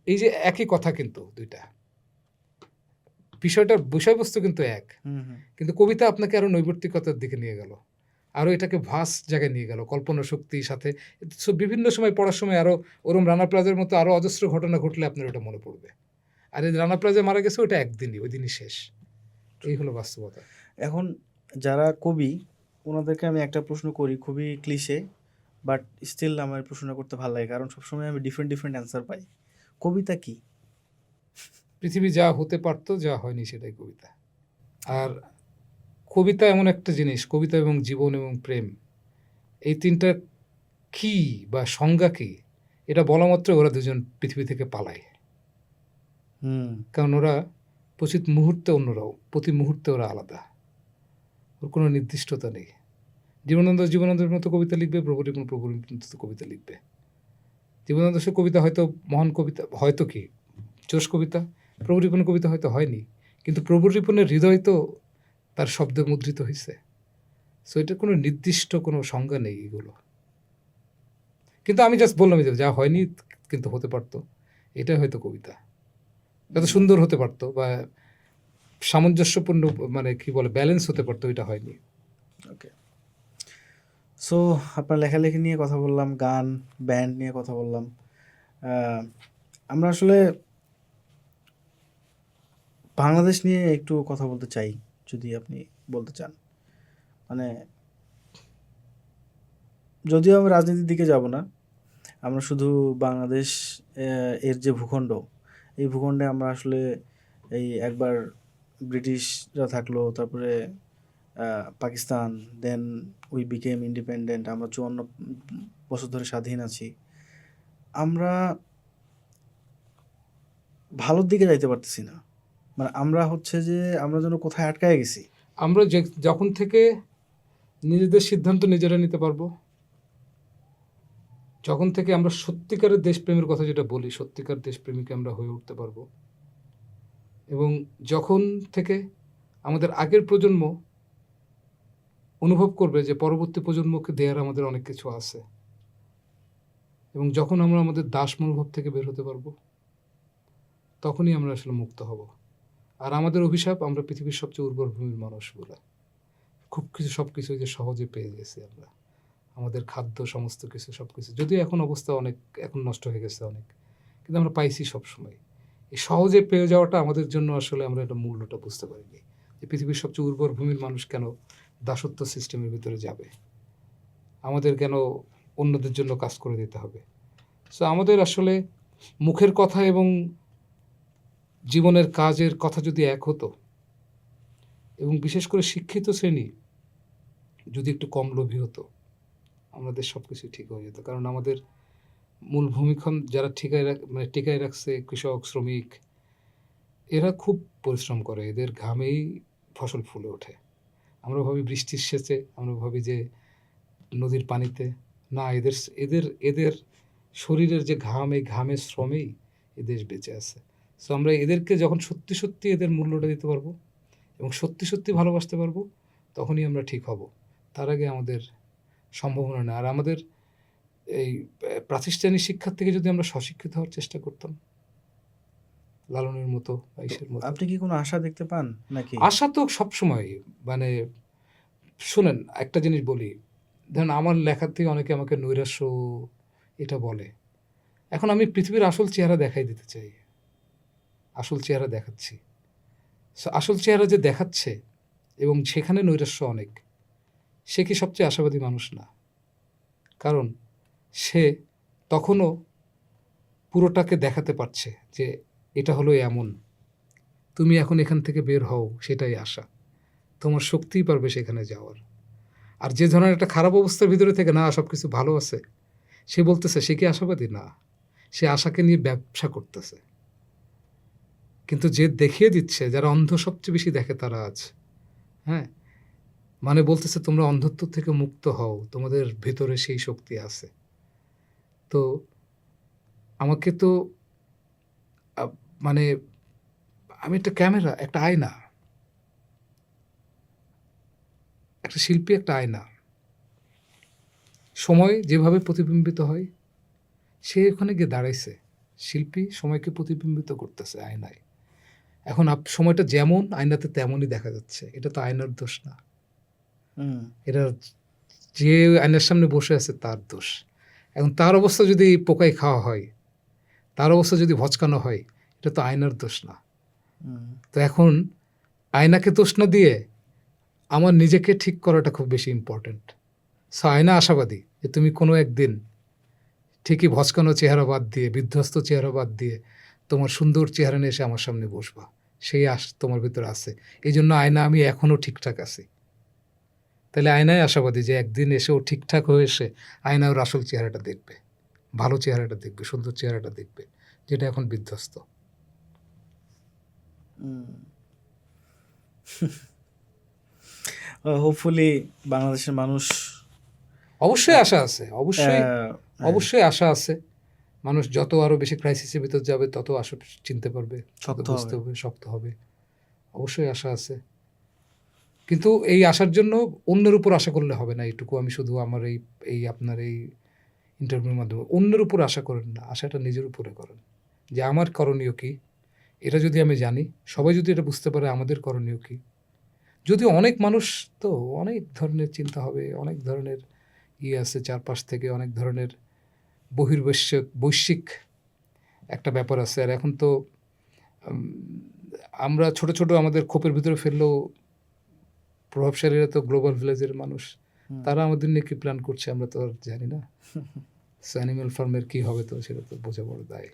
এই যে একই কথা কিন্তু ২ টা। বিষয়বস্তু কিন্তু এক। হুম, হুম। কিন্তু কবিতা আপনাকে আরো নৈর্ব্যক্তিকতার দিকে নিয়ে গেল। আরো এটাকে ভাস্ট জায়গায় নিয়ে গেল। কল্পনা শক্তির সাথে বিভিন্ন সময় পড়ার সময় আরো ওরকম রানা প্লাজার মতো আরো অজস্র ঘটনা ঘটলে আপনার ওটা মনে পড়বে। আর এই রানা প্লাজা মারা গেছে ওটা একদিনই, ওইদিনই শেষ। এই হলো বাস্তবতা। এখন যারা কবি ওনাদেরকে আমি একটা প্রশ্ন করি, খুবই ক্লিশে, বাট স্টিল আমার এই প্রশ্নটা করতে ভালো লাগে। কারণ সবসময় আমি ডিফারেন্ট অ্যান্সার পাই। কবিতা কি? পৃথিবী যা হতে পারত, যা হয়নি সেটাই কবিতা। আর কবিতা এমন একটা জিনিস, কবিতা এবং জীবন এবং প্রেম, এই ৩ টা কি বা সংজ্ঞা কি? এটা বলা মাত্রই ওরা ২ জন পৃথিবী থেকে পালায়। হুম, কারণ ওরা প্রতি মুহূর্তে ওরা আলাদা। ওর কোনো নির্দিষ্টতা নেই। জীবনানন্দের মতো কবিতা লিখবে, প্রভুর মতো কবিতা লিখবে। জীবনানন্দ সে কবিতা হয়তো মহান কবিতা, হয়তো কি জোশ কবিতা, প্রভুর রিপনের কবিতা হয়তো হয়নি। কিন্তু প্রভুর রিপনের হৃদয় তো তার শব্দে মুদ্রিত হইছে। সো এটার কোনো নির্দিষ্ট কোনো সংজ্ঞা নেই এগুলো। কিন্তু আমি জাস্ট বললাম যে যা হয়নি কিন্তু হতে পারত। এটাই হয়তো কবিতা। যত সুন্দর হতে পারত বা সামঞ্জস্যপূর্ণ মানে কি বলে ব্যালেন্স হতে পারত, এটা হয়নি। ওকে। সো আপনার লেখালেখি নিয়ে কথা বললাম, গান, ব্যান্ড নিয়ে কথা বললাম। আমরা আসলে বাংলাদেশ নিয়ে একটু কথা বলতে চাই, যদি আপনি বলতে চান। মানে যদিও আমি রাজনীতির দিকে যাব না, আমরা শুধু বাংলাদেশ এর যে ভূখণ্ড, এই ভূখণ্ডে আমরা আসলে এই একবার ব্রিটিশরা থাকলো, তারপরে Pakistan, then we became independent, আমরা ৫৪ বছর ধরে স্বাধীন আছি। আমরা ভালোর দিকে যাইতে পারতেছি না। মানে আমরা হচ্ছে যে আমরা যেন কোথায় আটকায় গেছি। আমরা যখন থেকে নিজেদের সিদ্ধান্ত নিজেরা নিতে পারবো, যখন থেকে আমরা সত্যিকারের দেশপ্রেমের কথা যেটা বলি, সত্যিকার দেশপ্রেমিক আমরা হয়ে উঠতে পারবো, এবং যখন থেকে আমাদের আগের প্রজন্ম অনুভব করবে যে পরবর্তী প্রজন্মকে দেয়ার আমাদের অনেক কিছু আছে, এবং যখন আমরা আমাদের দাস মনোভাব থেকে বের হতে পারবো, তখনই আমরা আসলে মুক্ত হব। আর আমাদের অভিশাপ, আমরা পৃথিবীর সবচেয়ে উর্বর ভূমির মানুষ বলে সব কিছু যে সহজে পেয়ে গেছি আমরা। আমাদের খাদ্য, সমস্ত কিছু, সব কিছু, যদিও এখন অবস্থা অনেক এখন নষ্ট হয়ে গেছে অনেক, কিন্তু আমরা পাইছি সবসময়। এই সহজে পেয়ে যাওয়াটা আমাদের জন্য আসলে আমরা এটা মূল্যটা বুঝতে পারিনি, যে পৃথিবীর সবচেয়ে উর্বর ভূমির মানুষ কেন দাসত্ব সিস্টেমের ভিতরে যাবে, আমাদের কেন অন্যদের জন্য কাজ করে দিতে হবে। সো আমাদের আসলে মুখের কথা এবং জীবনের কাজের কথা যদি এক হতো, এবং বিশেষ করে শিক্ষিত শ্রেণী যদি একটু কম লোভী হতো, আমাদের সব কিছু ঠিক হয়ে যেত। কারণ আমাদের মূল ভূমিক্ষণ যারা টিকায় রাখছে, কৃষক, শ্রমিক, এরা খুব পরিশ্রম করে, এদের ঘামেই ফসল ফুলে ওঠে। আমরা ভাবি বৃষ্টির সেচে, আমরা ভাবি যে নদীর পানিতে, না, এদের এদের এদের শরীরের যে ঘাম, এই ঘামের শ্রমেই এ দেশ বেঁচে আছে। সো আমরা এদেরকে যখন সত্যি, সত্যি এদের মূল্যটা দিতে পারবো এবং সত্যি, সত্যি ভালোবাসতে পারবো, তখনই আমরা ঠিক হব। তার আগে আমাদের সম্ভাবনা নেই। আর আমাদের এই প্রাতিষ্ঠানিক শিক্ষার থেকে যদি আমরা স্বশিক্ষিত হওয়ার চেষ্টা করতাম, লালনের মতো বা ইসের মতো। আপনি কি কোনো আশা দেখতে পান নাকি? আশা তো সবসময়, মানে শোনেন একটা জিনিস বলি, ধরেন আমার লেখার থেকে অনেকে আমাকে নৈরাশ্য এটা বলে। এখন আমি পৃথিবীর আসল চেহারা দেখাই দিতে চাই। আসল চেহারা দেখাচ্ছি। সো আসল চেহারা যে দেখাচ্ছে এবং সেখানে নৈরাশ্য অনেক, সে কি সবচেয়ে আশাবাদী মানুষ না? কারণ সে তখনও পুরোটাকে দেখাতে পারছে যে এটা হলো এমন। তুমি এখন এখান থেকে বের হও, সেটাই আশা। তোমার শক্তিই পারবে সেখানে যাওয়ার। আর যে ধরনের একটা খারাপ অবস্থার ভিতরে থেকে না সব কিছু ভালো আছে, সে বলতেছে সে কি আশাবাদী না, সে আশাকে নিয়ে ব্যবসা করতেছে। কিন্তু যে দেখিয়ে দিচ্ছে, যারা অন্ধ সবচেয়ে বেশি দেখে তারা আজ, হ্যাঁ, মানে বলতেছে তোমরা অন্ধত্ব থেকে মুক্ত হও, তোমাদের ভেতরে সেই শক্তি আছে। তো আমাকে তো মানে আমি একটা ক্যামেরা, একটা আয়না, একটা শিল্পী একটা আয়না। সময় যেভাবে প্রতিবিম্বিত হয়, সে ওখানে গিয়ে দাঁড়াইছে। শিল্পী সময়কে প্রতিবিম্বিত করতেছে আয়নায়। এখন সময়টা যেমন আয়নাতে তেমনই দেখা যাচ্ছে। এটা তো আয়নার দোষ না। এটা যে আয়নার সামনে বসে আছে তার দোষ। এখন তার অবস্থা যদি পোকায় খাওয়া হয়, তার অবস্থা যদি ভচকানো হয়, এটা তো আয়নার দোষ না। তো এখন আয়নাকে দোষ না দিয়ে আমার নিজেকে ঠিক করাটা খুব বেশি ইম্পর্ট্যান্ট। সো আয়না আশাবাদী যে তুমি কোনো একদিন ঠিকই ভচকানো চেহারা বাদ দিয়ে, বিধ্বস্ত চেহারা বাদ দিয়ে তোমার সুন্দর চেহারা নিয়ে এসে আমার সামনে বসবা। সেই আশ তোমার ভিতরে আছে। এই জন্য আয়না আমি এখনও ঠিকঠাক আছি। তাহলে আয়নায় আশাবাদী যে একদিন এসে ও ঠিকঠাক হয়ে এসে আয়না ওর আসল চেহারাটা দেখবে, ভালো চেহারাটা দেখবে, সুন্দর চেহারাটা দেখবে, যেটা এখন বিধ্বস্ত। হোপফুলি বাংলাদেশের মানুষ অবশ্যই আশা আছে, অবশ্যই হ্যাঁ। অবশ্যই আশা আছে। মানুষ যত আরও বেশি ক্রাইসিসের ভিতর যাবে, তত আশা চিনতে পারবে, তত শক্ত বুঝতে হবে। হবে, শক্ত হবে। অবশ্যই আশা আছে। কিন্তু এই আশার জন্য অন্যের উপর আশা করলে হবে না। এইটুকু আমি শুধু আমার এই আপনার এই ইন্টারভিউর মাধ্যমে, অন্যের উপর আশা করেন না, আশাটা নিজের উপরে করেন। যে আমার করণীয় কী, এটা যদি আমি জানি, সবাই যদি এটা বুঝতে পারে আমাদের করণীয় কী। যদিও অনেক মানুষ তো অনেক ধরনের চিন্তা হবে, অনেক ধরনের আছে চারপাশ থেকে, অনেক ধরনের বৈশ্বিক একটা ব্যাপার আছে। আর এখন তো আমরা ছোট, ছোট আমাদের খোপের ভিতরে ফেললেও প্রভাবশালীরা তো গ্লোবাল ভিলেজের মানুষ। তারা আমাদের নিয়ে কী প্ল্যান করছে আমরা তো আর জানি না। সো অ্যানিম্যাল ফার্মের কী হবে তো সেটা তো বোঝা বড় দায়।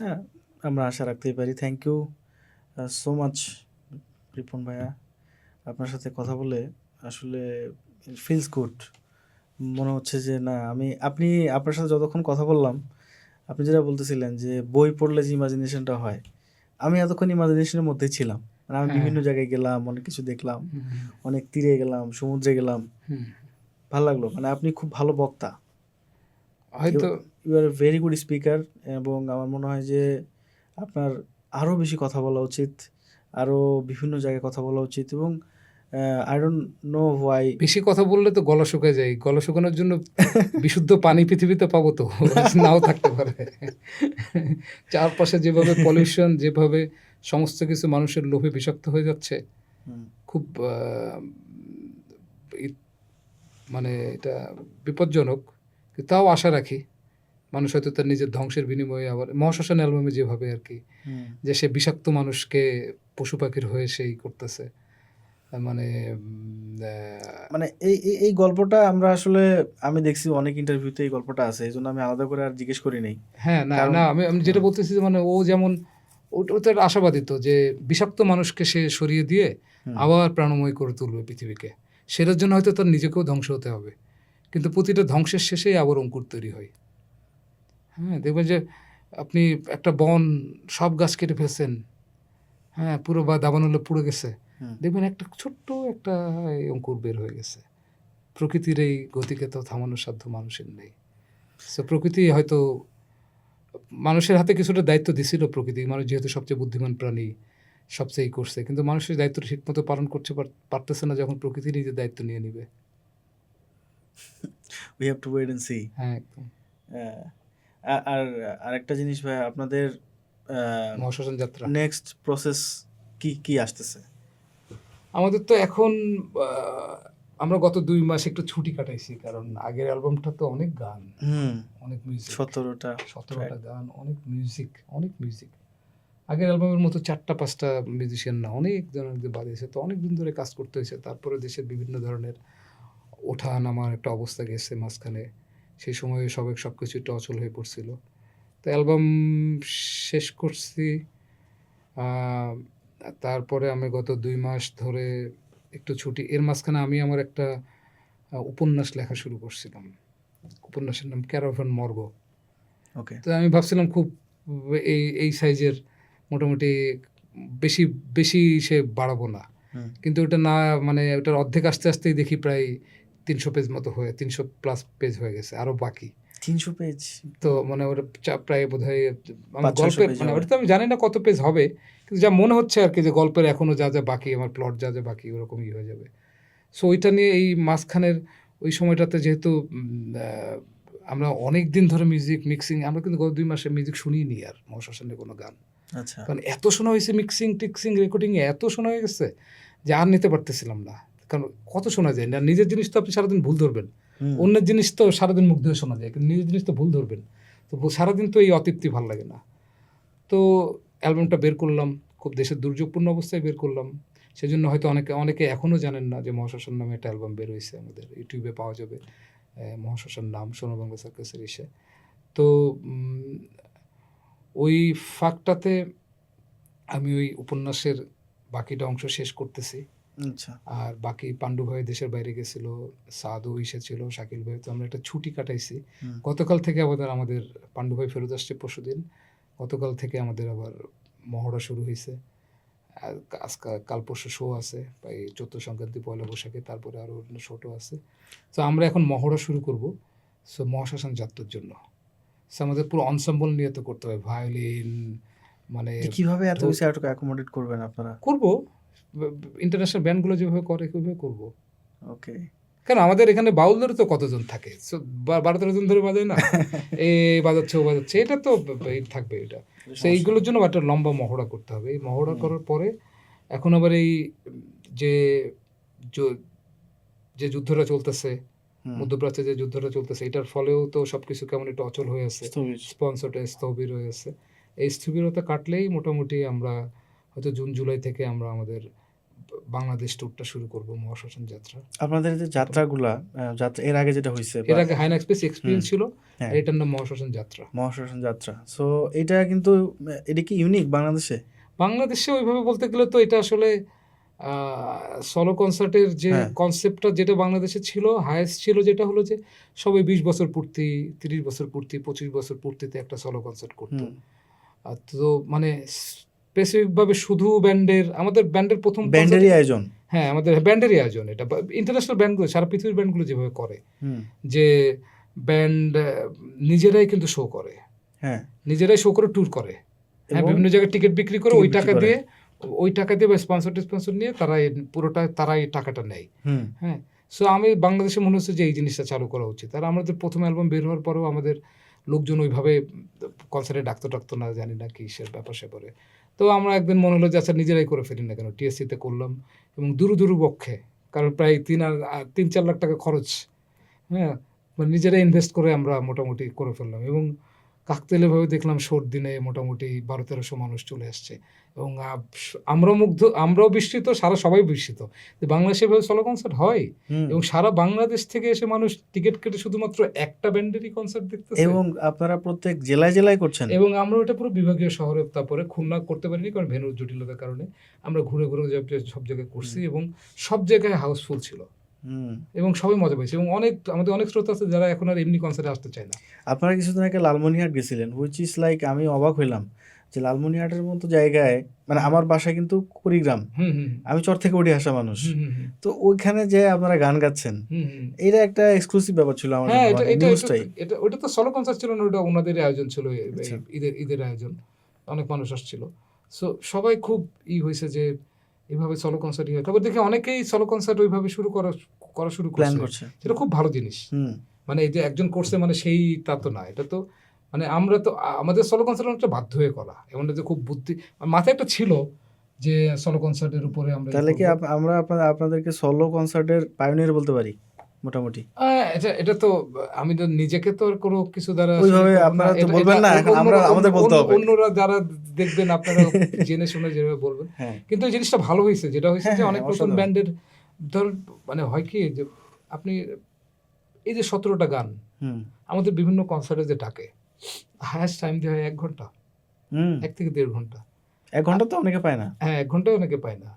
হ্যাঁ, আমরা আশা রাখতেই পারি। Thank you so much Ripon ভাইয়া। আপনার সাথে কথা বলে আসলে ফিলস গুড। মনে হচ্ছে যে না আপনি আপনার সাথে যতক্ষণ কথা বললাম, আপনি যেটা বলতেছিলেন যে বই পড়লে যে ইমাজিনেশনটা হয়, আমি এতক্ষণ ইমাজিনেশনের মধ্যেই ছিলাম। মানে আমি বিভিন্ন জায়গায় গেলাম, অনেক কিছু দেখলাম, অনেক তীরে গেলাম, সমুদ্রে গেলাম, ভালো লাগলো। মানে আপনি খুব ভালো বক্তা, হয়তো you are very good speaker. এবং আমার মনে হয় যে আপনার আরও বেশি কথা বলা উচিত, আরও বিভিন্ন জায়গায় কথা বলা উচিত। এবং আই ডোন্ট নো হোয়াই বেশি কথা বললে তো গলা শুকায় যায়। গলা শুকানোর জন্য বিশুদ্ধ পানি পৃথিবীতে পাবো তো নাও থাকতে পারে। চারপাশে যেভাবে পলিউশন, যেভাবে সমস্ত কিছু মানুষের লোভে বিষাক্ত হয়ে যাচ্ছে, খুব মানে এটা বিপজ্জনক। তাও আশা রাখি মানুষ হয়তো তার নিজের ধ্বংসের বিনিময়ে আবার মহাশ্মশান অ্যালবামে যেভাবে আর কি, যে সে বিষাক্ত মানুষকে পশু পাখির হয়ে সেই করতেছে। মানে মানে এই গল্পটা আমরা আসলে আমি দেখছি অনেক ইন্টারভিউতে এই গল্পটা আছে, এই জন্য আমি আলাদা করে আর জিজ্ঞেস করি নাই। হ্যাঁ, না না আমি যেটা বলতেছি যে মানে ও যেমন ওটার আশাবাদী তো যে বিষাক্ত মানুষকে সে সরিয়ে দিয়ে আবার প্রাণময় করে তুলবে পৃথিবীকে। সেটার জন্য হয়তো তার নিজেকেও ধ্বংস হতে হবে, কিন্তু প্রতিটা ধ্বংসের শেষেই আবার অঙ্কুর তৈরি হয়। হ্যাঁ, দেখবেন যে আপনি একটা বন সব গাছ কেটে ফেলছেন, হ্যাঁ, পুরো বা দাবানলে পুড়ে গেছে, দেখবেন একটা ছোট্ট একটা অঙ্কুর বের হয়ে গেছে। প্রকৃতির এই গতিকে তো থামানোর সাধ্য মানুষের নেই। সো প্রকৃতি হয়তো মানুষের হাতে কিছুটা দায়িত্ব দিছিল প্রকৃতি, মানুষ যেহেতু সবচেয়ে বুদ্ধিমান প্রাণী সবচেয়ে করছে, কিন্তু মানুষের দায়িত্বটা ঠিকমতো পালন করতে পারতেছে না যখন প্রকৃতি নিজের দায়িত্ব নিয়ে নিবে। We have to wait and see. হ্যাঁ, একদম। আর আরেকটা জিনিস ভাই, আপনাদের মহাশ্মশান যাত্রা নেক্সট প্রসেস কি কি আসতেছে? আমাদের তো এখন আমরা গত 2 মাস একটু ছুটি কাটাইছি, কারণ আগের অ্যালবামটা তো অনেক গান, অনেক মিউজিক, 17টা গান, অনেক মিউজিক। আগের অ্যালবামের মতো 4টা-5টা মিউজিশিয়ান না, অনেক জনের বাজিয়েছে, তো অনেক দিন ধরে কাজ করতে হয়েছে। তারপরে দেশের বিভিন্ন ধরনের ওঠা নামার একটা অবস্থা গেছে মাঝখানে, সেই সময়ে সব কিছু একটু অচল হয়ে পড়ছিল। তো অ্যালবাম শেষ করছি, তারপরে আমি গত 2 মাস ধরে একটু ছুটি। এর মাঝখানে আমি আমার একটা উপন্যাস লেখা শুরু করছিলাম। উপন্যাসের নাম ক্যারাভান মর্গ। ওকে। তো আমি ভাবছিলাম খুব এই সাইজের, মোটামুটি বেশি সে বাড়াবো না, কিন্তু ওটা না, মানে ওটার অর্ধেক আসতে আসতেই দেখি প্রায় 300 পেজ মতো 300+ পেজ হয়ে গেছে, আরও বাকি 300 পেজ। তো মানে ওটা প্রায় বোধহয় আমার 500 গল্পের, পেজ মানে হবে। ওটা তো আমি জানি না কত পেজ হবে, কিন্তু যা মনে হচ্ছে আর কি, যে গল্পের এখনও যা বাকি, আমার প্লট যা বাকি, ওরকমই হয়ে যাবে। সো ওইটা নিয়ে এই মাঝখানের ওই সময়টাতে যেহেতু আমরা অনেক দিন ধরে মিউজিক মিক্সিং, আমরা কিন্তু গত 2 মাসে মিউজিক শুনিনি আর মহাশ্মশানের কোনো গান। আচ্ছা। কারণ এত শোনা হয়েছে, মিক্সিং টিক্সিং রেকর্ডিংয়ে এত শোনা হয়ে গেছে যে আর নিতে পারতেছিলাম না। কারণ কত শোনা যায় না, নিজের জিনিস তো আপনি সারাদিন ভুল ধরবেন, অন্যের জিনিস তো সারাদিন মুখ ধরে শোনা যায়, কিন্তু নিজের জিনিস তো ভুল ধরবেন, তো সারাদিন তো এই অতৃপ্তি ভালো লাগে না। তো অ্যালবামটা বের করলাম, খুব দেশের দুর্যোগপূর্ণ অবস্থায় বের করলাম। সেজন্য হয়তো অনেকে এখনও জানেন না যে মহাশ্মশান নামে একটা অ্যালবাম বের হয়েছে, আমাদের ইউটিউবে পাওয়া যাবে, মহাশ্মশান নাম, সোনার বাংলা সার্কাসের ইসে। তো ওই ফাঁকটাতে আমি ওই উপন্যাসের বাকিটা অংশ শেষ করতেছি। আচ্ছা। আর বাকি পাণ্ডু ভাই দেশের বাইরে গেছিল, সাদও এসেছিল, শাকিল ভাই, তো আমরা একটা ছুটি কাটাইছি। গতকাল থেকে আমাদের পাণ্ডু ভাই ফেরত আসছে পরশুদিন, গতকাল থেকে আমাদের আবার মহড়া শুরু হয়েছে। কাল পরশু শো আছে, প্রায় 14 সংক্রান্তি, পয়লা বৈশাখে, তারপরে আরও অন্য শোটো আছে। তো আমরা এখন মহড়া শুরু করব, সো মহাশ্মশান যাত্রার জন্য। সো আমাদের পুরো অনসাম্বল নিয়ে তো করতে হবে, ভায়োলিন, মানে কিভাবে এত বেশি অ্যাকোমোডেট করবেন আপনারা? করবো, ইন্টারন্যাশনাল ব্যান্ডগুলো যেভাবে করে ওইভাবে করবো। ওকে। কেন আমাদের এখানে বাউলদের তো কতজন থাকে, 12-13 জন ধরে বাজায় না, এ বাজাচ্ছে ও বাজাচ্ছে, এটা তো থাকবে এটা। তো এইগুলোর জন্য একটা লম্বা মহড়া করতে হবে। এই মহড়া করার পরে এখন আবার এই যে যুদ্ধটা চলতেছে, মধ্যপ্রাচ্যে যে যুদ্ধটা চলতেছে, এটার ফলেও তো সবকিছু কেমন একটু অচল হয়ে আছে, স্পন্সরটা স্থবির হয়ে আছে। এই স্থবিরতা কাটলেই মোটামুটি আমরা হয়তো জুন জুলাই থেকে আমরা আমাদের বাংলাদেশ ট্যুরটা শুরু করব, মহাশ্মশান যাত্রা। আপনাদের যে যাত্রাগুলা, এর আগে যেটা হয়েছে, এর আগে হাইনা এক্সপিরিয়েন্স ছিল, এটার নাম মহাশ্মশান যাত্রা। মহাশ্মশান যাত্রা। সো এটা কিন্তু, এটা কি ইউনিক বাংলাদেশে ওইভাবে বলতে গেলে তো এটা আসলে সলো কনসার্টের যে কনসেপ্টটা, যেটা বাংলাদেশে ছিল হায়েস্ট ছিল, যেটা হলো যে সবাই 20 বছর পূর্তি, 30 বছর পূর্তি, 25 বছর পূর্তিতে একটা সলো কনসার্ট করতো। তো মানে স্পেসিফিকভাবে শুধু আমাদের ব্যান্ডের প্রথম ব্যান্ডেরই আয়োজন, হ্যাঁ আমাদের ব্যান্ডেরই আয়োজন। এটা ইন্টারন্যাশনাল ব্যান্ডগুলো, সারা পৃথিবীর ব্যান্ডগুলো যেভাবে করে, যে ব্যান্ড নিজেরাই কিন্তু শো করে, নিজেরাই শো করে, ট্যুর করে, বিভিন্ন জায়গায় টিকিট বিক্রি করে, ওই টাকা দিয়ে বা স্পন্সর নিয়ে তারাই টাকাটা নেয়। হ্যাঁ, সো আমি বাংলাদেশে মনে হচ্ছে যে এই জিনিসটা চালু করা উচিত। আর আমাদের প্রথম অ্যালবাম বের হওয়ার পরেও আমাদের লোকজন ওইভাবে কনসার্টে ডাকতো না, জানি না কি সে ব্যাপার সেপারে। তো আমরা একদিন মনে হলো যে আচ্ছা নিজেরাই করে ফেলি না কেন, টিএসসিতে করলাম, এবং দূর বক্ষে, কারণ প্রায় 3-4 লাখ টাকা খরচ, হ্যাঁ, মানে নিজেরাই ইনভেস্ট করে আমরা মোটামুটি করে ফেললাম। এবং কাকতালীয়ভাবে দেখলাম শোর দিনে মোটামুটি 1200-1300 মানুষ চলে আসছে, এবং আমরাও বিস্মিত, সবাই বিস্মিত যে বাংলাদেশে এভাবে সলো কনসার্ট হয়, এবং সারা বাংলাদেশ থেকে এসে মানুষ টিকিট কেটে শুধুমাত্র একটা ব্যান্ডেরই কনসার্ট দেখতেছে, এবং আপনারা প্রত্যেক জেলায় করছেন। এবং আমরা ওটা পুরো বিভাগীয় শহরে, তারপরে খুলনা করতে পারিনি কারণ ভেন্যুর জটিলতার কারণে। আমরা ঘুরে সব জায়গায় করছি, এবং সব জায়গায় হাউসফুল ছিল, এবং সবাই মজা পেয়েছে, এবং আমাদের অনেক শ্রোতা আছে যারা এখন আর এমনি কনসার্টে আসতে চায় না। আপনারা কিছুদিন আগে লালমনিরহাট গেছিলেন, হুইচ ইজ লাইক, আমি অবাক হইলাম যে লালমনিরহাটের মতো জায়গায়, মানে আমার বাসা কিন্তু কুড়িগ্রাম, হুম হুম আমি চর থেকে উঠে আসা মানুষ, হুম হুম হুম তো ওইখানে যে আপনারা গান গাচ্ছেন, হুম হুম। এটা একটা এক্সক্লুসিভ ব্যাপার ছিল আমার হ্যাঁ, জন্য, এটা মানে এটা এটা নিউজটাই। এটা ওটা তো সলো কনসার্ট ছিল না, ওটা ওনাদেরই আয়োজন ছিল, এই আচ্ছা। ঈদের আয়োজন। অনেক মানুষ আসছিল। সো সবাই খুব হইছে যে এভাবে সলো কনসার্টই হয়। তারপর দেখি অনেকেই সলো কনসার্ট ওইভাবে করা শুরু প্ল্যান করছে। করছে। সেটা খুব ভালো জিনিস। হুম মানে এই যে একজন করছে মানে সেই তা তো না। এটা তো মানে আমরা তো আমাদের সলো কনসার্ট অনেকটা বাধ্য হয়ে করা। এমন না যে খুব বুদ্ধি মাথায় একটা ছিল যে সলো কনসার্টের উপরে আমরা তাহলে কি করব। আমরা আপনাদেরকে সোলো কনসার্টের পায়োনিয়ার বলতে পারি মোটামুটি? এটা তো আমি তো নিজেকে তো আর কোনো কিছু দ্বারা ওইভাবে করব না। আপনারা তো এটা এটা বলবেন না, এখন আমরা আমাদের বলতে হবে। অন্যরা যারা দেখবেন আপনারা জেনে শুনে যেভাবে বলবেন। হ্যাঁ কিন্তু এই জিনিসটা ভালো হইছে। যেটা হইছে হ্যাঁ যে হ্যাঁ, অনেক নতুন অসাধারণ। ব্যান্ডের ধর মানে হয় কি যে আপনি এই যে ১৭টা গান হুম আমাদের বিভিন্ন কনসার্টে যে ডাকে, হাইয়েস্ট টাইম দেওয়া হয় ১ ঘন্টা। হুম ১ থেকে ১.৫ ঘন্টা। 1 ঘন্টা তো অনেকে পায় না। হ্যাঁ, ১ ঘন্টাও অনেকে পায় না।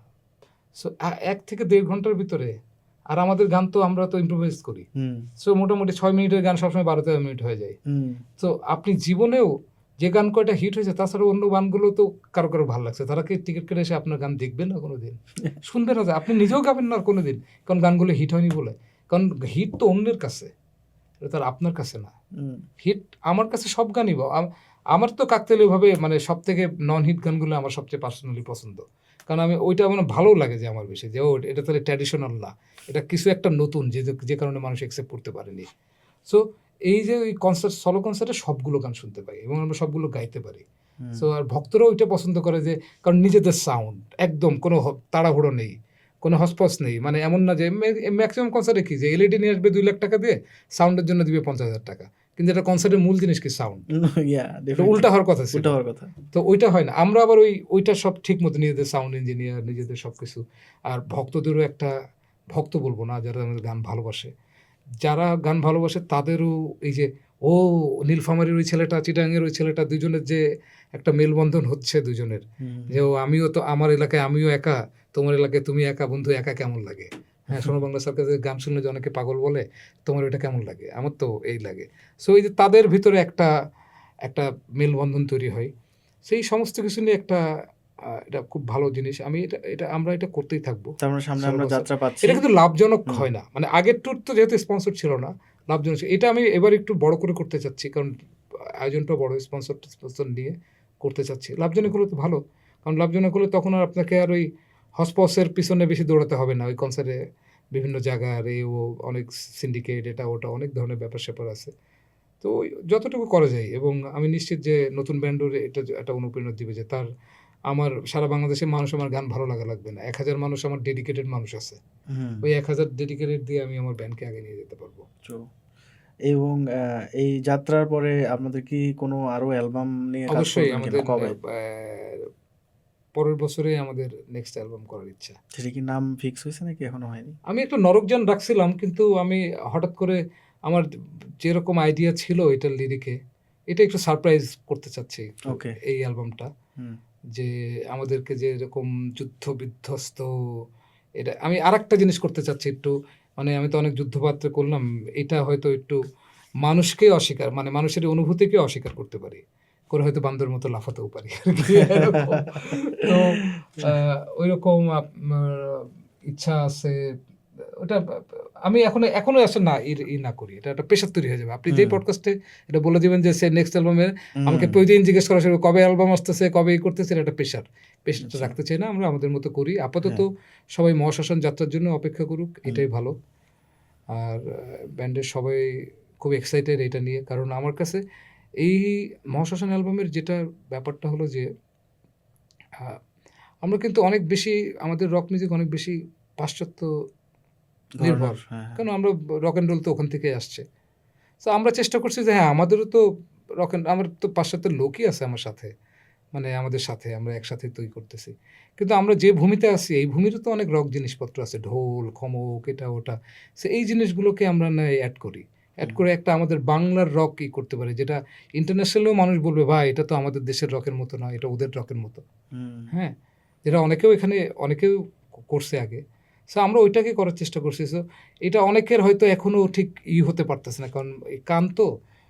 সো ১ থেকে ১.৫ ঘন্টার ভিতরে আর আমাদের গান তো আমরা তো ইম্প্রোভাইজ করি। হুম সো মোটামুটি ৬ মিনিটের গান সবসময় ১২-১৩ মিনিট হয়ে যায়। হুম তো আপনি জীবনেও যে গান কয়টা হিট হয়েছে তাছাড়া অন্য গানগুলো তো কারো ভালো লাগছে। তারা কি টিকেট কেটে এসে আপনার গান দেখবে না কোনোদিন? শুনবে না যে আপনি নিজেও গাবেন না আর কোনোদিন। কারণ গানগুলো হিট হয়নি বলে। কারণ হিট তো অন্যের কাছে। এটা তো আর আপনার কাছে না। হুম হিট আমার কাছে সব গানই আমার তো কাকতালীয় ভাবে মানে সবথেকে নন হিট গানগুলো আমার সবচেয়ে পার্সোনালি পছন্দ। কারণ আমি ওইটা আমার ভালো লাগে যে আমার বেশি যে এটা তাহলে ট্র্যাডিশনাল না। এটা কিছু একটা নতুন যে কারণে মানুষ অ্যাকসেপ্ট করতে পারেনি। সো এই যে ওই কনসার্ট সলো কনসার্টে সবগুলো গান শুনতে পাই এবং আমরা সবগুলো গাইতে পারি। হুম সো আর ভক্তরাও ওইটা পছন্দ করে যে কারণ নিজেদের সাউন্ড একদম কোনো তাড়াহুড়ো নেই, কোনো হসপস নেই। মানে এমন না যে ম্যাক্সিমাম কনসার্টে কি যে এলইডি নিয়ে আসবে ২ লাখ টাকা দিয়ে, সাউন্ডের জন্য দিবে ৫০,০০০ টাকা। কিন্তু এটা কনসার্টের মূল জিনিস কি সাউন্ড। ইয়া এটা ডেফিনেটলি উল্টা হওয়ার কথা ছিল। উল্টা হওয়ার কথা। তো ওইটা হয় না। আমরা আবার ওইটা সব ঠিক মতো নিজেদের সাউন্ড ইঞ্জিনিয়ার, নিজেদের সবকিছু। আর ভক্তদেরও একটা ভক্ত বলব না যারা আমাদের গান ভালোবাসে। যারা গান ভালোবাসে তাদেরও এই যে ও নীলফামারীর ওই ছেলেটা, চিটাগাংয়ের ওই ছেলেটা, দুজনের যে একটা মেলবন্ধন হচ্ছে দুজনের। হুম যে আমিও তো আমার এলাকায় আমিও একা, তোমার এলাকায় তুমি একা, বন্ধু একা কেমন লাগে? হ্যাঁ, সোনার বাংলা সার্কাসের গান শুনলে যে অনেকে পাগল বলে, তোমার ওইটা কেমন লাগে? আমার তো এই লাগে। সো এই যে তাদের ভিতরে একটা মেলবন্ধন তৈরি হয়। সেই সমস্ত কিছু নিয়ে একটা এটা খুব ভালো জিনিস। আমি আমরা এটা করতেই থাকবো। তার মানে সামনে সলো আমরা কনসার্ট। যাত্রা পাচ্ছি। এটা কিন্তু লাভজনক হুম হয় না। মানে আগের ট্যুর তো যেহেতু স্পন্সর ছিল না, লাভজনক ছিল। এটা আমি এবার একটু বড় করে করতে চাচ্ছি। কারণ আয়োজনটা বড়, স্পন্সর নিয়ে করতে চাচ্ছি। লাভজনক হলে তো ভালো। কারণ লাভজনক হলে তখন আর আপনাকে আর ওই হসপসের পিছনে বেশি দৌড়াতে হবে না। ওই কনসার্টে বিভিন্ন জায়গার অনেক সিন্ডিকেট এটা ওটা অনেক ধরনের ব্যাপার-স্যাপার আছে। তো ওই যতটুকু করা যায় এবং আমি নিশ্চিত যে নতুন ব্যান্ডও এটা একটা অনুপ্রেরণা দিবে যে আমার সারা বাংলাদেশের মানুষ আমার গান ভালো লাগবে না। ১,০০০ মানুষ আমার ডেডিকেটেড মানুষ আছে। হুম ওই ১,০০০ ডেডিকেটেড দিয়ে আমি আমার ব্যান্ডকে আগে নিয়ে যেতে পারবো। true। এবং এই যাত্রার পরে আপনাদের কি কোনো আরো অ্যালবাম নিয়ে কাজ অবশ্যই করবেন কিনা? আমাদের কবে? পরের বছরেই আমাদের নেক্সট অ্যালবাম করার ইচ্ছা। সেটা কি নাম ফিক্স হয়েছে নাকি এখনো হয়নি? আমি একটা নরকযান রাখছিলাম কিন্তু আমি হঠাৎ করে আমার যেরকম আইডিয়া ছিল এটার লিরিকে, এটা একটু সারপ্রাইজ করতে চাচ্ছি একটু ওকে। এই অ্যালবামটা। হুম যে আমাদেরকে যে এরকম যুদ্ধ বিধ্বস্ত এটা আমি আরেকটা জিনিস করতে চাচ্ছি একটু মানে আমি তো অনেক যুদ্ধপাত্রে করলাম। এটা হয়তো একটু মানুষকে অস্বীকার মানে মানুষের অনুভূতিকে অস্বীকার করতে পারি। করে হয়তো বান্দরের মতো লাফাতেও পারি আরকি এরকম। তো ঐরকম আপনার ইচ্ছা আছে। ওটা আমি এখনো আসলে না না করি। এটা একটা প্রেশার তৈরি হয়ে যাবে। আপনি যেই হুম পডকাস্টে এটা বলে দিবেন যে নেক্সট অ্যালবামে আমাকে হুম প্রতিদিন জিজ্ঞেস করা শুরু কবে অ্যালবাম আসতেছে, কবে করতেছে, এটা একটা প্রেশারটা আচ্ছা রাখতে চাই না। আমরা আমাদের মতো করি। আপাতত হ্যাঁ সবাই মহাশ্মশান যাত্রার জন্য অপেক্ষা করুক। হুম এটাই ভালো। আর ব্যান্ডের সবাই খুব এক্সাইটেড এটা নিয়ে। কারণ আমার কাছে এই মহাশ্মশান অ্যালবামের যেটা ব্যাপারটা হলো যে আ আমরা কিন্তু অনেক বেশি আমাদের রক মিউজিক অনেক বেশি পাশ্চাত্য নির্ভর। ধরনের হ্যাঁ হ্যাঁ কারণ আমরা রক অ্যান্ড রোল তো ওখান থেকেই আসছে। সো আমরা চেষ্টা করছি যে হ্যাঁ, আমাদেরও তো আমার তো পাশ্চাত্যের লোকই আছে আমার সাথে। মানে আমাদের সাথে আমরা একসাথে তৈরি করতেছি। কিন্তু আমরা যে ভূমিতে আছি এই ভূমিরও তো অনেক রক জিনিসপত্র আছে। ঢোল, খমক এটা ওটা। সো এই জিনিসগুলোকে আমরা না এড করি। এড হুম করে একটা আমাদের বাংলার রক করতে পারি যেটা ইন্টারন্যাশনালেও মানুষ বলবে ভাই এটা তো আমাদের দেশের রকের মতো না, এটা ওদের রকের মতো। হুম হ্যাঁ? যেটা অনেকেও করছে আগে। সো আমরা ওইটাকে করার চেষ্টা করছি। সো এটা অনেকের হয়তো এখনো ঠিক হতে পারতেছে না। কারণ এই কান তো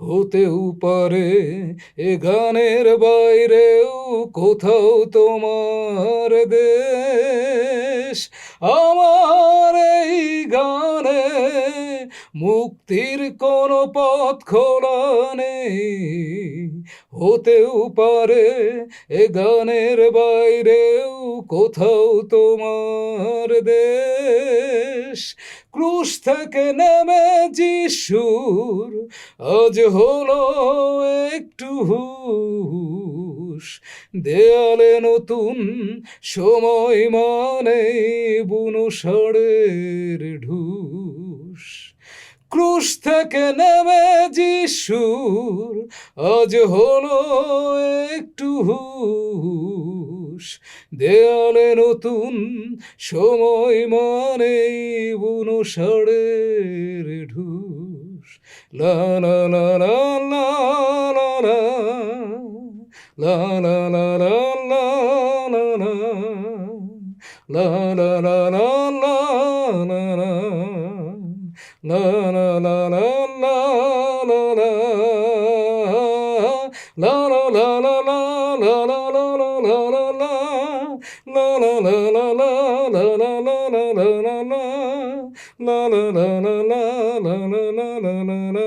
হতেও পারে এ গানের বাইরেও কোথাও তোমার দেশ। আমার এই গানে মুক্তির কোনো পথ খোলা নেই, হতেও পারে এ গানের বাইরেও কোথাও তোমার দেশ। ক্রুশ থেকে নেমে যিশুর আজ হলো একটু হুঁশ, দেয়ালে নতুন সময় মানে বুনো ষাঁড়ের ঢুস। ক্রুশ থেকে নেমে যিশুর আজ হলো একটু হুঁশ, দেয়ালে নতুন সময় মানে বুনো ষাঁড়ের ঢুস। লা লা লা লা লা লা লা, লা লা লা লা লা লা লা, লা লা লা লা লা লা লা, লা লা লা লা লা লা লা, লা লা লা লা লা লা লা লা লা লা লা লা, লা লা লা লা লা লা লা লা লা লা লা, লা লা লা লা লা লা লা লা লা লা।